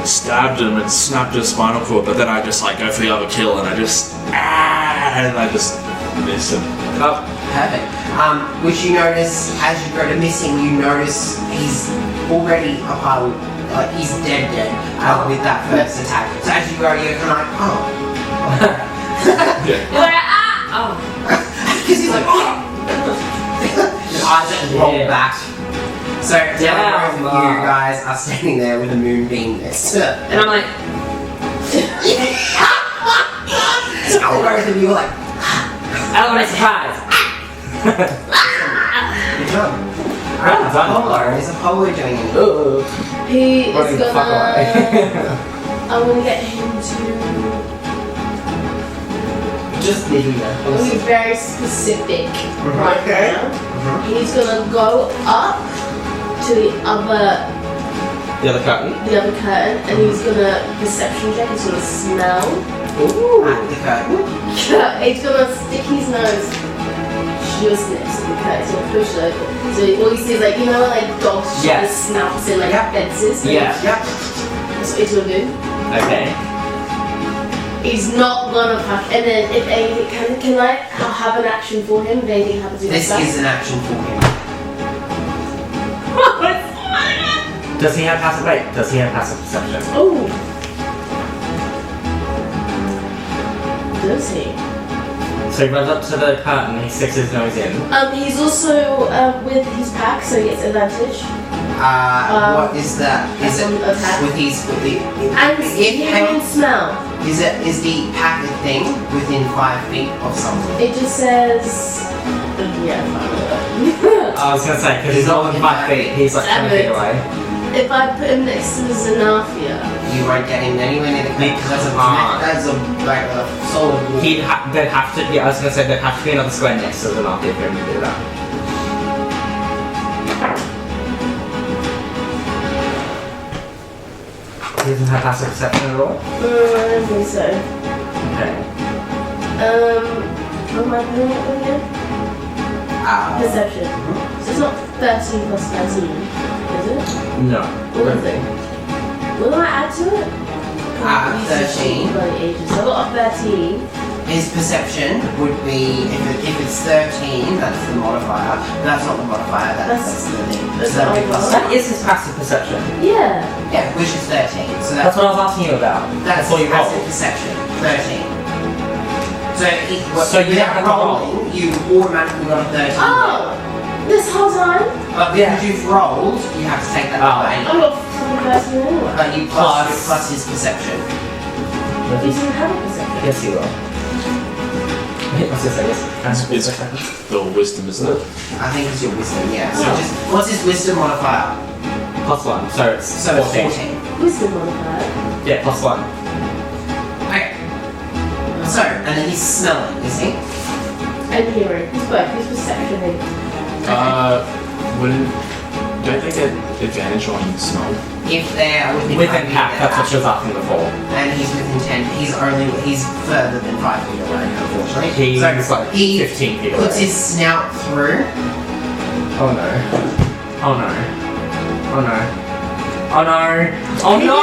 stabbed him and snapped his spinal cord, but then I just like go for the other kill and I just miss him. Oh, perfect. Which you notice, as you go to miss him, you notice he's already a pile, like he's dead with that first attack. So as you go, you're kind of like, oh. You're like, ah! Oh. Because he's like, oh! His eyes just roll back. So, Yeah, both of you guys are standing there with a moonbeam next to it. And I'm like, So, both of you are like, Element surprise! good job. Well done. Apollo, is Apollo doing anything? Ooh. He Running is the fuck gonna. away. I'm gonna get him to. Just leaving I'm there. gonna be very specific right Okay. now. He's gonna go up to the other curtain. curtain, and he's gonna perception check. He's gonna smell. Ooh. At the curtain. He's gonna stick his nose just next to the curtain. He's gonna push it open. So all you see is like, you know, like dogs shut Yes. their snouts in like Yep. fences. Yeah. Yep. That's what he's gonna do. Okay. He's not gonna fuck. And then if anything, can I have an action for him? If anything happens to This him, is an action for him. Does he have passive? Wait. Does he have passive perception? Oh. Does he? So he runs up to the curtain. He sticks his nose in. He's also with his pack, so he gets advantage. What is that? Is That's it on attack. with his with the? And if hearing and smell. is the pack a thing within 5 feet of someone? It just says. Yeah, fine. I was gonna say because he's not within 5 feet. He's like 10 feet away. If I put him next to the Xanathia, You won't get him anywhere near the They curtain. That's a can't. that's a like a solid wall. There'd have to. Yeah, I was gonna say there'd have to be another square next to the market for him to do that. He doesn't have passive perception at all. I don't think so. Okay. What am I doing it again? Perception. So it's not 13 plus 13, is it? No. What is it? What do I add to it? 13. Bloody ages. So I got a 13. His perception would be if it's 13, that's the modifier. But that's not the modifier. That's the thing. That's So that'd be the plus That is his passive perception. Yeah. Yeah, which is 13. So That's what I was asking you about. That's all you passive rolled. perception. 13. So So you without have to roll. rolling, you automatically got a 13. Oh! This whole time? But because you've rolled, you have to take that Oh. away. I got fucking 13 anyway. But you plus his perception. He doesn't have a perception. Yes, you will. I was gonna say yes. It's the wisdom, isn't it? I think it's your wisdom, yeah. So Oh. just what's his wisdom modifier? +1, so it's So it's 14. Wisdom modifier. Yeah, +1. Okay. So, and then he's smelling, is he? And hearing. He's both. He's perception and Don't they get advantage on smell? If they're within Within 5 pack, feet, that's what she was asking before. and he's within 10, he's further than 5 feet away, unfortunately. He's so like he 15 feet puts away. his snout through. Oh no. Oh no. Oh no. Oh no. Oh no!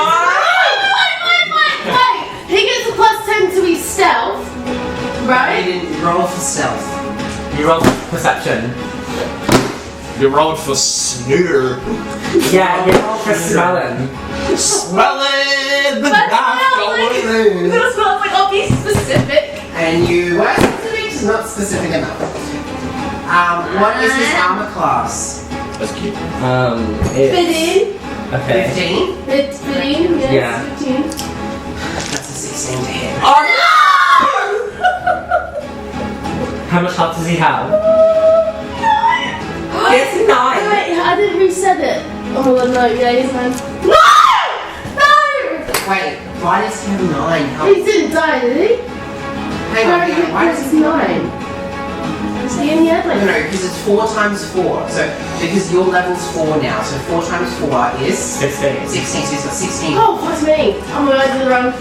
Wait! He gets a +10 to his stealth, He right? didn't roll for stealth. You rolled perception. You rolled for sneer. Yeah, you rolled for smelling. Smelling! That's like, I'll be specific. And you. Why is specific is not specific enough? What is his armor class? That's cute. It's... Fitting. Okay. 15? It's fitting, yes, Yeah. 15. That's a 16 to hit. Oh no! How much health does he have? It's 9! Wait, I didn't reset it. Oh my god, no, yeah, he's 9. No! No! Wait, why does he have 9 health? He didn't die, did he? Hang on, hang on, why does he 9? Is he in the airplane? No, because it's 4 times 4. So, because your level's 4 now, so 4 times 4 is 16. 16, so he's got 16. Oh, fuck me. Oh my god, I did it wrong.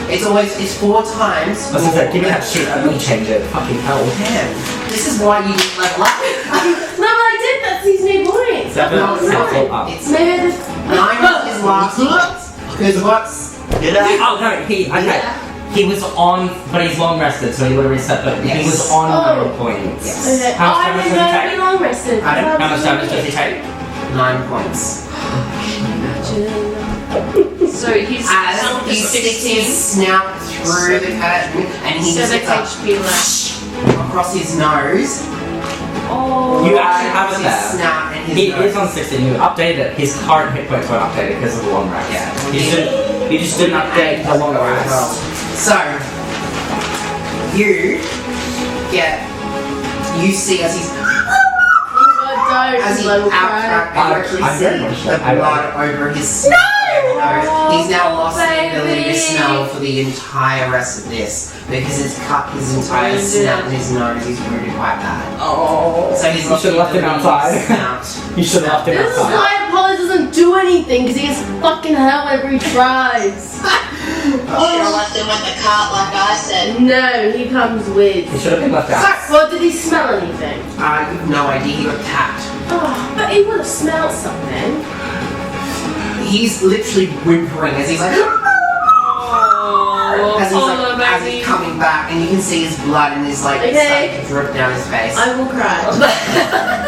It's 4 times. I was gonna say, give me that shit, let me change it. Fucking hell. Damn. This is why you level up. No, but I did, that's these new points. Seven. No, it's not. Level up. It's Maybe I just... 9 is his last point. Because what's... Oh no, okay. He was on, but he's long rested, so he would have reset, but he Yes. was on Oh. 9 points. Yes. Okay. How much I damage didn't does he know take? it'd be long rested. I don't- How much damage does he take? 9 points. So he's As he is sticks 16. his snout through the curtain, and he just 7 gets HP left. across his nose. Oh. You actually have it his there. snout and his He nose. is on 16. You updated it. His current hit points weren't updated because of the long rest. Yeah. You just didn't update the long rest. So, you see as he's Don't. outcracked, I'm you actually very much see the so. I blood over his snout. No! He's now lost the ability to baby. smell for the entire rest of this because it's cut his entire Wounded. snout and his nose. He's wounded quite bad. Oh. So he's You lost should the have left him ability to outside. snout. You should have left him This is outside. why Apollo doesn't do anything, because he gets fucking hell whenever he tries. Should have left him with the cart like I said. No, he comes with. He should have been left out. Well, did he smell anything? I have no idea. He got tapped. Oh, but he would have smelled something. He's literally whimpering as he's like. Oh, As Apollo, as baby. he's coming back, and you can see his blood and his like Okay. starting to drip down his face. I will cry.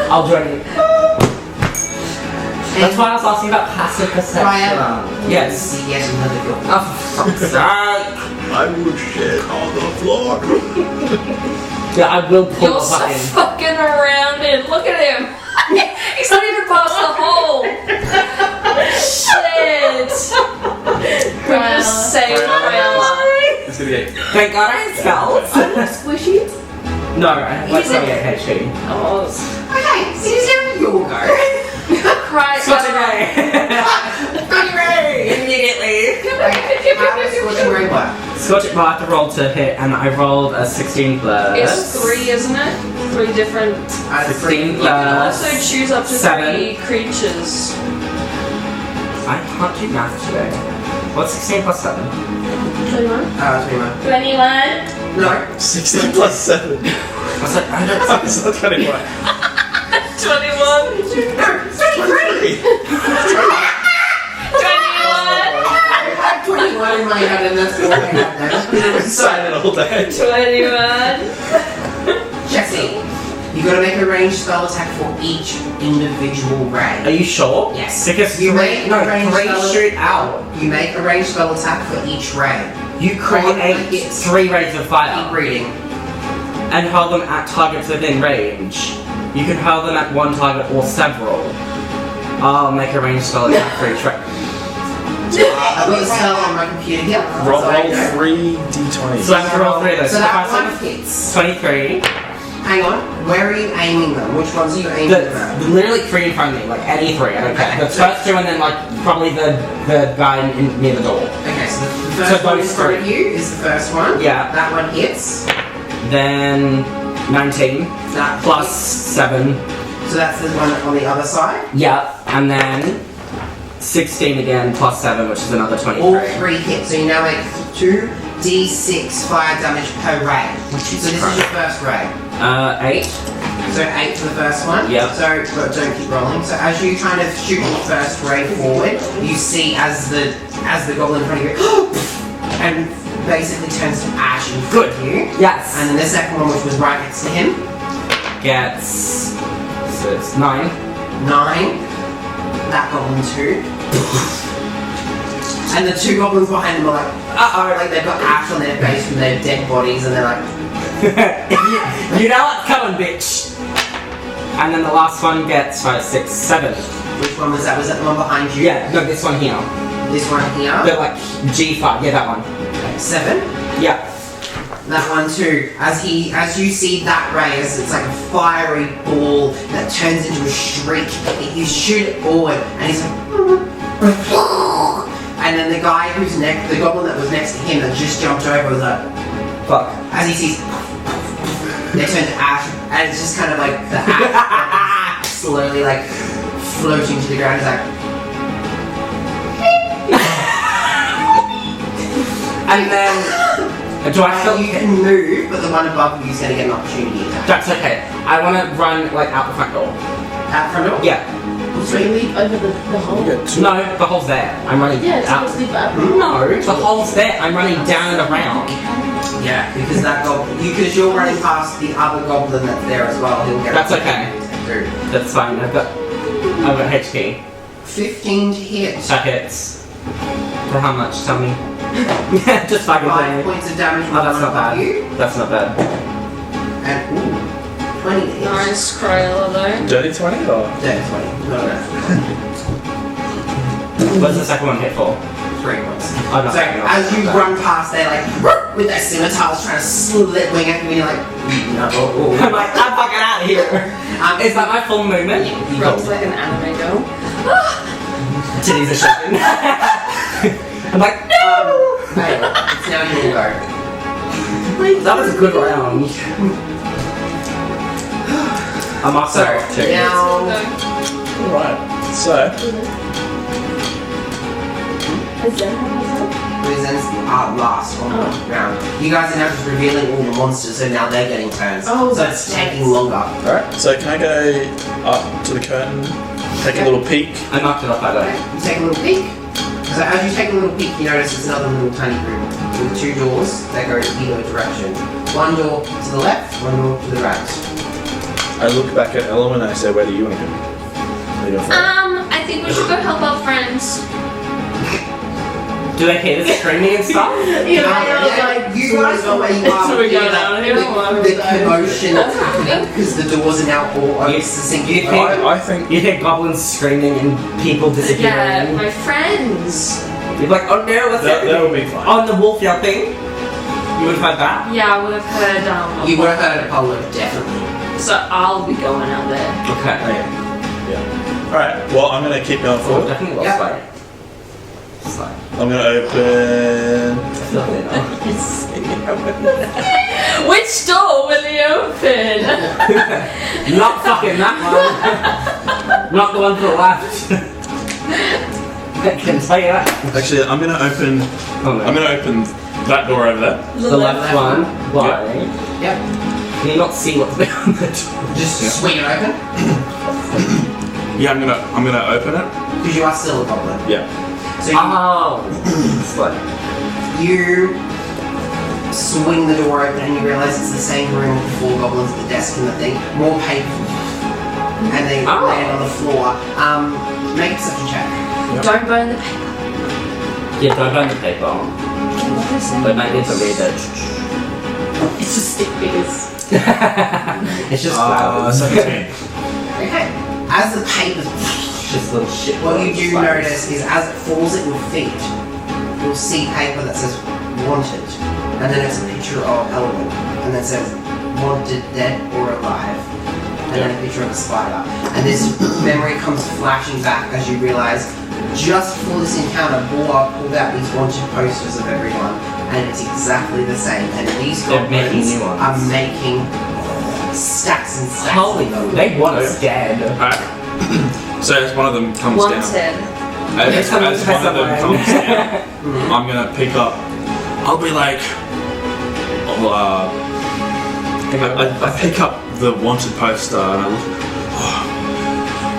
I'll join you. That's why I was asking about passive perception. Ryan, Yes. see yet another girl. Oh, for fuck's sake. I will shit on the floor. Yeah, I will pull You're the so button. fucking around him. Look at him. He's not even past the hole. Shit. We just saved Crayola. It's gonna get. Thank God I had spells. I'm not squishy. No, I have like 78 HP. Oh, Okay, so this is your go. cry. Scorching Ray! Scorching Ray! Immediately! How does Scorching Ray work? Scorching, well, I have to roll to hit, and I rolled a 16 plus. It's 3, isn't it? 3 different. 16 You can also plus. choose up to 7. 3 creatures. I can't do math today. What's 16 plus 7? 21. 21. No. 16 plus 7. I was like, I don't It's not 21. 21. 23. 21 in my head, and that's all I have now. Silent all day. 21. Jesse, you gotta make a ranged spell attack for each individual Are ray. you sure? Yes. Because You three, make no, a ranged 3 spell- shoot out. You make a ranged spell attack for each ray. You create hits. 3 rays of Keep fire reading. and hurl them at targets within range. You can hurl them at one target or several. I'll make a ranged spell attack for each ray. I've got a spell on my computer here. Roll So I know. 3 d20s. So I have to roll 3 of those. So that If I one said hits. 23. Hang on, where are you aiming them? Which ones are you aiming them at? Literally 3 in front of me, like any 3, I don't care. Okay. The first 2 and then like probably the guy near the door. Okay, so the So first one in those front of three. you is the first one. Yeah. That one hits. Then 19 That plus hits. 7. So that's the one on the other side. Yeah, and then 16 again plus 7, which is another 23. All 3 hits. So you now make 2d6 fire damage per ray. So this is your first ray. 8. So 8 for the first one. Yep. So but don't keep rolling. So as you kind of shoot your first ray forward, you see as the goblin in front of you and basically turns to ash in front of you. Yes. And then the second one, which was right next to him, Gets. So it's 9. 9. That goblin 2. And the 2 goblins behind them are like, uh-oh, like they've got ash on their face from their dead bodies, and they're like, you know what's coming, bitch! And then the last one gets 5, 6, 7. which one was that? Was that the one behind you? Yeah, no, this one here. This one here? But like G5, yeah, that one. 7. Yeah. That one too. As you see that ray, as it's like a fiery ball that turns into a shriek, you shoot it forward, and he's like, and then the guy who's next, the goblin that was next to him that just jumped over was like, Fuck. as he sees, they turn to ash, and it's just kind of like the ash slowly like floating to the ground. He's like, And then. Do I still. you can move, but the one above you is going to get an opportunity attack. That's okay. I want to run like out the front door. Out front door? Yeah. So you leap over the hole? You get 2. No, the hole's there. I'm running Yeah, so out. just leap up. No, the hole's there. I'm running down and around. Yeah, because that goblin, because you're running past the other goblin that's there as well, he'll get That's a okay. through. That's fine. I've got HP. 15 to hit. That hits. For how much? Tell me. Just fucking tell 5 me. points of damage. Oh, that's not bad. You. That's not bad. And ooh, 20 each. Nice Crayola though. Dirty 20 or? Yeah, 20. No. What's the second one hit for? 3 points. Oh, no. So as you run past, they're like with their scimitars trying to slit wing at you, and you're like, no. I'm like, I'm fucking out of here. Is that my full movement? Runs like an anime girl. Titties are shaking. I'm like, no! Anyway, it's now your go. That was a good round. I'm off So, too. now, Alright, so, Is that how presents last on the round. You guys are now just revealing all the monsters, so now they're getting turns. Oh, so that's it's taking nice. longer. alright, so can I go up to the curtain, take a little peek? I knocked it off by the way. You take a little peek. So as you take a little peek, you notice there's another little tiny room with 2 doors that go in either direction. 1 door to the left, 1 door to the right. I look back at Ella and I say, where do you want to go? Where do you want to go? I think we should go help our friends. Do they hear the screaming and stuff? You guys know where you are. So we go with down here, the commotion that's happening because the doors are now all open. You think, I think you hear goblins screaming and people Yeah, disappearing? my friends. You're like, oh no, what's that happening? would be fine. On the wolf yelping? You would have had that? Yeah, I would have heard You would have heard Apollo, definitely. So I'll be going out there. Okay. Yeah. Alright, well, I'm going to keep going Oh, forward. definitely Yeah. lost Slide. I'm going to open... Which door will he open? Not fucking that one. Not the one to the left. I can tell you that. Actually, I'm going to open... Oh, no. I'm going to open that door over there. The left one. Why? Yep. Can you not see what's behind the door? Just swing it open. Yeah, I'm gonna open it. Because you are still a goblin. Yeah. So you, Oh! Slide. you swing the door open and you realise it's the same room with the 4 goblins at the desk and the thing. More paper. And they land on the floor. Make a perception check. Don't burn the paper. Yeah, don't burn the paper. But I need to read it. It's just stick figures. It's just flowers. 17. Okay. As the paper, Just little shit. what you do notice is as it falls at your feet, you'll see paper that says wanted. And then it's a picture of Elwyn. And then it says wanted dead or alive. And then a picture of a spider. And this memory comes flashing back as you realise just before this encounter, Boar pulled out these wanted posters of everyone, and it's exactly the same. And these They're making goblins new ones. are making stacks and stacks Holy, of them. they want us dead. Alright. So as one of them comes down, Wanted. as one of them comes down, I'm gonna pick up. I'll be like, I pick up the wanted poster and I look.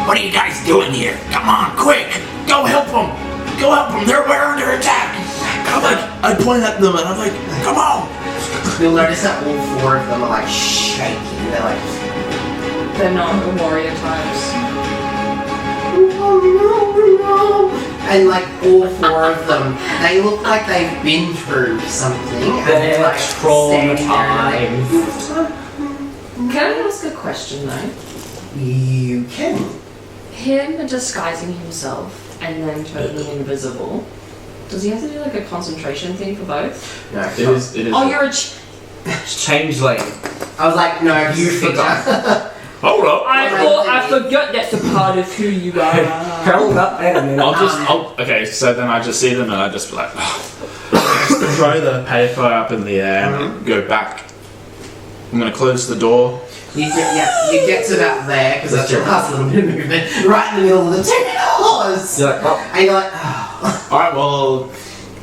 What are you guys doing here? Come on, quick! Go help them! Go help them! We're under attack! I point at them and I'm like, come on! You'll notice that all 4 of them are like shaking. They're like, They're not the warrior types. and like all 4 of them, they look like they've been through something. And They're like standing there traumatized. Can I ask a question though? like, you can. Him disguising himself and then turning invisible. Does he have to do like a concentration thing for both? No, It is. Oh, you're a Changeling. I was like, no, you forgot. Hold up! I forgot that's a part of who you are. Hold up, wait a minute. Okay, so then I just see them and I just be like, throw the paper up in the air and go back. I'm gonna close the door. You get to about there, because that's your last little bit of movement, right in the middle of the 2 doors! You're like, oh. And you're like, oh. Alright, well,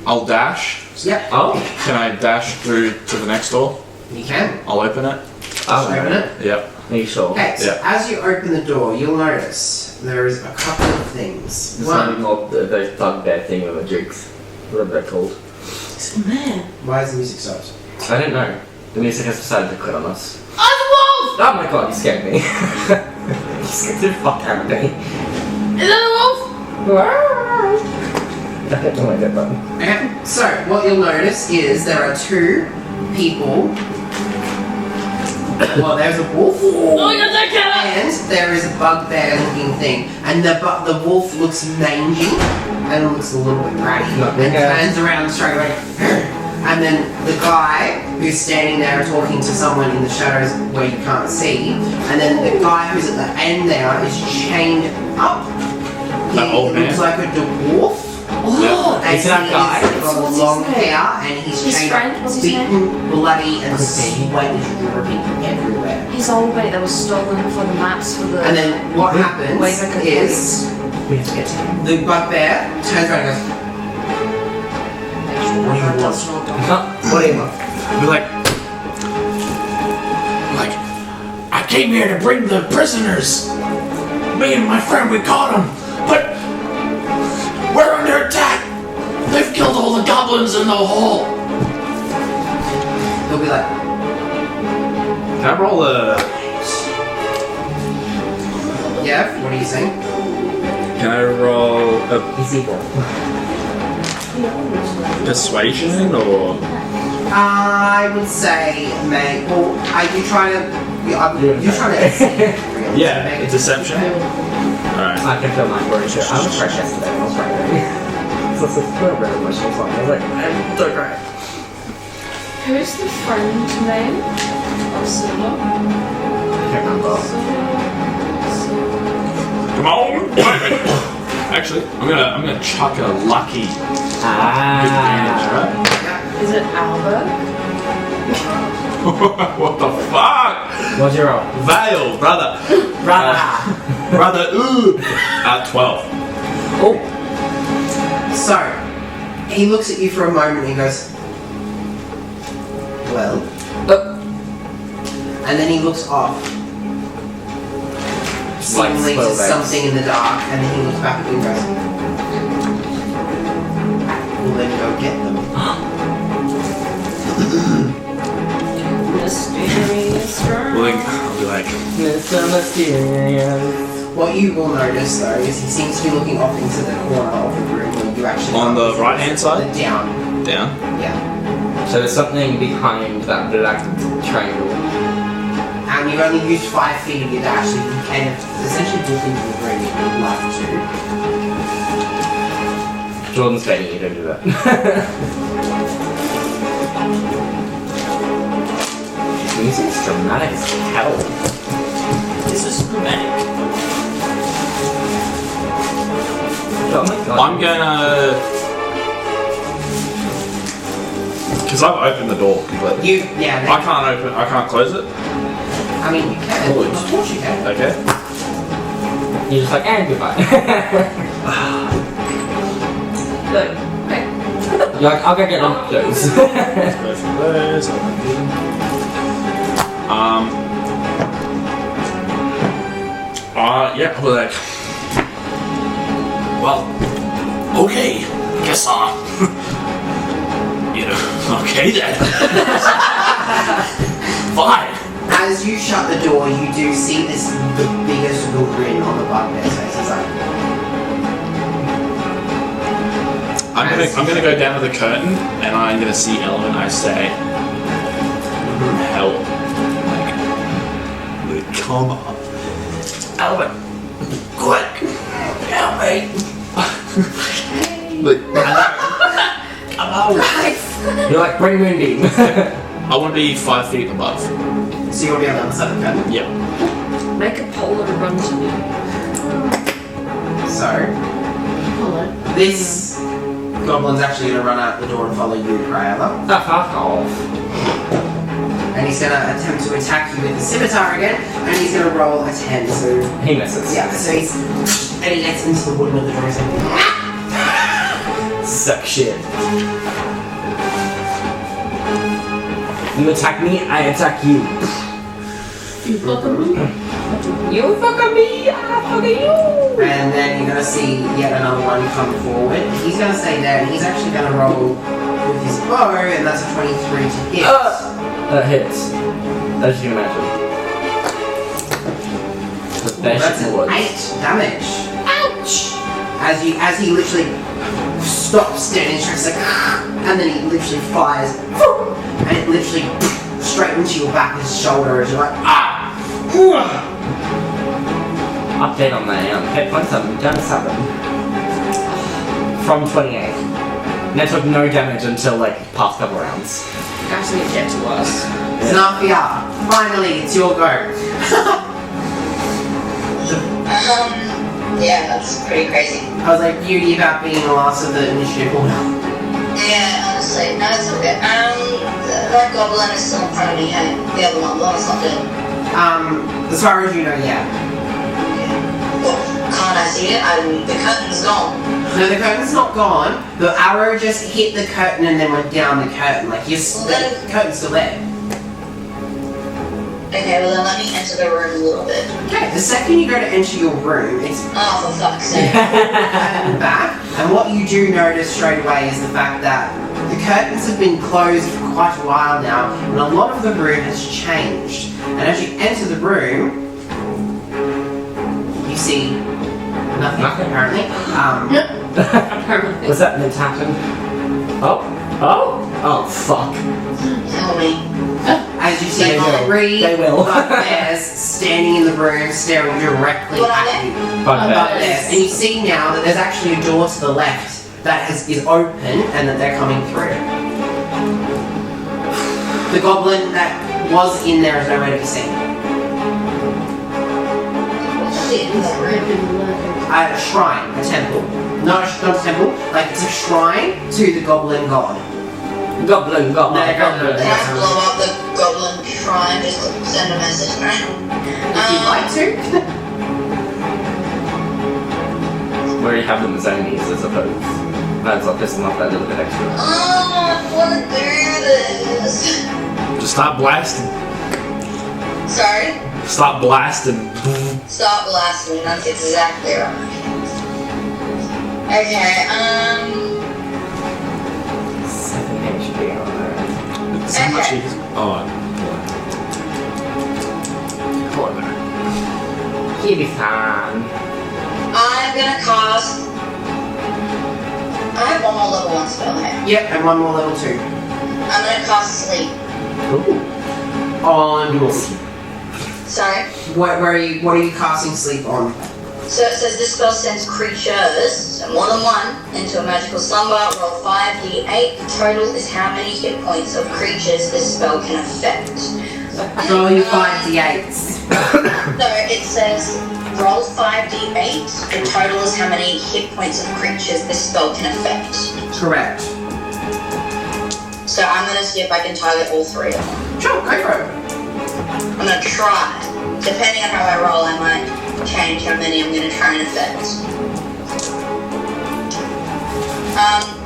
I'll dash. Yep, Oh. Can I dash through to the next door? you can. I'll open it. Open it. Yep. Are you sure? Okay, so Yeah. as you open the door, you'll notice there is a couple of things. It's One, not those bugbear thing with the drinks. Whatever they're called. Man. why is the music stopped? I don't know. The music has decided to quit on us. Oh my god, you scared me. You scared the fuck out of me. Is that a wolf? I don't know where they're from. Okay, so what you'll notice is there are two people. Well, there's a wolf. And there is a bugbear looking thing. And the wolf looks mangy and looks a little bit ratty. And turns around straight away. And then the guy who's standing there talking to someone in the shadows where you can't see. And then the guy who's at the end there is chained up. He looks like a dwarf. Oh, And is that guy? he's got long hair and he's chained up, beaten, bloody, and sweat is dripping everywhere. His old mate that was stolen for the maps for the. And then what happens Wait, I could is We have to get to him. the bugbear turns around and goes, What do you want? What do you want? We're like, I came here to bring the prisoners. Me and my friend, we caught them, but we're under attack. They've killed all the goblins in the hall. he'll be like, Can I roll a? yeah, what are you saying? Can I roll a He's evil. persuasion or? I would say, mate, well, are you trying to, you're trying to deceive, really, Yeah, to make deception. Alright. I can feel my brain shit. I was fresh yesterday. I was right. So it's a little bit emotional song. I was like, I'm so great. Who's the friend name of Silver? I can't remember. Come on. Actually, I'm gonna chuck a lucky Ah. Is it Albert? What the fuck? What's your roll? Veil, brother. Brother, ooh. 12. Oh. So, he looks at you for a moment and he goes, well, and then he looks off, seemingly to spellbacks. something in the dark, and then he looks back at you and goes, we'll then go get them. Mysterious girl. Well, then I'll be like, Mr. Mysterious. What you will notice though is he seems to be looking off into the corner of the room where you actually on the can't right hand see side? the down. Down. Yeah. So there's something behind that black triangle. And you've only used 5 feet of your dash, so you can essentially walk into the room if you'd like to. Jordan's begging you, don't do that. Music's dramatic as hell. This is dramatic. Oh my god. I'm gonna. Because I've opened the door completely. I can't close it. I mean, you can. Oh, Of course you can. Okay. You're just like, and goodbye. Look, hey. You're like, I'll go get them clothes. Let's go for those. Yeah, I'll be like, well, okay, guess okay then. Fine. As you shut the door, you do see the biggest grin on the bugbear's face. It's like, I'm gonna go down to the curtain and I'm gonna see Ellen and I say, help. Like, come on. Alvin, quick, help me. Like, come on. You're like, bring Moonbeam. I want to be 5 feet above. so you'll be on the other side of the curtain. Yep. Make a polar run to me. So, this goblin's actually going to run out the door and follow you, Crayola. Fuck off. And he's going to attempt to attack you with the scimitar again, and he's going to roll a 10, so... He misses. Yeah, so he's... And he gets into the wooden of the door, he's like... Suck shit. You attack me, I attack you. You fuck me. You fuck me, I fuck you. And then you're going to see yet another one come forward. He's going to stay there, and he's actually going to roll with his bow, and that's a 23 to hit. That hits. As you can imagine. That's an 8 damage. Ouch! As he literally stops dead in his tracks, like, and then he literally fires, and it literally straight into your back, his shoulder, as you're like, ah! Update on my hit points, I'm down to 7. From 28. And I took no damage until like past couple rounds. Actually, it gets worse. Zafia, finally, it's your go. Yeah, that's pretty crazy. I was like, beauty about being the last of the initiative order. Yeah, honestly, no, it's okay. That goblin is still in front of me, hey? The other one, the one that's not dead. As far as you know, yeah. Well, can't I see it? The curtain's gone. No, the curtain's not gone. The arrow just hit the curtain and then went down the curtain. Like, the curtain's still there. Okay, well then let me enter the room a little bit. Okay, the second you go to enter your room, it's Oh, for fuck's sake. curtain back, and what you do notice straight away is the fact that the curtains have been closed for quite a while now, and a lot of the room has changed. And as you enter the room, you see nothing apparently. Was that meant to happen? Oh fuck. Tell me. As you see They will. 3 They will. bugbears standing in the room, staring directly What are at they? you. Bugbear. Bugbears. And you see now that there's actually a door to the left that is open and that they're coming through. The goblin that was in there is nowhere to be seen. What's the end of that room? A shrine, a temple. Not a temple, like it's a shrine to the goblin god. Goblin. No, goblin. Can I blow up the goblin shrine? Just send a message, right? If you'd like to. Where you have them as enemies, I suppose. Might as well piss them off that little bit extra. Oh, I want to do this. Just stop blasting. Sorry? Stop blasting. Stop blasting, that's exactly right. Okay, 7 HP on there. So much Okay. is. Oh. Corner. He'll be fine. I'm gonna cast. I have one more level 1 spell here. Yep, and one more level 2. I'm gonna cast sleep. Ooh. On Sorry? what are you casting sleep on? So it says this spell sends creatures, so more than one, into a magical slumber. Roll 5d8. The total is how many hit points of creatures this spell can affect. Roll your 5d8s. So it says roll 5d8. The total is how many hit points of creatures this spell can affect. Correct. So I'm gonna see if I can target all 3 of them. Sure, go for it. I'm gonna try. Depending on how I roll, I might change how many I'm gonna try and affect.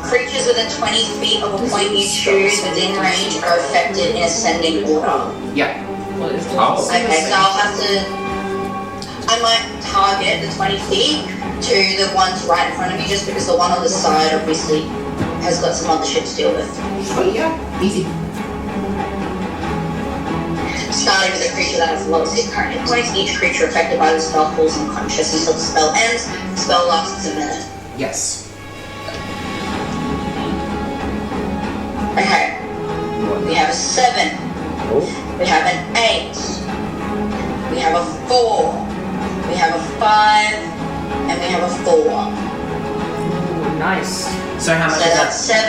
Creatures within 20 feet of a point you choose within range are affected in ascending order. Yeah. What is this? Oh. Okay, so I'll have to. I might target the 20 feet to the ones right in front of me, just because the one on the side obviously has got some other shit to deal with. Sweet, yeah. Easy. Starting with a creature that has the lowest hit current hit points, each creature affected by the spell falls unconscious until the spell ends. The spell lasts a minute. Yes. Okay. We have a 7. Oh. We have an 8. We have a 4. We have a 5. And we have a 4. Ooh, nice. So how much So is that's that?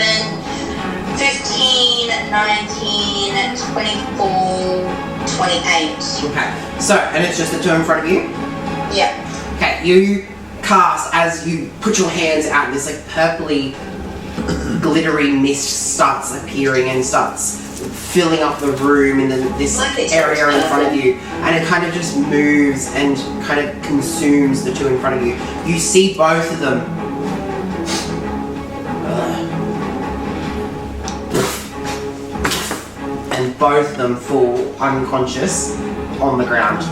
7, 15, 19, 24, 28. Okay. So, and it's just the 2 in front of you? Yeah. Okay, you cast as you put your hands out and this like purpley glittery mist starts appearing and starts filling up the room in this Like it's area in front of purple. you, and it kind of just moves and kind of consumes the 2 in front of you. You see both of them and both of them fall unconscious on the ground.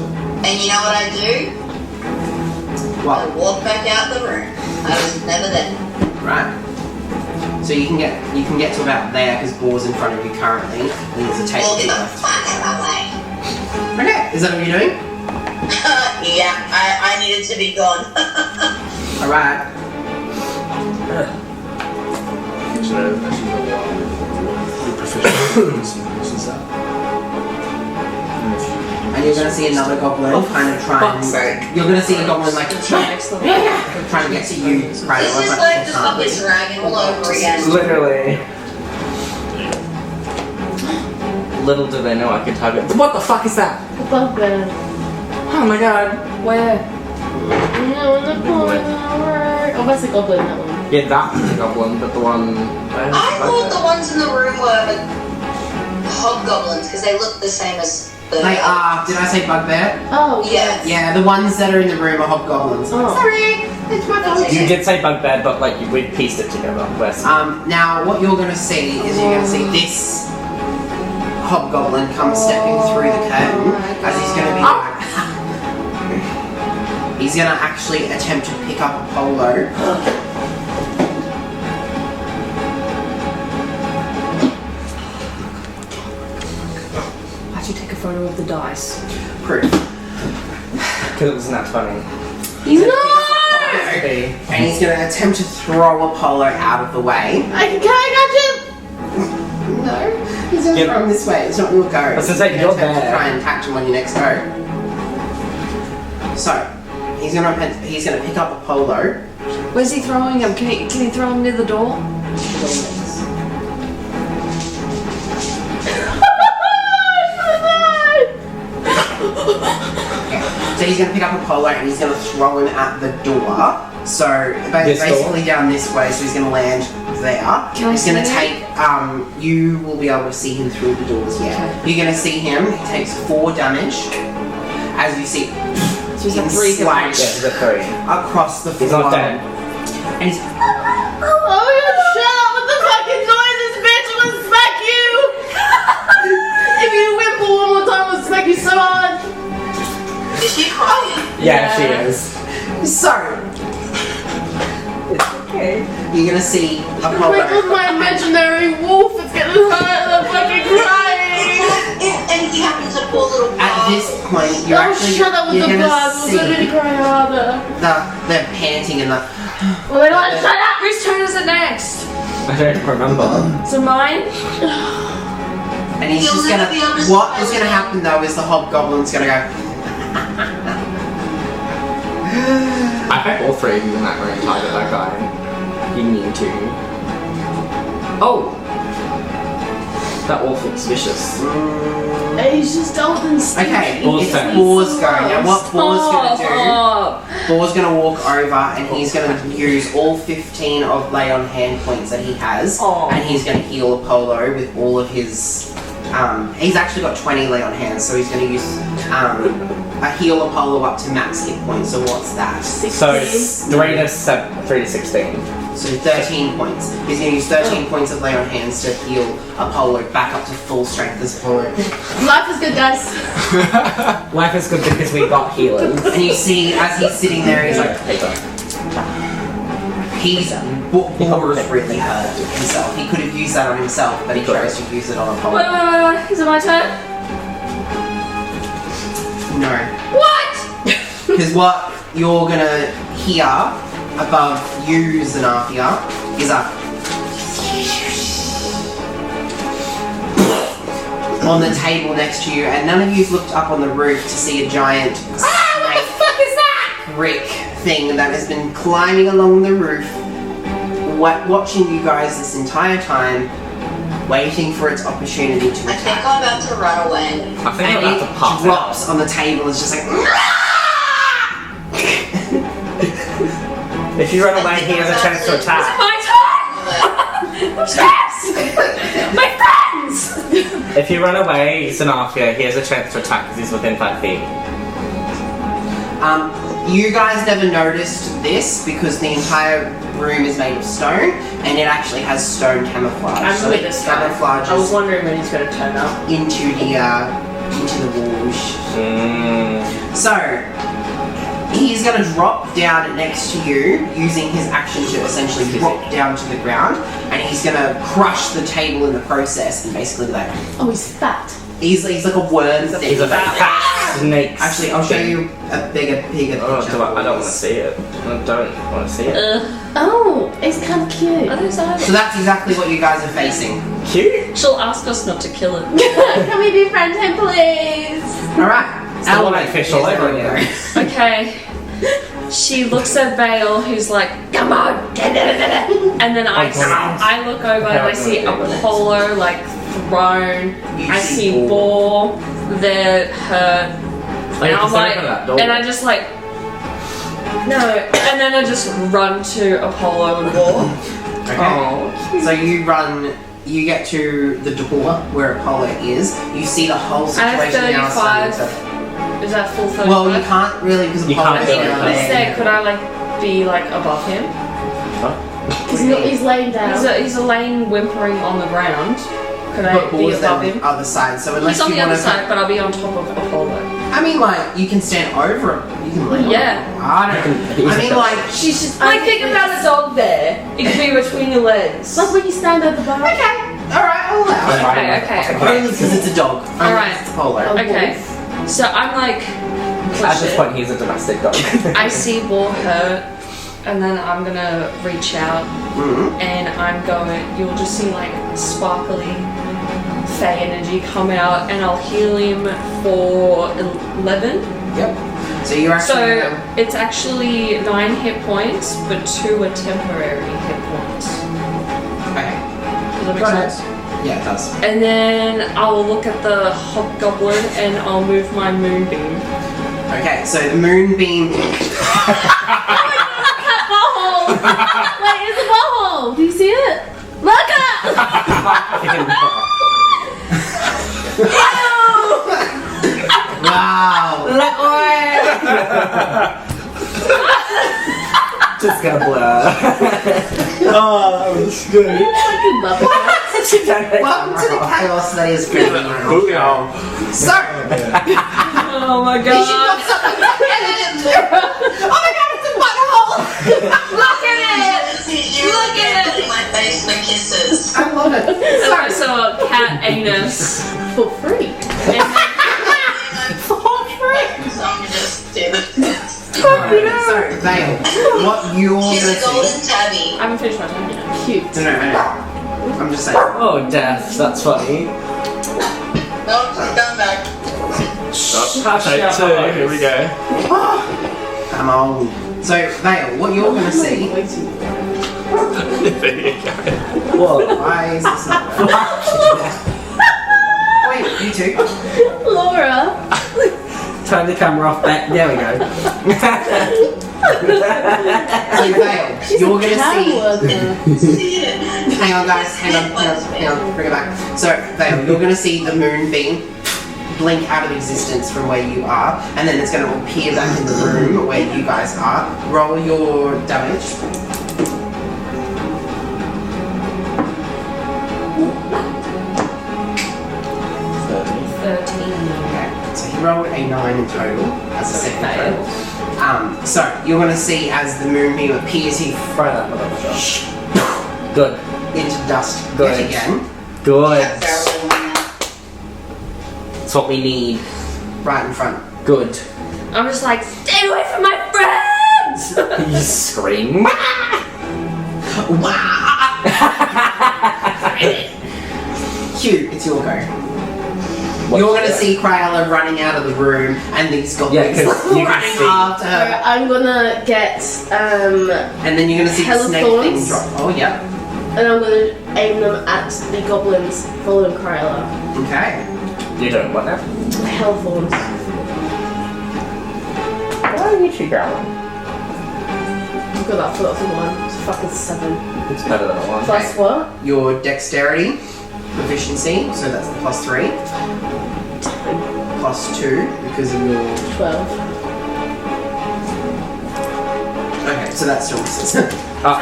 And you know what I do? I Well, walk back out the room. I was never there. right. So you can get to about there because Boar's in front of you currently. And there's a table Well, to get the the left. fuck out of my way. Okay, is that what you're doing? Yeah, I needed to be gone. Alright. proficiency bonuses that. And you're gonna see another goblin kind of try fuck's and... You're gonna see a goblin like trying Next level. to get to you, right? This is like the toughest dragon all over again. Literally. Little do they know I could target. What the fuck is that? Bugbear. Oh my god. Where? No, in the corner. Oh, that's a goblin, that one. Yeah, that was a goblin, but the one. I thought the ones in the room were hobgoblins because they look the same as the. They are... Did I say bugbear? Oh, Yeah. Yeah, the ones that are in the room are hobgoblins. Oh. Sorry, it's my fault. You did say bugbear, but like we pieced it together. Where's Now what you're gonna see is you're gonna see this hobgoblin come stepping through the curtain as he's gonna be he's gonna actually attempt to pick up a polo. How'd you take a photo of the dice? Proof. Because it wasn't that funny. No! And he's gonna attempt to throw a polo out of the way. Can I catch it? No. He's gonna throw him this way. It's not your go. I was gonna say, He's you're attempt to there. try and catch him on your next go. So he's gonna pick up a polo. Where's he throwing him? Can he throw him near the door? So he's going to pick up a polo and he's going to throw him at the door. So basically down this way, so he's going to land there. Can I He's going to see take, you will be able to see him through the doors, yeah. Okay. You're going to see him, he takes 4 damage. As you see, So he's a 3 Yeah, slashed he's a 3. across the floor. He's not dead. And he's, Oh, you shut up with the fucking noises, bitch! I'm gonna smack you! If you whimper one more time, I'll smack you so hard! Is she crying? Yeah, she is. so, Okay. you're going to see a Wake polo. up my imaginary wolf! It's getting hurt and I'm fucking crying! If anything happens to poor little At this point, you're Oh, actually shut up with you're the gonna blood! We're see gonna cry harder! the panting and the... Oh my god, shut up! Whose turn is it next? I don't remember. So mine? And he's You'll just never gonna. be able to What spell is gonna it. happen though is the hobgoblin's gonna go. I hope all 3 of you in that room target that guy. You need to. Oh! That wolf looks vicious. He's just old and stinky. Okay, Boar's it's turn. Boar's go. Now what Boar's gonna do? Stop. Boar's gonna walk over and he's gonna use all 15 of lay on hand points that he has, Aw. and he's gonna heal Apollo with all of his. He's actually got 20 lay on hands, so he's gonna use a heal Apollo up to max hit points. So what's that? So it's 3 to 16. So 13 points. He's going to use 13 points of lay on hands to heal Apollo back up to full strength as Apollo. Life is good, guys. Life is good because we got healers. And you see, as he's sitting there, he's like, Boar's really hurt himself. He could have used that on himself, but he chose to use it on Wait, Apollo. wait, wait, wait. Is it my turn? No. What? Because what you're going to hear above you, Xanathia, is a on the table next to you, and none of you've looked up on the roof to see a giant brick thing that has been climbing along the roof, watching you guys this entire time, waiting for its opportunity to I think attack. I'm about to run away. I think I'm And about to it pass drops out. on the table. It's just like. If you run away, he has a chance to attack. My turn! Yes! My friends! If you run away, Xanathia, he has a chance to attack because he's within 5 feet. You guys never noticed this because the entire room is made of stone, and it actually has stone camouflage. I'm so with it this guy. camouflages I was wondering when he's gonna turn up. into the walls. So he's gonna drop down next to you, using his action to essentially drop down to the ground, and he's gonna crush the table in the process, and basically be like Oh, he's fat. he's like a worm thing. He's a fat snake. Actually, I'll show you a bigger Oh, picture. I don't want to see it. I don't want to see it. Oh, it's kind of cute. I think so. So that's exactly what you guys are facing. Cute. She'll ask us not to kill it. Can we be friends, please? Alright. Element fish all over again. Okay. She looks at Vale, who's like, come on! And then I look over and I see Apollo, like, thrown. I see Boar, they're hurt. And I'm like, and I just like, no. And then I just run to Apollo and Boar. Okay. So you run, you get to the door where Apollo is. You see the whole situation now. 35. Is that full 35? Well, you can't really because You Apollo's can't down He's there. there. Could I like be like above him? He's laying down. He's laying whimpering on the ground. Could I But be Boar's above on him? the other side, so unless He's on you the want other to. side, but I'll be on top of Apollo. I mean, like you can stand over him. You can lay on Yeah. him. I mean, like She's just like think about a dog there. It could be between your legs. Like when you stand at the bar. okay, all right, I'll allow it. Okay. Only because it's a dog. Only Alright. because it's Apollo. Okay. So I'm like, At this point, he's a domestic dog. I see Boar hurt, and then I'm gonna reach out and I'm going. You'll just see like sparkly Fey energy come out, and I'll heal him for 11. Yep. So you're actually. So it's actually 9 hit points, but 2 are temporary hit points. okay. Does that make Got it. sense? Yeah, it does. And then I'll look at the hobgoblin and I'll move my moonbeam. Okay, so the moonbeam. Butthole! Wait, it's a butthole! Do you see it? Look at! Wow. Just gonna blur. Oh, that was good. Fucking love it. Welcome to the chaos that is good. So, Oh my you should god! put something in it. Oh my god, it's a butthole! Look at it! You Look at it! my face for kisses. I love it. I saw a cat anus. For free. And So I'm just do this. So, Vale, what you're She's gonna a golden see. tabby. I haven't finished my turn yet. Cute. No. I'm just saying. Oh, death. That's funny. No, she's coming back. Take 2. Here we go. Come on. So, Vale, what you're gonna see. Way too There you go. What? Why is this not Wait, you two. Laura. Turn the camera off back. There we go. So, Vale, you're gonna see. Worker. Hang on, guys. Hang on. Bring it back. So, Vale, you're gonna see the moonbeam blink out of existence from where you are, and then it's gonna appear back in the room where you guys are. Roll your damage. Okay, so he rolled a 9 in total as a second Fail. total. So you're gonna see as the moonbeam appears, he Throw that motherfucker. Good. into dust Good. yet again, Good. Farewell. That's what we need. right in front. Good. I'm just like, stay away from my friends! You scream. Hugh, it's your go. What? You're gonna see Crayola running out of the room, and these goblins Yeah, 'cause you can running see. after So her, I'm gonna get and then you're gonna see the snake thing Hellthorns. drop. Oh yeah. and I'm gonna aim them at the goblins following Crayola. Okay. You doing what now? Hellthorns. Why are you two going? I've got that for lots of one. It's fucking 7. It's better than a one. Plus what? Your dexterity, proficiency, so that's the +3, +2 because of your. 12. Okay, so that still misses. Oh,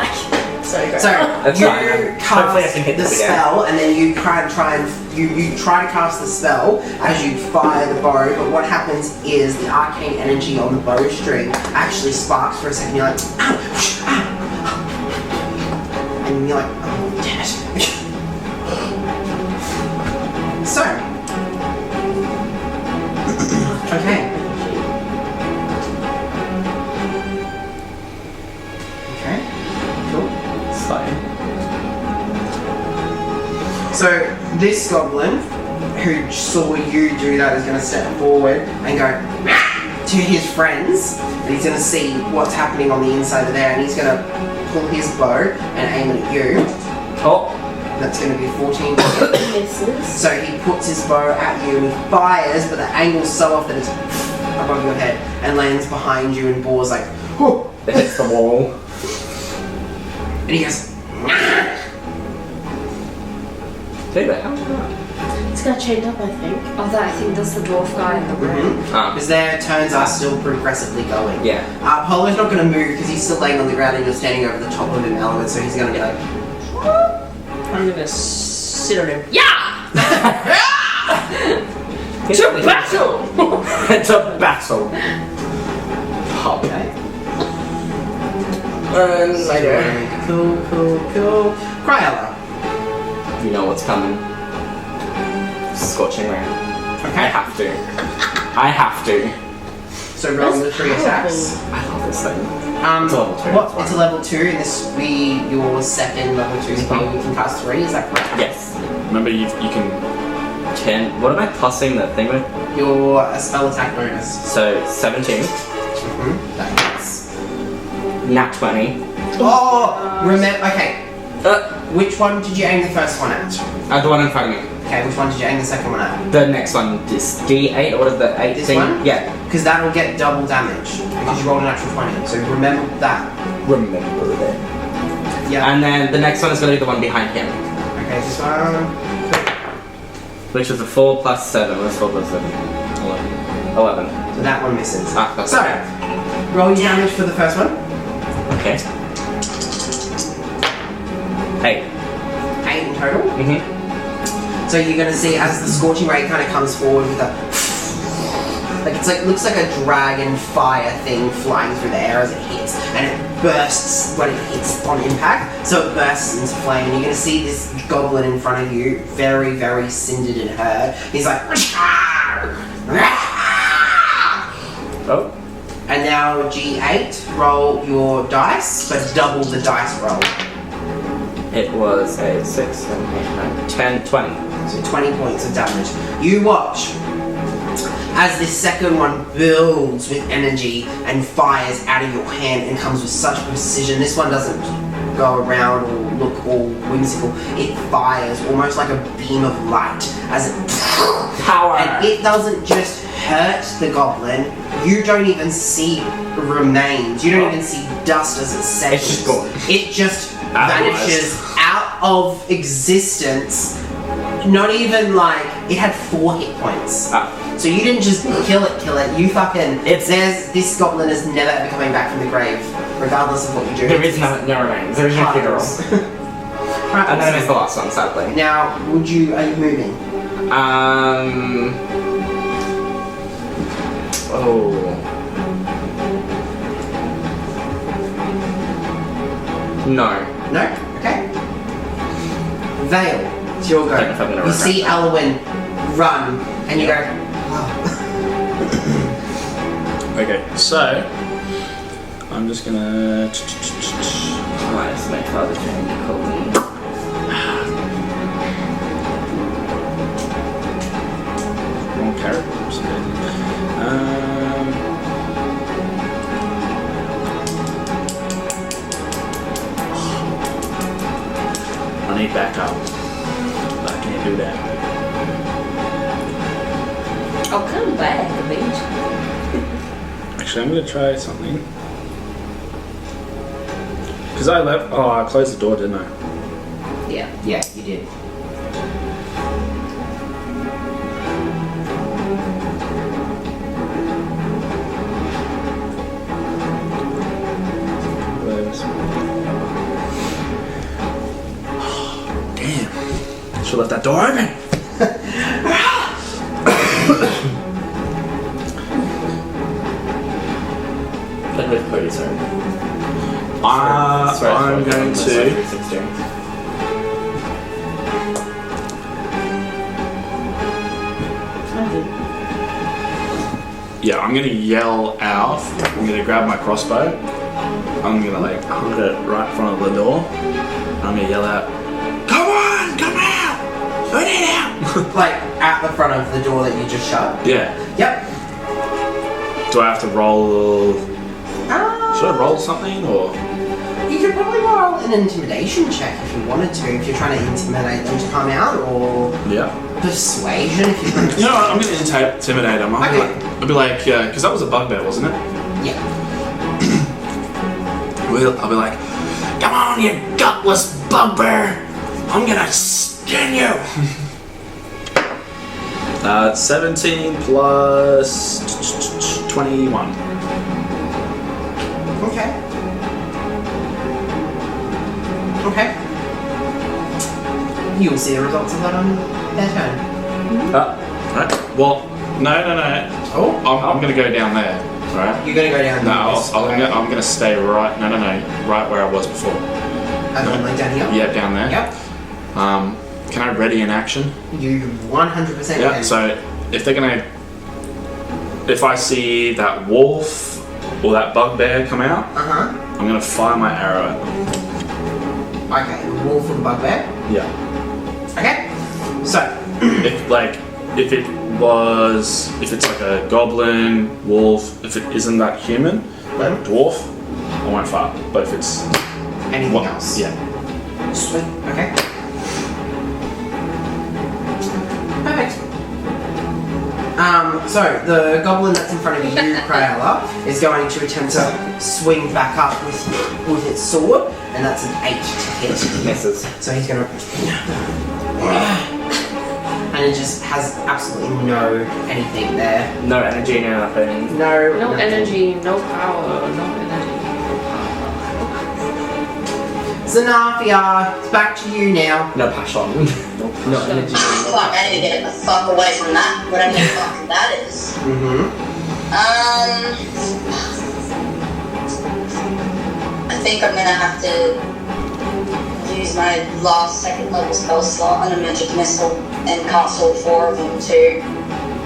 Sorry, great. So That's you fine, then. Hopefully I can hit cast the this again. spell, and then you try to cast the spell as you fire the bow. But what happens is the arcane energy on the bowstring actually sparks for a second. You're like, ow, ow, and you're like, oh, damn it. So, okay. Okay, cool. it's fine. So this goblin who saw you do that is going to step forward and go to his friends, and he's going to see what's happening on the inside of there, and he's going to pull his bow and aim it at you. Oh. That's going to be 14. Misses. So he puts his bow at you and he fires, but the angle's so off that it's above your head and lands behind you and bores like, whoo! It hits the wall. And he goes, Do that. It's got chained up, I think. Oh, that I think that's the dwarf guy in the room. because their turns are still progressively going. Yeah. Polo's not going to move because he's still laying on the ground and you're standing over the top of him, Element, so he's going to be like, I'm gonna sit on him. Yeah! To battle! To battle. okay. Later. Cool. Cryella. You know what's coming. Scorching rain. Okay. I have to. So rolling the 3 attacks. I love this thing. It's a level 2, What? that's It's a fine. level 2, and this will be your second level 2 spell. You can cast 3, is that correct? Yes. Remember, you can. 10. What am I plussing the thing with? Your spell attack bonus. So 17. That's. Nat 20. Oh! Remember. Okay. Uh, Which one did you aim the first one at? the one in front of me. Okay, which one did you aim the second one at? The next one is D8, or what is the 8 This thing? one? Yeah. Because that'll get double damage. Because you rolled a natural 20. So remember that. Remember that. Yeah. And then the next one is going to be the one behind him. Okay, this one. Which is a 4 plus 7. What's 4 plus 7? 11. So that one misses. Ah, that's So, okay. roll your damage for the first one. Okay. 8. 8 in total. Mm-hmm. So you're gonna see as the scorching ray kind of comes forward with a looks like a dragon fire thing flying through the air as it hits, and it bursts when it hits on impact. So it bursts into flame, and you're gonna see this goblin in front of you, very, very cindered and hurt. He's like, Oh. and now G8, roll your dice, but double the dice roll. It was a 6, 7, 8, 9, 10, 20. So 20 points of damage. You watch as this second one builds with energy and fires out of your hand and comes with such precision. This one doesn't go around or look all whimsical. It fires almost like a beam of light as it Power! and it doesn't just hurt the goblin. You don't even see remains. You don't even see dust as it settles. It's just gone. It just Analyzed. vanishes out of existence. Not even like it had 4 hit points. Ah. So you didn't just kill it. You fucking. It's- This goblin is never ever coming back from the grave, regardless of what you do. There is no remains. There is no funeral. Right, And then I missed the last one, sadly. now, are you moving? Oh. No. No? Okay. Vale, it's your I don't know if I'm go. gonna You regret see that. Alwyn run, and you go, Okay, so. I'm just gonna. Minus my father change called Wrong character. I need backup. But I can't do that. I'll come back eventually. Actually, I'm gonna try something. Because I left. Oh, I closed the door, didn't I? Yeah. yeah, you did. Close. Damn. Should have left that door open. Play with Cody's turn. I'm going to. 360. Yeah, I'm gonna yell out. I'm gonna grab my crossbow. I'm gonna like hold it right in front of the door. I'm gonna yell out, "Come on, come out!" Like at the front of the door that you just shut. Yeah. Yep. Do I have to roll? Should I roll something or? You could probably roll an intimidation check if you wanted to, if you're trying to intimidate them to come out, or Yeah. persuasion if you're trying to. You know what? I'm gonna intimidate him. Okay. I'll be like, because that was a bugbear, wasn't it? Yeah. I'll be like, come on, you gutless bugbear! I'm gonna skin you! 17 plus 21. Okay. Okay. You'll see the results of that on their turn. Right? Well, no. Oh? I'm gonna go down there, right? You're gonna go down No, this I'm way. gonna stay right. No, right where I was before. And then like down here? Yeah, down there. Yep. Can I ready in action? You 100% Yeah. can. So if I see that wolf or that bugbear come out, Uh-huh. I'm gonna fire my arrow at them. Okay, the wolf and bugbear. Yeah. Okay. So, If it's like a goblin, wolf, if it isn't that human, like a dwarf, I won't fire. But if it's anything else? yeah. Sweet. Okay. Perfect. So the goblin that's in front of you, Crayola, is going to attempt to swing back up with its sword, and that's an 8 to hit. Misses. So he's gonna, and it just has absolutely no anything there. No energy, no nothing. No. No nothing. energy, no power, no energy. Zanafia, it's back to you now. No passion. No energy. Fuck, I need to get the fuck away from that, whatever the fuck that is. Mm-hmm. I think I'm gonna have to use my last second level spell slot on a magic missile and cast all 4 of them to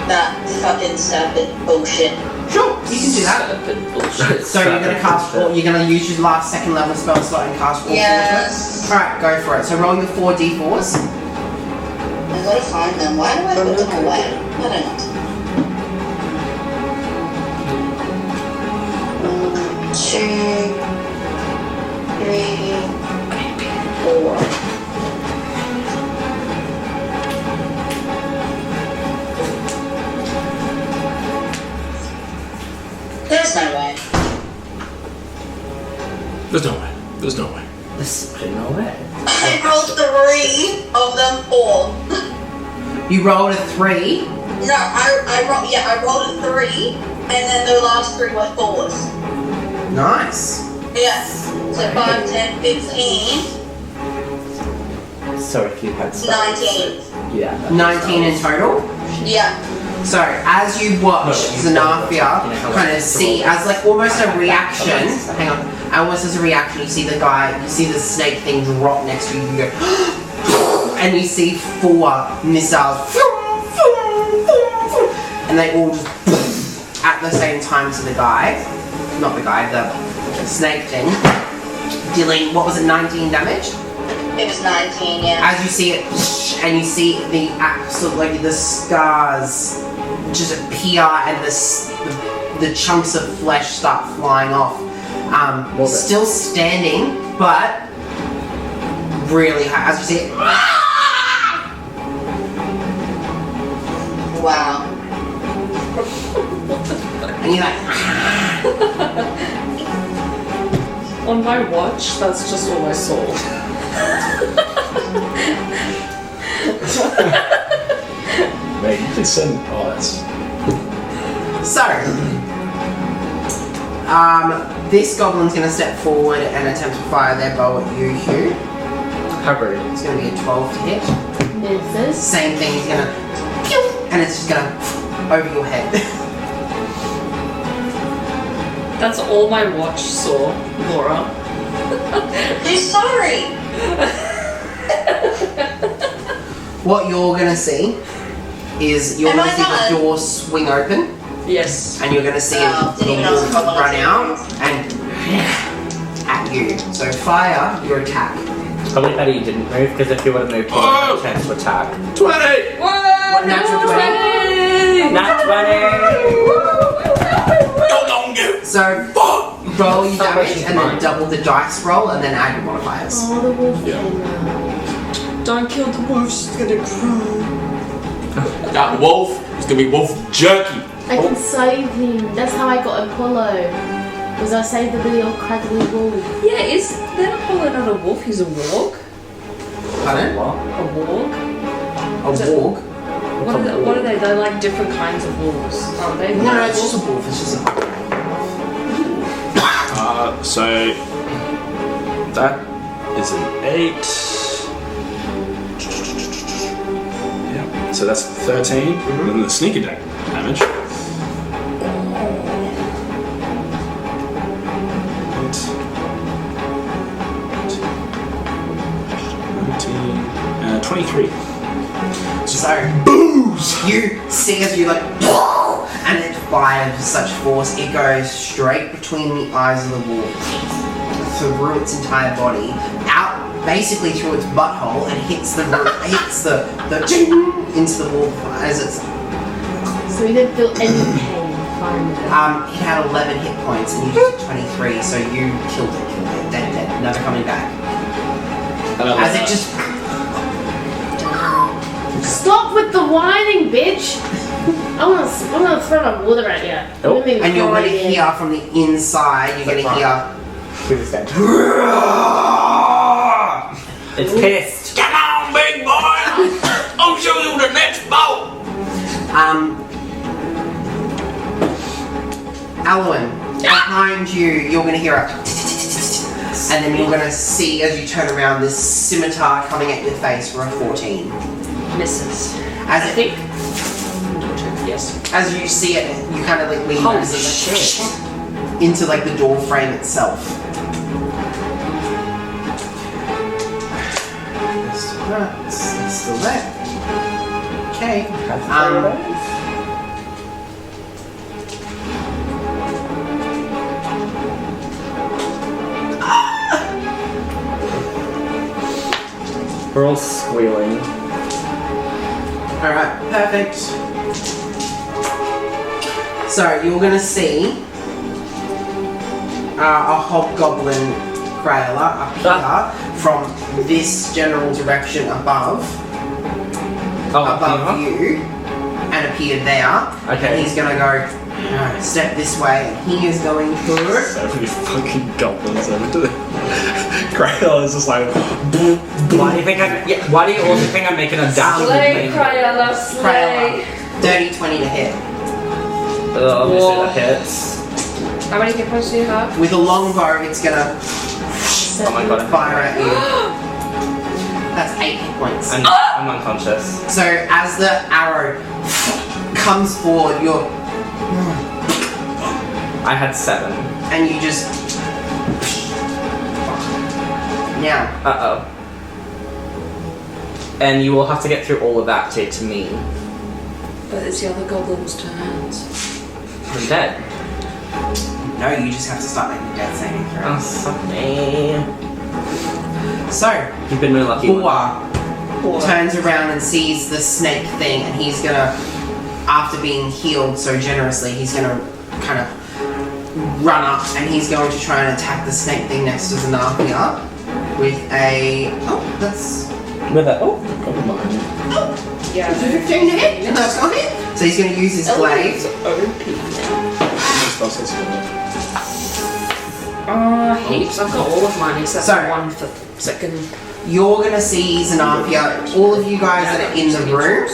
that fucking serpent bullshit. Sure, you can do that. Bullshit. So you're gonna cast all, you're gonna use your last second level spell slot and cast all 4 Yes. Alright, go for it. So roll your 4 d4s. I gotta find them. Why do I put them away? I don't know. 1, 2, 3, 4. There's no way. There's no way. There's no way. There's no way. I rolled 3 of them 4. You rolled a 3. No, I rolled a 3, and then the last 3 were 4s. Nice. Yes. So 5, 10, 15, So if you had 19. Yeah. 19 in total. Yeah. So as you watch Zanafia kind of see, as like almost a reaction, hang on, almost as a reaction, you see the guy, you see the snake thing drop next to you, you go, and you see 4 missiles, and they all just at the same time to the guy, not the guy, the snake thing, dealing, what was it, 19 damage? It was 19, yeah. As you see it, and you see the absolutely the scars just appear, and the chunks of flesh start flying off. Still standing, but really high. As you see it, Wow. and you're like, On my watch, that's just all I saw. Mate, you can send eyes. so. This goblin's going to step forward and attempt to fire their bow at you, Hugh. How rude. It's going to be a 12 to hit. Misses. Same thing. He's going to, and it's just going to over your head. That's all my watch saw, Laura. He's sorry. What you're going to see is you're Am going I to see done? the door swing open, Yes. and you're going to see Oh, the didn't know wolf if I wanted run to. out and at you. So fire your attack. Probably better you didn't move, because if you would have moved, you would have had a chance to attack. 20! Whoa! Natural 20. Nat 20! Don't on go. So roll your damage and then double the dice roll and then add your modifiers. Oh, the wolf Yeah. came out. Don't kill the wolf, she's gonna cry. That wolf is gonna be wolf jerky. I can save him. That's how I got Apollo. Was I saved the little craggly wolf? Yeah, is that Apollo not a wolf? He's a warg? Pardon? What? A warg? A warg? What are they? They're like different kinds of wolves, aren't they? No, it's just a wolf. It's just a So that is an 8. Yeah. So that's 13. And then the sneak attack damage. 23. So, you see as you like, and it fires with such force, it goes straight between the eyes of the wolf, through its entire body, out basically through its butthole, and hits the into the wolf as it's. So we didn't feel any pain firing it. It had 11 hit points, and you just did 23, so you killed it, dead, never coming back. As it just. Stop with the whining, bitch! I'm gonna throw my water at you. Oh, And you're going to hear from the inside, you're going to hear. Please stand. It's pissed. Come on, big boy! I'll show you the next boat! Alwyn, behind you, you're going to hear a. And then you're going to see as you turn around this scimitar coming at your face for a 14. Misses. As I it, think. Yes. as you see it, you kind of like lean Holy as it, like, shit. into like the door frame itself. It's still there. Okay. We're all squealing. Alright, perfect. So, you're gonna see a hobgoblin Crayola up here from this general direction above you and appear there. Okay. And he's gonna go step this way and he is going to. So many fucking goblins over to the. Crayola is just like. Why do you think why do you also think I'm making a dash? Slay, Crayola, slay. Crayola. Dirty 20 to hit. Obviously that hits. How many hit points do you have? With a longbow, it's gonna Oh my god. fire at you. That's 8 hit points. I'm unconscious. So as the arrow comes forward, you're I had 7. and you just now. Uh-oh. And you will have to get through all of that to get to me. But it's the other goblin's turns. I'm dead. No, you just have to start making death saving Oh, throws. fuck me. So You've been really lucky. Boar turns around and sees the snake thing, and he's gonna, after being healed so generously, he's gonna kind of run up and he's going to try and attack the snake thing next to Zanarthia with a. Oh, that's. With a Yeah. 15 to hit. And that's not it. So he's going to use his blade. Heaps. I've got all of mine except So- for one for second. You're going to see Zanarthia, all of you guys that are in the room.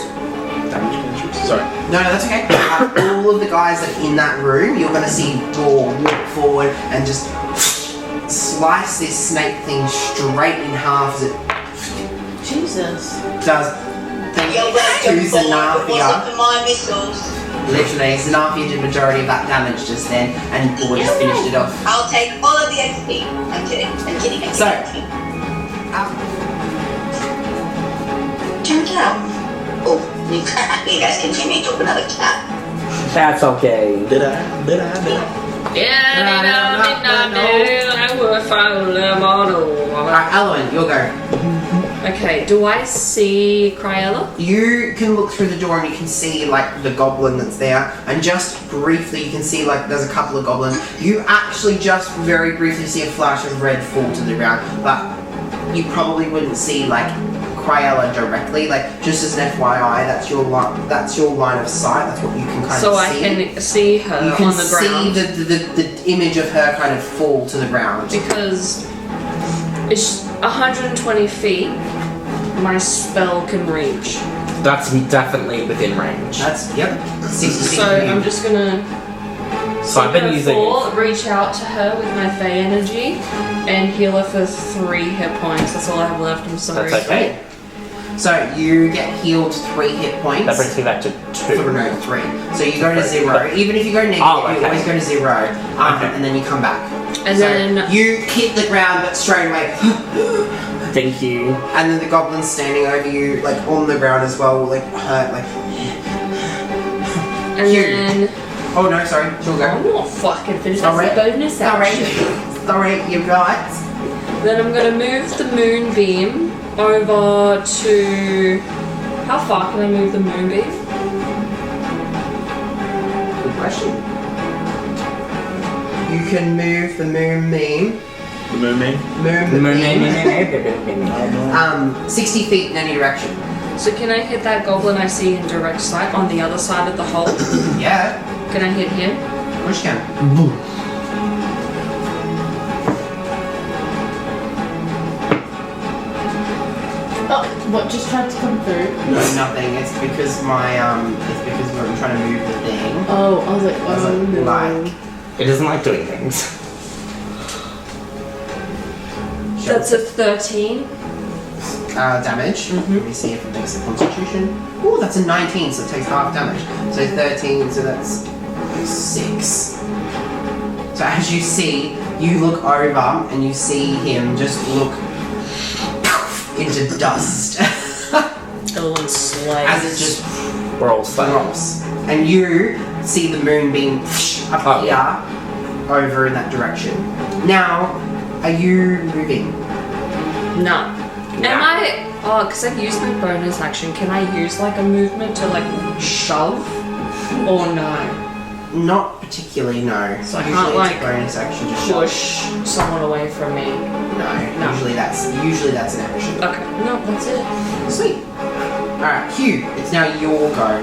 Sorry. No, that's okay. All of the guys that are in that room, you're going to see Boar walk forward and just slice this snake thing straight in half as it Jesus. does. Thank You're you welcome, to Bob. It wasn't Zanarthia. for my missiles. Literally, Zanarthia did majority of that damage just then, and Boar just finished it off. I'll take all of the XP. I'm kidding. I'm kidding. I'm So- kidding. Turn it out. Oh, you guys can hear me talk another cat. That's okay. Did I? Alright, Alwyn, you'll go. Okay, do I see Cryella? You can look through the door and you can see like the goblin that's there, and just briefly you can see like there's a couple of goblins. You actually just very briefly see a flash of red fall to the ground, but you probably wouldn't see like Cryella directly. Like just as an FYI, that's your line of sight. That's what you can kind So of I see. can see her You can on the ground. see the image of her kind of fall to the ground. Because it's 120 feet, my spell can reach. That's definitely within range. That's 60 feet. So from you. I'm just gonna So I've been using. reach out to her with my Fey energy and heal her for 3 hit points. That's all I have left. I'm sorry. That's okay. So you get healed 3 hit points. That brings me back to 2. No, 3. So you go to 0. Even if you go negative, you always go to 0, and then you come back. And So then you hit the ground, but straight away, Thank you. and then the goblin's standing over you, like on the ground as well, like hurt, like. and You. then Oh no, sorry, she'll go. I'm not fucking finished. Sorry. That's a bonus action. Sorry, you're right. Then I'm gonna move the moonbeam over to. How far can I move the moonbeam? Good question. You can move the moonbeam. The moonbeam. Moonbeam. 60 feet in any direction. So can I hit that goblin I see in direct sight on the other side of the hole? Yeah, Can I hit him? of course you can. Oh, what just tried to come through? No, nothing. It's because we're trying to move the thing. Oh, I was like, I was oh like, no. like- It doesn't like doing things. That's a 13. Damage. Let me see if it makes a constitution. Oh, that's a 19, so it takes half damage. So 13, so that's 6. So as you see, you look over and you see him just look into dust Oh, and slay. as it just We're all slow. drops. And you see the moonbeam up here over in that direction. Now, are you moving? No. Am I? Oh, because I've used my bonus action. Can I use like a movement to like shove? Or no? Not particularly, no. So I Usually can't, it's like, a bonus action to shove. Push someone away from me. No, No. usually that's an action. Okay. No, that's it. Sweet. Alright, Hugh, it's now your go.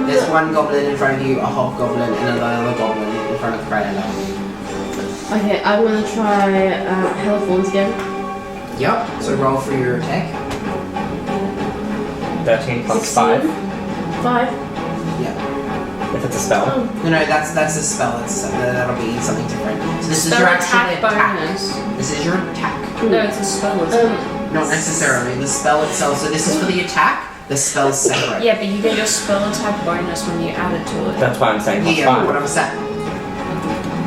There's one goblin in front of you, a hobgoblin, and another goblin in front of Crayola. Okay, I'm gonna try Hell of Thorns again. Yep, so roll for your attack. 13 plus 16. 5. 5. Yep. If it's a spell. Oh, No, that's a spell. That'll be something different. So this is Spell your attack actual attack. bonus. This is your attack. No, it's a spell, isn't it? Not necessarily. The spell itself. So this is for the attack. The spell's separate. Yeah, but you get your spell attack bonus when you add it to it. That's why I'm saying plus Yeah, 5. what I'm saying.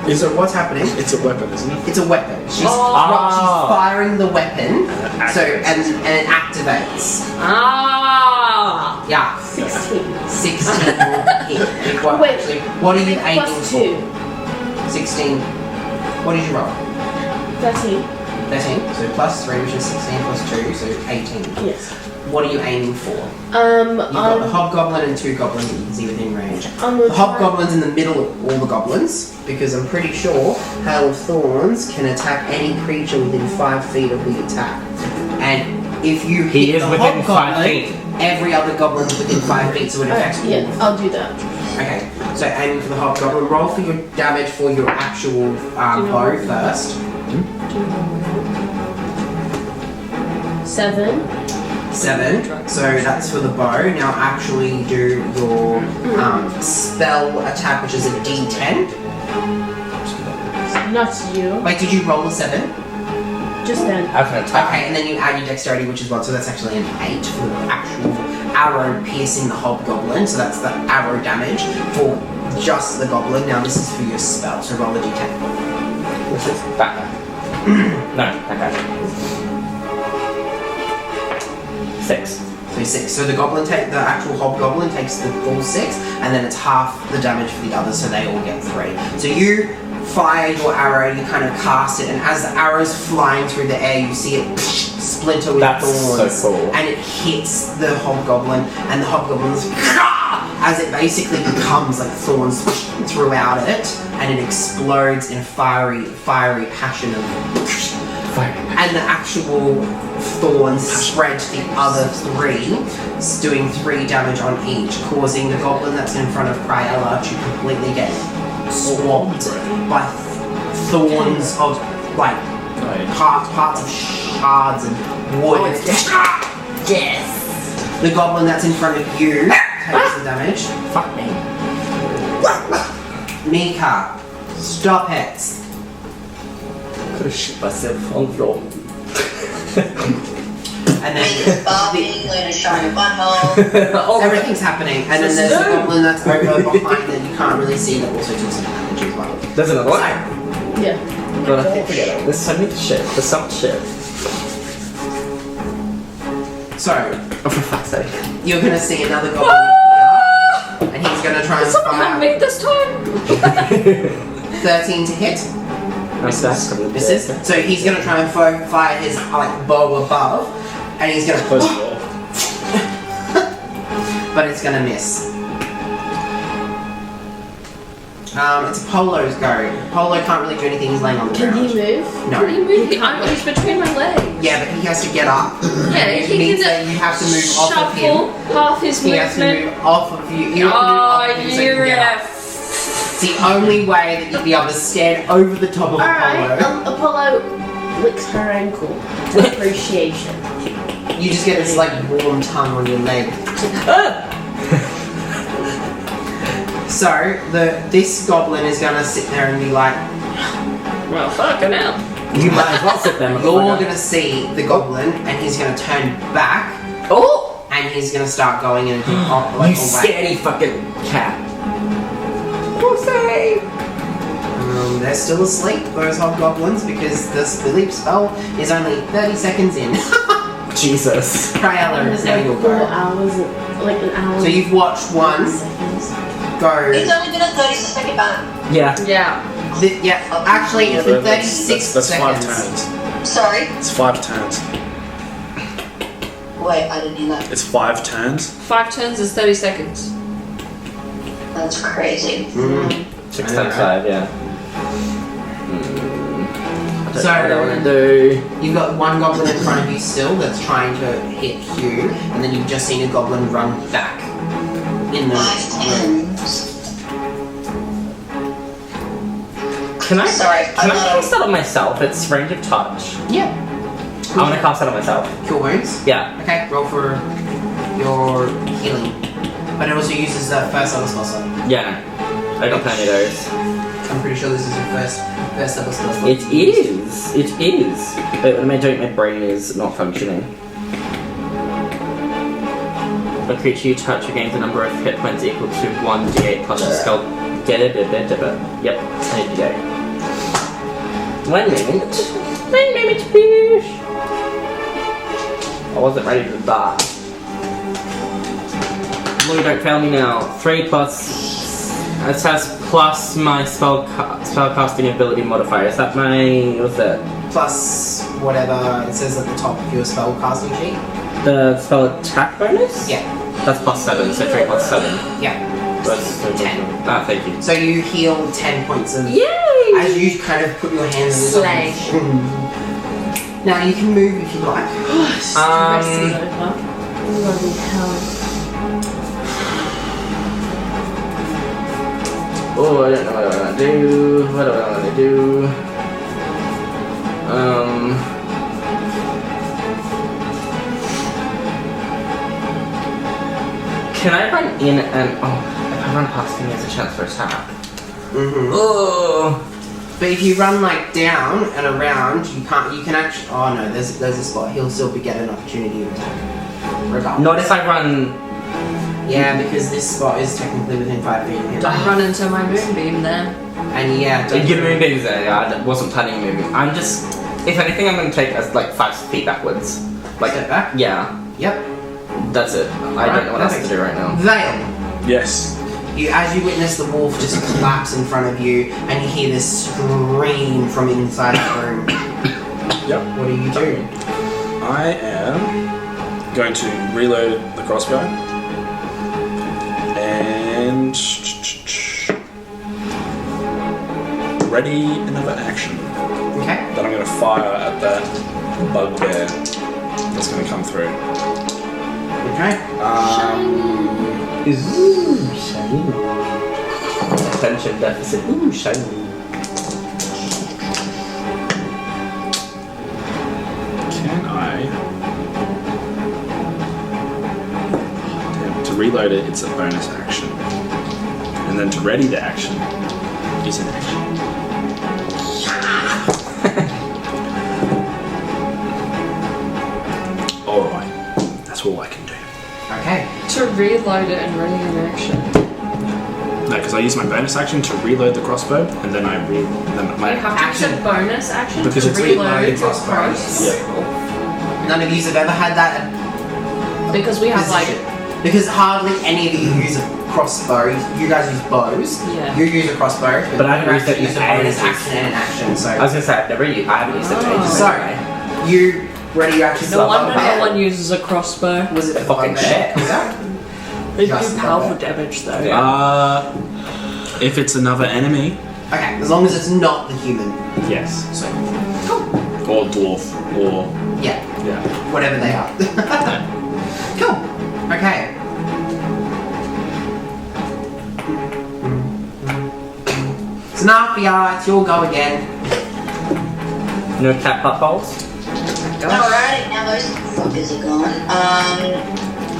Is So what's happening? It's a weapon, isn't it? It's a weapon. She's Oh. firing the weapon. it So and it activates. Ah! Yeah. 16. 16 will hit. What, Wait. actually, what are you aiming Plus for? 2. 16. What did you roll? 13. 13. So plus 3, which is 16 plus 2, so 18. Yes. What are you aiming for? You've got the hobgoblin and 2 goblins that you can see within range. The hobgoblin's in the middle of all the goblins, because I'm pretty sure Hail of Thorns can attack any creature within 5 feet of the attack. And if you hit He is the within 5 hobgoblin, feet. every other goblin's within 5 feet, so it affects all. Yeah, I'll do that. Okay, so aiming for the hobgoblin. Roll for your damage for your actual bow first. 7. 7. So that's for the bow. Now actually do your spell attack, which is a D10. Not you. Wait, did you roll a 7? Just then. I can attack. Okay, and then you add your dexterity, which is 1, so that's actually an 8 for the actual arrow piercing the hobgoblin. So that's the arrow damage for just the goblin. Now this is for your spell, so roll a D10. This is that guy. No, that guy. 6. So 6. So the actual hobgoblin takes the full 6, and then it's half the damage for the others, so they all get 3. So you fire your arrow, you kind of cast it, and as the arrow's flying through the air, you see it splinter with That's thorns, so cool. and it hits the hobgoblin, and the hobgoblin's as it basically becomes like thorns throughout it, and it explodes in a fiery passion of and the actual thorns spread to the other three, doing 3 damage on each, causing the goblin that's in front of Cryella to completely get swamped by thorns of like parts of shards and wood. Yes. The goblin that's in front of you takes the damage. Fuck me. Mika, stop it. Could have shit myself on the floor. And Luna's then barking, Luna's showing a butthole. everything's happening, and then there's a goblin that's over behind that you can't really see that also took some damage as well. There's another one? Yeah. God, I keep forgetting. There's so much shit. There's so much shit. So, Oh, for fuck's sake. you're gonna see another goblin appear, and he's gonna try and Someone had fire me this time! 13 to hit. Nice back from the Misses. So he's gonna try and fire his like bow above, and he's gonna but it's gonna miss. It's Polo's go. Polo can't really do anything, he's laying on the Can ground. he move? No. What do you mean? He's between my legs. Yeah, but he has to get up. Yeah, It he means can that you have to move off of him. shuffle half his He has to movement. move off of you. You have to move off of him so you can get up. It's the only way that you'd be able to stand over the top of Alright, Apollo. Apollo licks her ankle. For appreciation. You just get this like warm tongue on your leg. So this goblin is gonna sit there and be like, Well, fucking hell. You might as well sit there, you're motherfucker. gonna see the goblin, and he's gonna turn back, Oh! and he's gonna start going in a like, You away. scaredy fucking cat. They're still asleep, those hobgoblins, because the sleep spell is only 30 seconds in. Jesus. Cryella is now your 4 go. hours, like an hour. So you've watched one seconds. go. It's only been a 30-second ban. Yeah. Yeah. Yeah, actually, it's been 36 That's 5 seconds. turns. Sorry. It's 5 turns. Wait, I didn't hear that. It's 5 turns. 5 turns is 30 seconds. That's crazy. 6 times 5, yeah. So- I don't want to do. You've got one goblin in front of you still that's trying to hit you, and then you've just seen a goblin run back in the 5 turns. Can I? Sorry, Can I'm I not cast that on myself? It's range of touch. Yeah. I want to cast that on myself. Cure wounds. Yeah. Okay, roll for your healing. But it also uses the first level spell slot. Yeah. I got plenty of those. I'm pretty sure this is your first level spell slot. It is. It is. But what am I doing? My brain is not functioning. A creature you touch regains a number of hit points equal to 1d8 plus your skill. Get it? Yep. I need to go. 1 minute. 1 minute, please. I wasn't ready to die. Lord, don't fail me now. 3 plus. It says plus my spellcasting ability modifier. Is that my. What's that? Plus whatever it says at the top of your spell casting sheet. The spell attack bonus? Yeah. That's plus 7, so 3 plus 7. Yeah. That's 10. Ah, thank you. So you heal 10 points of. Yay! As you kind of put your hands in Slay. Now you can move if you like. Bloody hell. Oh, I don't know what I want to do. What do I want to do? Can I run in and... Oh, if I run past him, he has a chance for attack. Oh! But if you run like down and around, you can't. You can actually. Oh no, there's a spot. He'll still get an opportunity to attack. Regardless. Not if I run... Yeah, because this spot is technically within 5 feet of him. I run into my moonbeam there. And yeah, Did you move moves there? I wasn't planning on moving. I'm just... If anything, I'm going to take us like 5 feet backwards. Like, step back. yeah. Yep. That's it. I don't know what else to do right now. Vale. Yes. As you witness the wolf just collapse in front of you, and you hear this scream from inside the room. Yep. What are you doing? I am going to reload the crossbow and ready another action. Okay. Then I'm going to fire at that bugbear that's going to come through. Okay. Ooh, shiny. Attention deficit. Ooh, shiny. Can I? Damn, to reload it, it's a bonus action. And then to ready the action is an action. Alright, that's all I can do. Okay. To reload it and ready in action. No, because I use my bonus action to reload the crossbow, and then I then my You have to use a bonus action Because to it's reload reload your crossbow. cross. Yeah. None of you have ever had that Because we have position. Because hardly any of you use a crossbow. You guys use bows. Yeah. You use a crossbow. But I haven't used it use a in bonus ages. action and an action. So, I was gonna say, I haven't used it in ages. so you ready your action? No wonder Bugbear. no one uses a crossbow. Was it the Fucking bugbear? shit. Was that? They do Just powerful bugbear. damage though. Yeah. if it's another enemy, Okay, as long as it's not the human. yes. So, Or dwarf, or yeah, yeah. whatever they are. Cool. Okay. Snarfia, it's your go again. No cat buttholes? Alright, now those fuckers are gone.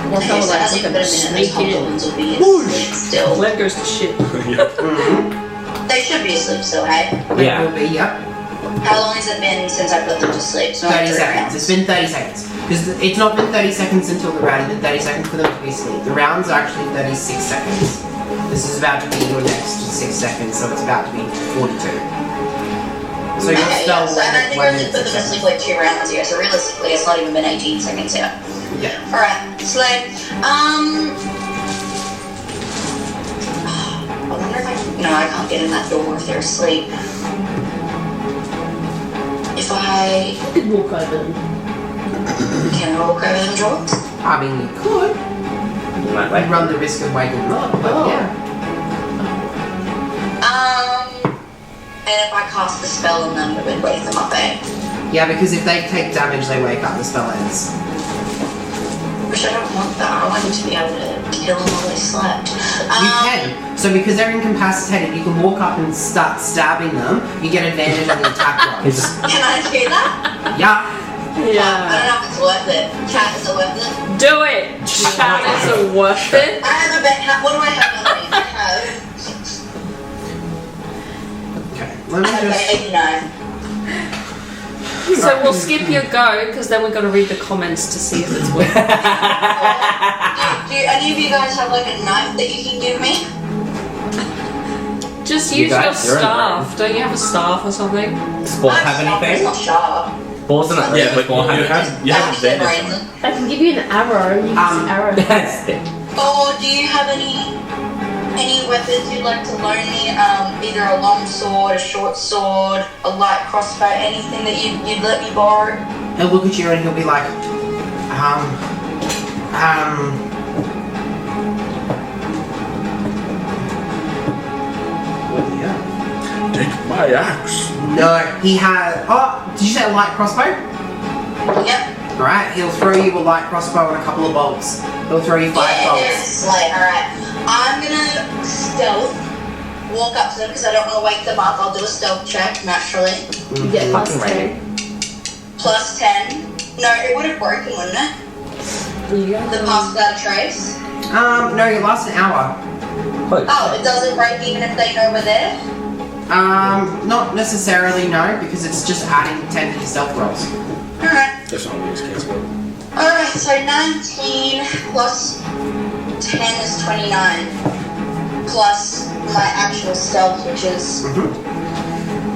Well, Okay, so like, as you look put at them in, those sneak in. hobgoblins will be asleep still. Leg goes to shit. They should be asleep still, hey? It Yeah. will be, yep. How long has it been since I put them to sleep? It's not 30 3 seconds. rounds. It's been 30 seconds. Because it's not been 30 seconds until the round, it's been 30 seconds for them to be asleep. The rounds are actually 36 seconds. This is about to be your next 6 seconds, so it's about to be 42. So your Okay, spell yeah, so and I will think I only put them to sleep like 2 rounds here, so realistically it's not even been 18 seconds yet. Yeah. Alright, Slay. I wonder if I can... No, I can't get in that door if they're asleep. If I... You could walk over them. Can I walk over them doors? I mean, you could. You might You like run the risk of waking them up, but Oh. yeah. And if I cast the spell on them, it would wake them up, eh? Yeah, because if they take damage, they wake up, the spell ends. Which I don't want that. I want them to be able to kill them while they slept. You can. So because they're incapacitated, you can walk up and start stabbing them. You get advantage on the attack He's rolls. just Can I do that? Yeah. I don't know if it's worth it. Chat, is it worth it? Do it! Chat, is it worth it? I have a bet. What do I have on me? I have... Okay. Let me I just. have 89. So we'll skip your go, because then we've got to read the comments to see if it's worth it. Do any of you guys have like a knife that you can give me? Just You use your guys, you're in staff. Don't you have a staff or something? Sport I'm have sharp, It's anything? not sharp. Balls and Yeah, but Sport you have That's the advantage on it. brains. I can give you an arrow. You can use arrow. Or do you have any weapons you'd like to loan me? Either a long sword, a short sword, a light crossbow, anything that you'd let me borrow? He'll look at you and he'll be like, What do you have? Take my axe. No, he has. Oh, did you say a light crossbow? Yep. Alright, he'll throw you a light crossbow and a couple of bolts. He'll throw you 5 Yeah, there's a bolts. slate. Alright. I'm gonna stealth walk up to them because I don't want to wake them up. I'll do a stealth check naturally. You get plus Fucking 10. Plus 10. No, it would have broken, wouldn't it? The pass without a trace. No, it lasts an hour. Oh, it doesn't break even if they know we're there? Not necessarily, no, because it's just adding 10 to your stealth rolls. Alright. That's not what case, but Alright, so 19 plus 10 is 29. Plus my actual stealth, which is...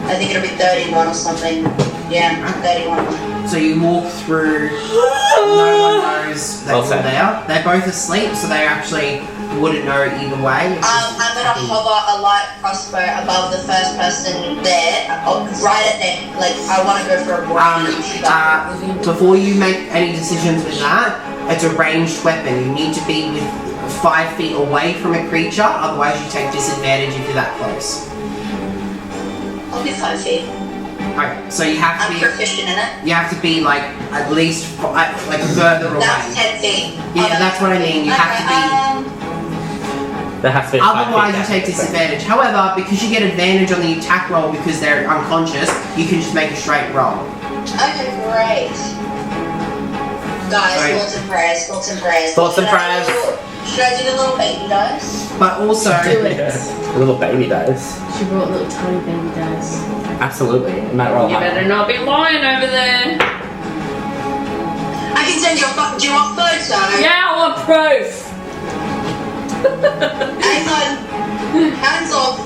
I think it'll be 31 or something. Yeah, 31. So you walk through. No one knows that Well you're said. there. They're both asleep, so they actually wouldn't know either way. It's just I'm gonna hover a light crossbow above the first person there, right at them. Like, I want to go for a range. Before you make any decisions with that, it's a ranged weapon. You need to be with 5 feet away from a creature, otherwise you take disadvantage if you're that close. I'll be 5 feet. Okay, so you have to I'm be. proficient in it. You have to be like at least like further away. That's 10 feet. Yeah, that's what I mean. You have to be. There has to be 5 feet Otherwise, you down. take disadvantage. However, because you get advantage on the attack roll because they're unconscious, you can just make a straight roll. Okay, great. Guys, Sorry. thoughts and prayers, thoughts and prayers. Thoughts and prayers. Should I do the little baby dice? But also, Do it. Little baby dice. She brought little tiny baby dice. Absolutely. It might roll You high. better not be lying over there. I can send you a do you want photo? Yeah, I want proof. Hang on. Hands off.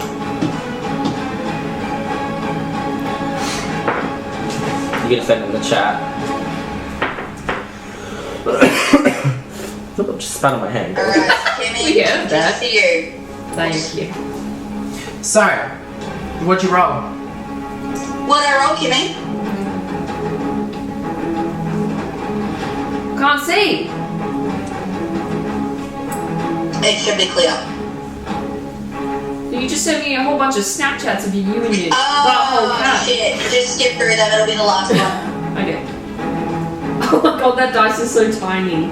You can send in the chat. Just spat on my hand. Alright, Kimmy, We have that. just to you. Thank you. so what'd you roll? What I roll, Kimmy? Can't see. It should be clear. You just sent me a whole bunch of Snapchats of you and you. That whole Oh, cat. shit. Just skip through them, it'll be the last one. Okay. Oh my god, that dice is so tiny.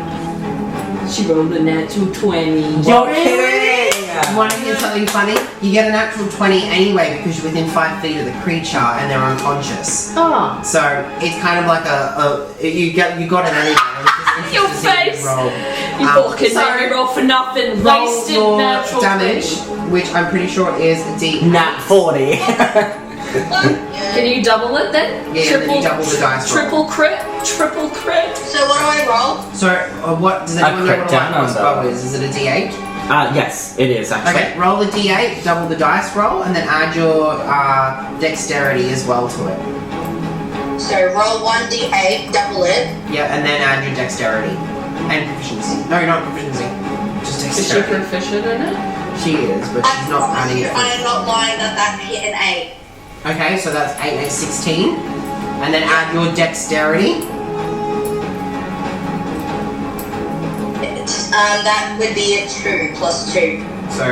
She rolled a natural 20. You're kidding! You want to hear something funny? You get a natural 20 anyway because you're within 5 feet of the creature and they're unconscious. Oh. So it's kind of like you got it anyway. It's just Your interesting to see face. roll. You fucking so made me roll for nothing. roll Wasted your natural damage, 20. which I'm pretty sure is D. Nat 40. Can you double it then? Yeah, then you double the dice roll. Triple crit? Triple crit? So what do I roll? So what does anyone know crit what a down light crossbow number. is? Is it a D8? Yes, it is actually. Okay, roll a D8, double the dice roll, and then add your dexterity as well to it. So roll 1d8, double it. Yeah, and then add your dexterity and proficiency. No, not proficiency. Just Is she dexterity. proficient in it? She is, but she's not promise adding you, it. I am not lying that that hit an 8. Okay, so that's 8 and 16. And then add your dexterity. That would be a 2 plus 2. So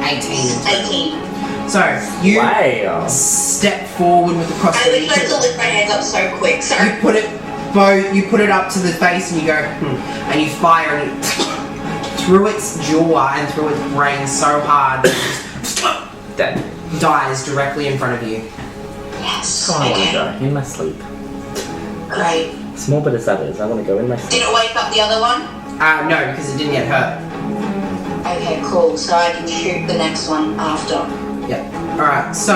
18. 18. So you Wow. step forward with the crossbow. I wish I could lift my hands up so quick, so. You put it up to the face and you go, and you fire and it through its jaw and through its brain so hard that it just Dead. dies directly in front of you. Yes. Oh, I want to Okay. go in my sleep. Great. As morbid as that is, I want to go in my sleep. Did it wake up the other one? No, because it didn't get hurt. Okay, cool. So I can shoot the next one after. Yeah. Alright, so.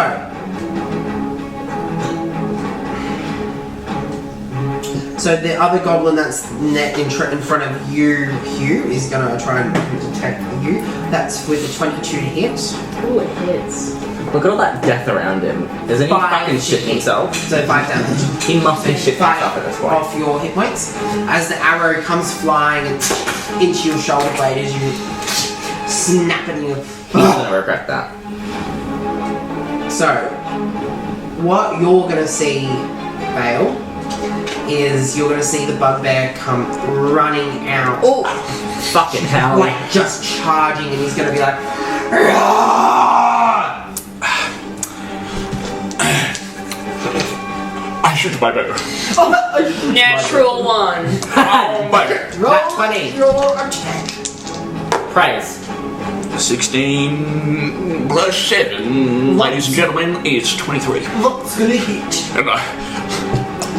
So the other goblin that's in front of you, Hugh, is going to try and attack you. That's with a 22 to hit. Ooh, it hits. Look at all that death around him. Isn't he 5 fucking to shit hit. himself? So 5 damage. He must be shit 5 himself at this point. off your hit points. As the arrow comes flying and into your shoulder blade as you snap it in your... He's gonna regret that. So, what you're going to see, Vale, is you're going to see the bugbear come running out. Oh, fucking hell. Like, just charging, and he's going to be like... "Roar!" I shoot my bow. Natural 1. Roll 20. Your attack. Praise. 16 plus 7, ladies and gentlemen, is 23. What's going to hit? And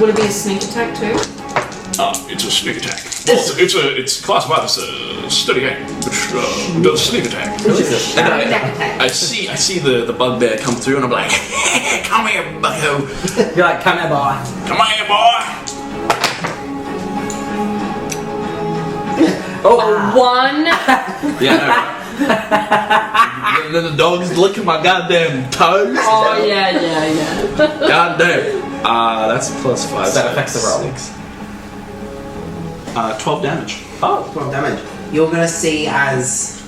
Would it be a sneak attack too? it's a sneak attack. Also, it's classified as a steady aim, which does sneak attack. And I see the bugbear come through, and I'm like, come here, bucko. You're like, come here, boy. Come here, boy. Oh, 1. Yeah. And then the dog's licking my goddamn toes. Oh, yeah. Goddamn. That's plus 5. So that affects the roll. 12 damage. Oh. 12 damage. You're gonna see as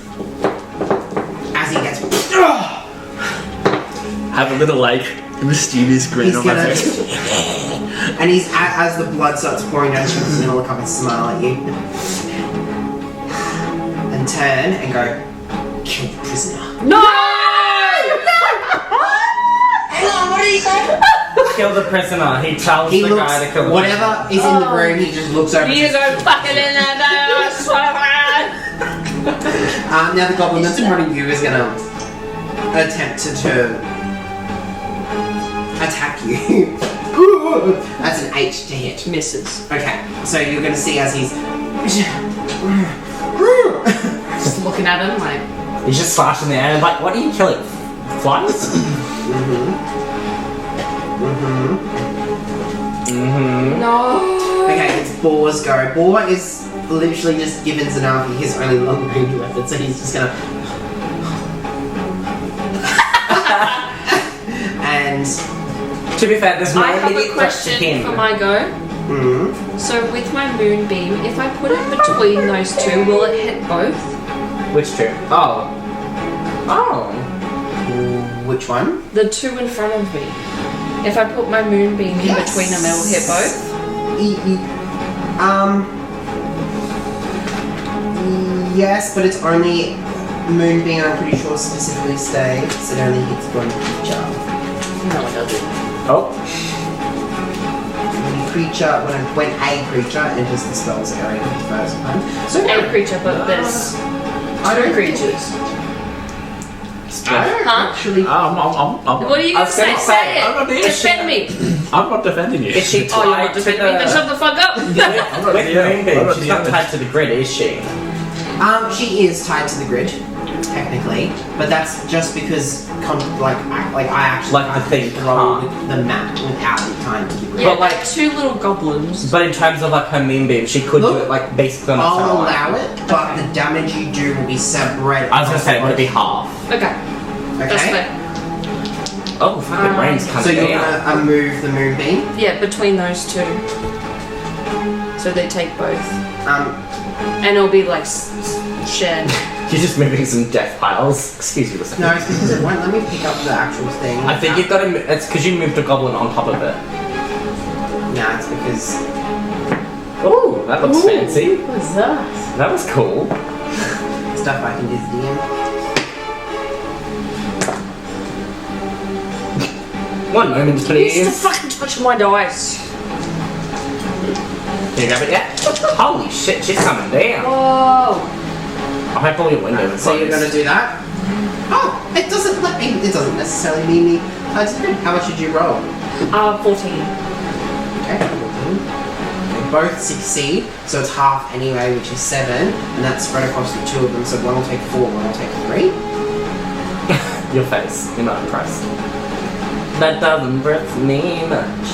he gets. Have a little like mischievous grin He's on my gonna. face. And he's as the blood starts pouring down his cheek, he's gonna look up and smile at you. And turn and go, kill the prisoner. No! Hang on, what did he say? Kill the prisoner. He tells He the looks, guy to kill the whatever is in the room, he just looks over. You go fucking in there, I swear. Now the goblin that's in front of you is gonna attempt to attack you. That's an 8 to hit. Misses. Okay, so you're gonna see as he's Just looking at him like. He's just slashing the air and like, what are you killing? Flies? No. Okay, it's Boar's go. Boar is literally just given Zanavi his only long range weapon, so he's just gonna. And. To be fair, there's no I have immediate a threat to question him. for my go. So with my moonbeam, if I put it between those two, will it hit both? Which two? Oh. Oh. Which one? The two in front of me. If I put my moonbeam in between them, it will hit both? Yes, but it's only Moonbeam, I'm pretty sure specifically states it only hits one creature. No, it doesn't. Oh. When a creature enters the spell's area for the first time. So A creature, but there's I don't two creatures. I don't Huh? actually. What are you I gonna was say? gonna Say say, it! I'm not here. Defend me! I'm not defending you. Is she Oh, you're not tied to defending me? Then shut the fuck up! With Yeah, Moonbeam, I'm not she's not the tied to the grid, is she? She is tied to the grid, technically, but that's just because, I actually Like the thing roll can't. the map without the time to grid. Yeah, But, like- like two little goblins. But in terms of like her Moonbeam, she could do Look, it like basically on a I'll timeline. allow it, but the damage you do will be separated. I was gonna say it would be half. Okay, that's Okay. fair. Oh, fucking brain's So coming you're down. gonna move the moonbeam. Yeah, between those two. So they take both. And it'll be like shared. You're just moving some death piles. Excuse me a second. No, it's because it won't let me pick up the actual thing. I think you've got to. It's because you moved a goblin on top of it. No, it's because Oh, that looks fancy. What was that? That was cool. stuff I can do as DM. One moment, You used to please. fucking touch my dice. Can you grab it yet? Holy shit, she's coming down. Whoa. I'll have all your windows. So you're gonna do that? Oh, it doesn't let me. It doesn't necessarily mean me. How much did you roll? 14. Okay, 14. They both succeed, so it's half anyway, which is 7, and that's spread across the two of them. So one will take 4, one will take 3. Your face. You're not impressed. That doesn't impress me much.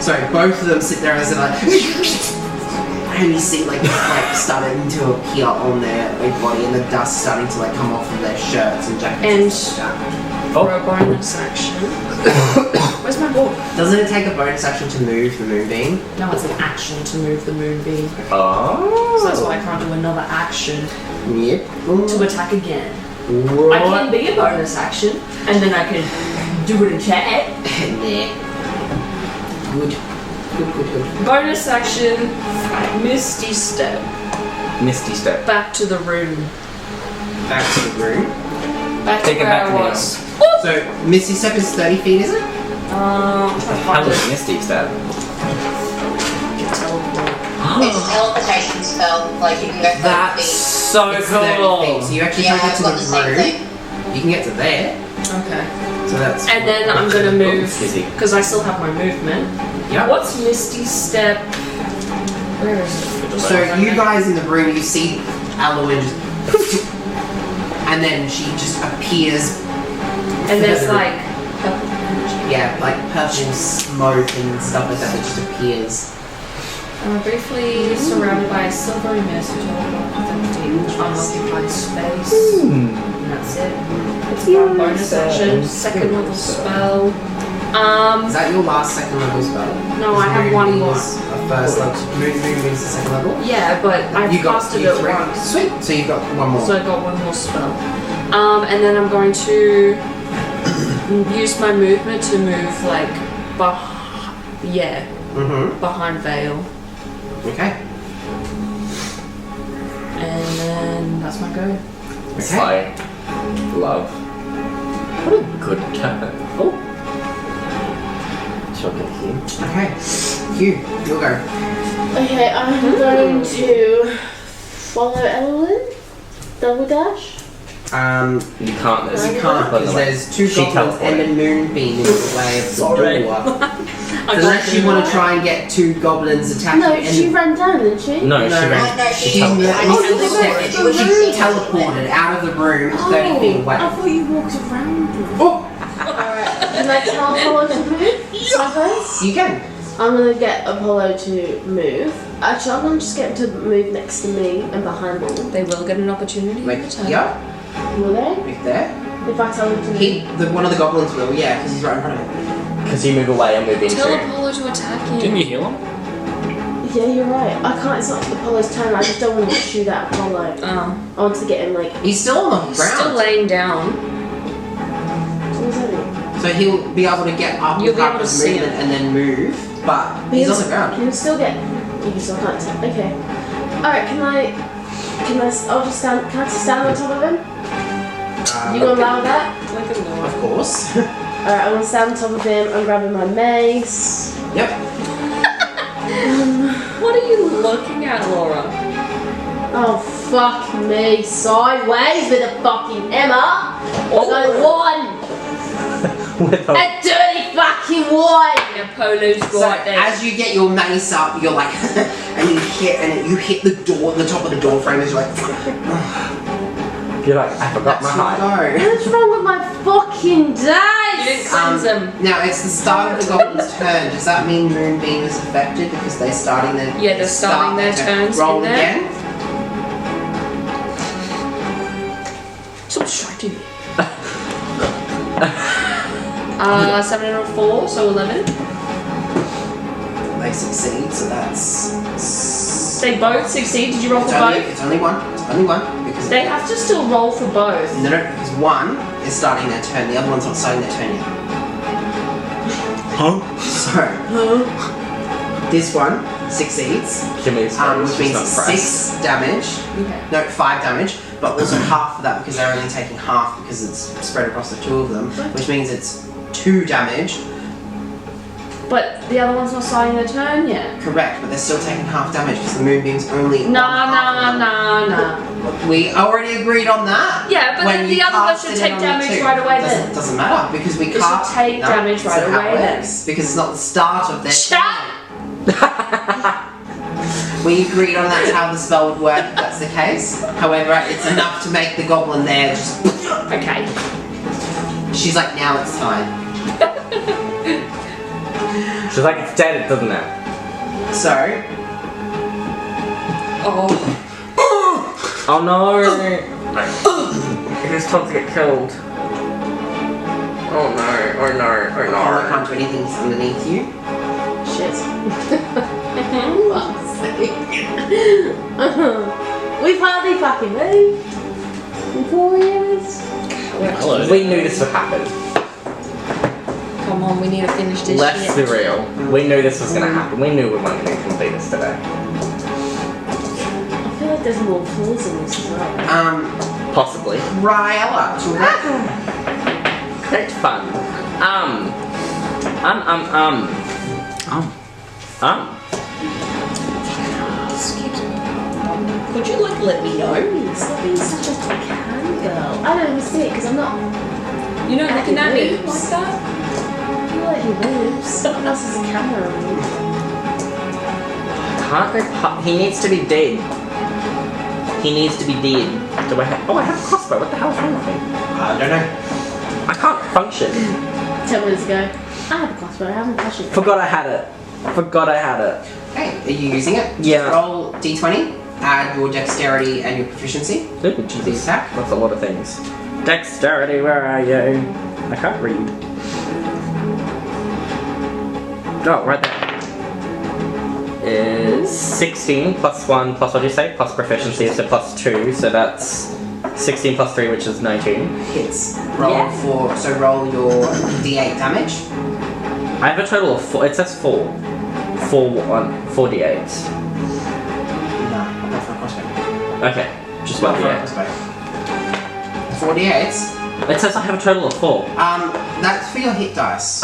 So both of them sit there as they're like, and you see like starting to appear on their body, and the dust starting to come off of their shirts and jackets. And stuff like that. for a bonus action. Where's my book? Doesn't it take a bonus action to move the moonbeam? No, it's an action to move the moonbeam. Oh. So that's why I can't do another action Yep. to attack again. I Right. can be a bonus action, and then I can do it in chat. Good. Good. Bonus action, Misty Step. Misty step. Back to the room. Back to the room. Back Take to it where back I now. was. So Misty Step is 30 feet, is it? I'm trying to How find was it. Misty step? Teleport. It's a teleportation spell. Like you can go 30 That's feet. so It's 30 feet. cool. So you actually Yeah, can't get I've to got the same the thing. room. You can get to there. Okay. So that's. And then I'm gonna move, Excuse me. because I still have my movement. Yep. What's Misty Step? Where is it? So you guys in the room, you see Aloyn just, and then she just appears. And there's further- like purple energy. yeah, like purple smoke and stuff like that that just appears. Briefly surrounded by a silvery mist with empty unoccupied space. And that's it. It's my bonus action, second level spell. Is that your last second level spell? No, I have one more. A first level. Moonbeam is the second level. Yeah, but I've You got casted it three. once. Sweet. So you've got one more. So I got one more spell. And then I'm going to use my movement to move like behind Vale. Okay. And then that's my go. Slay. Love. What a good turn. Oh. She'll get you. Okay. Hugh, you'll go. Okay, I'm going to follow Evelyn. Double dash. You can't. There's You can't because there's two She goblins and a teleported. moonbeam in the way of the Sorry. door. Unless you want to try and get two goblins attacking. No, and she ran down, didn't she? No, she ran. No, she She teleported. teleported out of the room 30 feet away. I thought you walked around them. Oh, Alright, can I tell Apollo to move? Sometimes? you can. I'm gonna get Apollo to move. Actually, I'm gonna just get him to move next to me and behind me. They will get an opportunity. Like to turn. here, Will they? right there. If I tell him to move. One of the goblins will, yeah, because he's right in front of him. Because you move away and move into. Tell Apollo to attack him. Didn't you heal him? Yeah, you're right. I can't. It's not Apollo's turn. I just don't want to shoot at Apollo. Oh. I want to get him like. He's still on the He's ground. still laying down. What does that mean? So he'll be able to get up You'll with be able half to his see movement him. and then move, but he's on the ground. You can still get. You can still can't. Okay. All right. Can I? I'll just stand. Can I just stand on top of him? You gonna allow that? Look at Laura. Of course. Alright, I'm gonna stand on top of him. I'm grabbing my mace. Yep. What are you looking at, Laura? Oh fuck me! Sideways with a fucking hammer. I got one. With A dirty fucking one. Yeah, Polo's So right there. as you get your mace up, you're like, and you hit the door, the top of the door frame, as you're like, You're like, I forgot that's my your height. go. What's wrong with my fucking You didn't dice? cleanse them. Now it's the start of the goblin's turn. Does that mean Moonbeam is affected because they're starting their Yeah, they're starting their turns Roll in there. again. Stop distracting me. 7 and a 4, so 11. They succeed, so that's. They both succeed. Did you roll for both? It's only one. It's only one because They have to still roll for both. no, because one is starting their turn. The other one's not starting their turn yet. Huh? So this one succeeds, Give me a which means it's 6 damage. Okay. No, 5 damage, but also half of that because they're only taking half because it's spread across the two of them, which means it's 2 damage. But the other one's not starting their turn yet. Correct, but they're still taking half damage because the moonbeam's only. on half of them. Nah. We already agreed on that. Yeah, but when then you the other one cast should it take on the damage two. right away Doesn't, then. Doesn't matter because we It should can't take damage that's right not how it away then. works, because it's not the start of their Shut turn. We agreed on that's how the spell would work if that's the case. However, it's enough to make the goblin there just. Okay. She's like, now it's time. She's like, it's dead, doesn't it? So. Oh. Oh no! It is time to get killed. Oh no, oh no, oh Apollo no. can't do anything, he's underneath you. Shit. Fuck's sake. We've hardly fucking moved in 4 years. Hello. We knew this would happen. Come on, we need to finish this Let's shit. be real. We knew this was gonna happen. We knew we weren't gonna complete this today. I feel like there's more flaws in this as well. Possibly. Ryella, to It's fun. Could you like let me know? Stop being such a can girl. I don't even see it because I'm not. You know, looking at me like Boobs. that? I feel like he moves. Someone else has a camera on me. Can't go. He needs to be dead. He needs to be dead. Do I have? Oh, I have a crossbow. What the hell is wrong with me? I don't know. I can't function. 10 minutes ago. I have a crossbow. I haven't touched it. Forgot I had it. Forgot I had it. Hey, are you using it? Yeah. Roll d20, add your dexterity and your proficiency Ooh, to the Jesus. attack. That's a lot of things. Dexterity, where are you? I can't read. Oh, right there. Is 16 plus 1 plus what do you say? Plus proficiency, so plus 2, so that's 16 plus 3, which is 19. Hits. Roll Yeah. roll your d8 damage. I have a total of 4. It says 4. 4 d8s. No, not for a crossbow. Okay, just 1 Not for a d8. crossbow. 4 d8s. It says I have a total of 4. That's for your hit dice.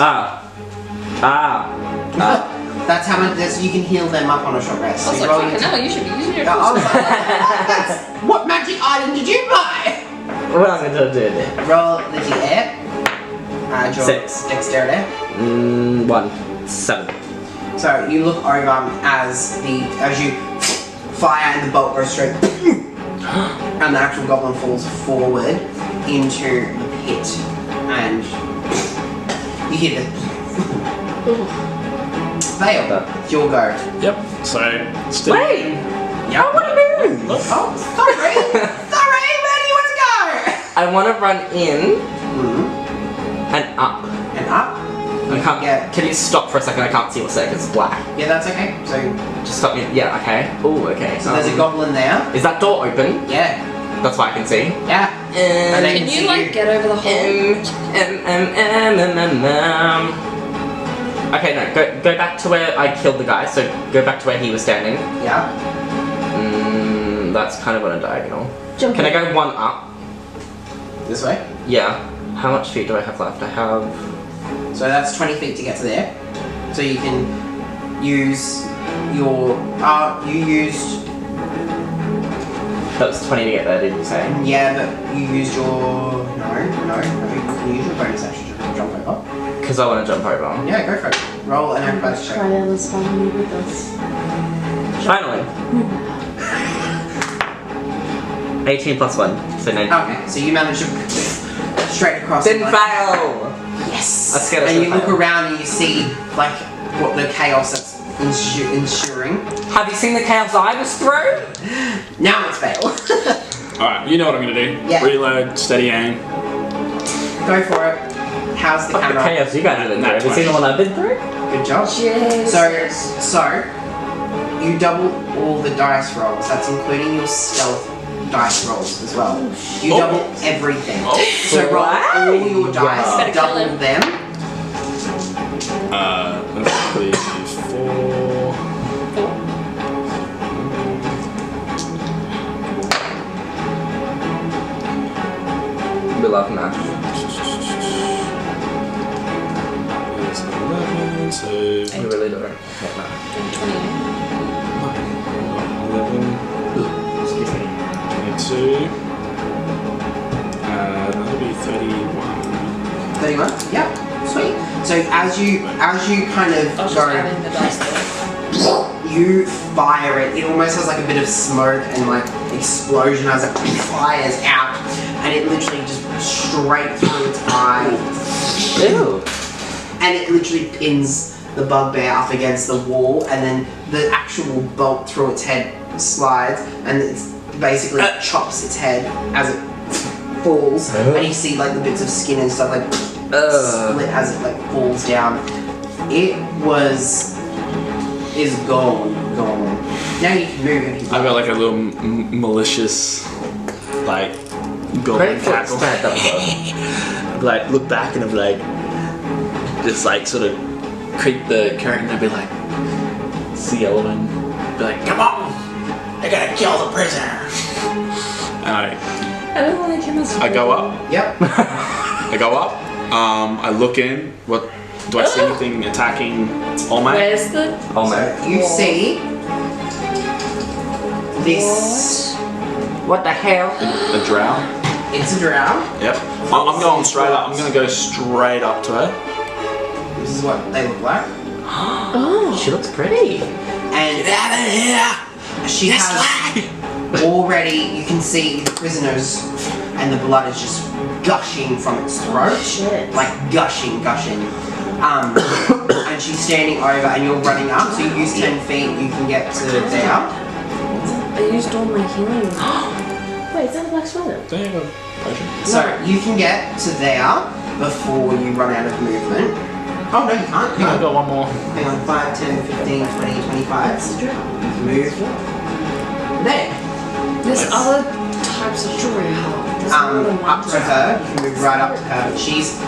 That's how much. You can heal them up on a short rest. I was So like, roll fucking your- hell, you should be using your I was like, what magic item did you buy? What am I going to do then? Roll the d8. Add your 6. dexterity. 1. 7. So you look over as you fire and the bolt goes straight, and the actual goblin falls forward into the pit, and you hear the Vale. It's your go. Yep. So still. Wait! Yep. I want to move! Oh, sorry. Sorry. Where do you want to go? I want to run in and up. And up. I can't. Yeah. Can you stop for a second? I can't see what's there because it's black. Yeah, that's okay. So Just stop me. Yeah. Okay. Oh. Okay. there's a goblin there. Is that door open? Yeah. That's what I can see. Yeah. And they Can see you like get over the hole? Okay, no. Go back to where I killed the guy. So go back to where he was standing. Yeah. That's kind of on a diagonal. Jump Can I in. go 1 up? This way. Yeah. How much feet do I have left? I have. So that's 20 feet to get to there. So you can use your. You used. That was 20 to get there, didn't you say? Yeah, but you used your. No. You can use your bonus action to jump over. Because I want to jump over. Yeah, go for it. Roll an acrobatics check. Cryola's finally with us. Finally. 18 plus 1, so 19. Okay, so you manage to straight across. Didn't like, fail! Yes. Let's get us And to you look fail. around and you see like what the chaos that's ensuing. Have you seen the chaos I was through? Now it's fail. Alright, you know what I'm gonna do. Yeah. Reload, steady aim. Go for it. How's the Fuck the camera? chaos you guys have been through. Have you seen the one I've been through? Good job. Jesus. So you double all the dice rolls. That's including your stealth dice rolls as well. You Oh. double everything. Oh. So roll all your dice, Wow. double them. Let's see, 4. We love math. It's 11, so. We really don't hate math. 11, Excuse me. 22. That'll be 31. 31? Yep. Sweet. So as you kind of I was just go, adding the dice there. you fire it. It almost has like a bit of smoke and like explosion as it fires out, and it literally just straight through its eye. Ew. And it literally pins the bugbear up against the wall, and then the actual bolt through its head slides, and it's basically chops its head as it falls, and you see like the bits of skin and stuff like split as it like falls down. It is gone. Now you can move if you I've got like a little malicious, like, goblin Great foot cackle. spread that I'd like look back and I'd be like, just like sort of creep the curtain and be like, see Element, be like, come on, I gotta kill the prisoner. And I don't want to kill myself. I go up. Yep. I go up. I look in. What do I see? Anything attacking all my? Where's the... Oh So man. you see this. What the hell? The drow. It's a drow. Yep. I'm going straight up. I'm gonna go straight up to her. This is what they look like. Oh. She looks pretty. And Get out of here! she This has way! already, you can see the prisoners, and the blood is just gushing from its throat. Oh, shit. Like gushing. And she's standing over, and you're running up, so you use 10 feet, you can get to there. I used all my healing. Wait, is that a black spider? Don't you have a potion? So you can get to there before you run out of movement. Oh no, you can't. I think I've got one more. Hang on, 5, 10, 15, 20, 25. Move. There. There's other types of jewelry. There's more than one Up to her. You can move right up to her. She's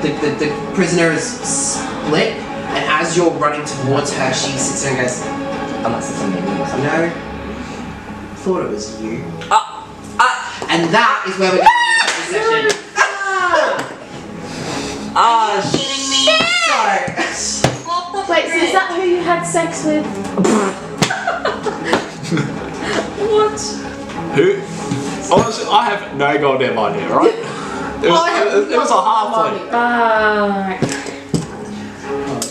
the prisoner is split, and as you're running towards her, she sits there and goes, Unless it's a minion or something. "No, thought it was you." And that is where we're going to end the session. Ah, Kidding me? So, What the Wait, so is that who you had sex with? What? Who? Honestly, I have no goddamn idea, right? It was a halfling.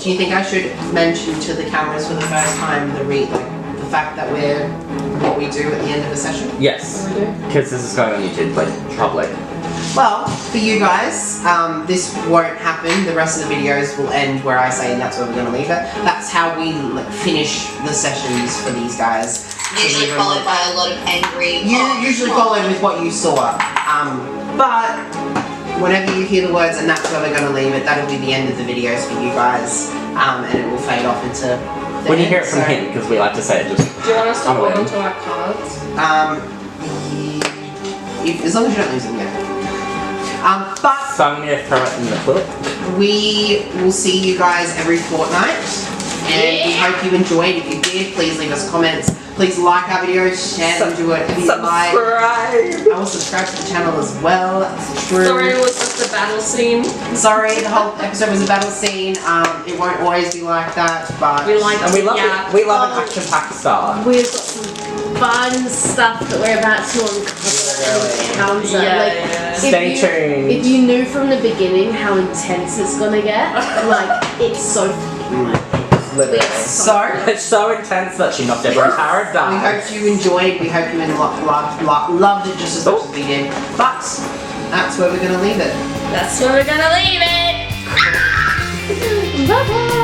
do you think I should mention to the cameras for the first time the fact that we're what we do at the end of the session? yes. Because this is going on YouTube, like, public. Well, for you guys, this won't happen. The rest of the videos will end where I say, and that's where we're going to leave it. That's how we finish the sessions for these guys. Usually followed by a lot of angry. Usually followed with what you saw. But whenever you hear the words, and that's where we're going to leave it, that'll be the end of the videos for you guys, and it will fade off into the When you end, hear it from so, him, because we like to say it just... Do you want us to hold Unaware. onto our cards? as long as you don't lose them, yeah. But So I'm going to throw it in the clip. we will see you guys every fortnight, and we hope you enjoyed. If you did, please leave us comments. Please like our videos, share them, do whatever you like. Subscribe! I will subscribe to the channel as well. That's true. Sorry, it was just a battle scene. Sorry, the whole episode was a battle scene. It won't always be like that, but We like And we love yeah. it. We love an action-packed start. We've got some fun stuff that we're about to uncover. Yeah. Stay tuned. If you knew from the beginning how intense it's gonna get, it's so Literally. so. It's so intense that she knocked every tower We down. hope you enjoyed. We hope you loved it just as much as we did. But that's where we're gonna leave it. That's where we're gonna leave it. Bye bye.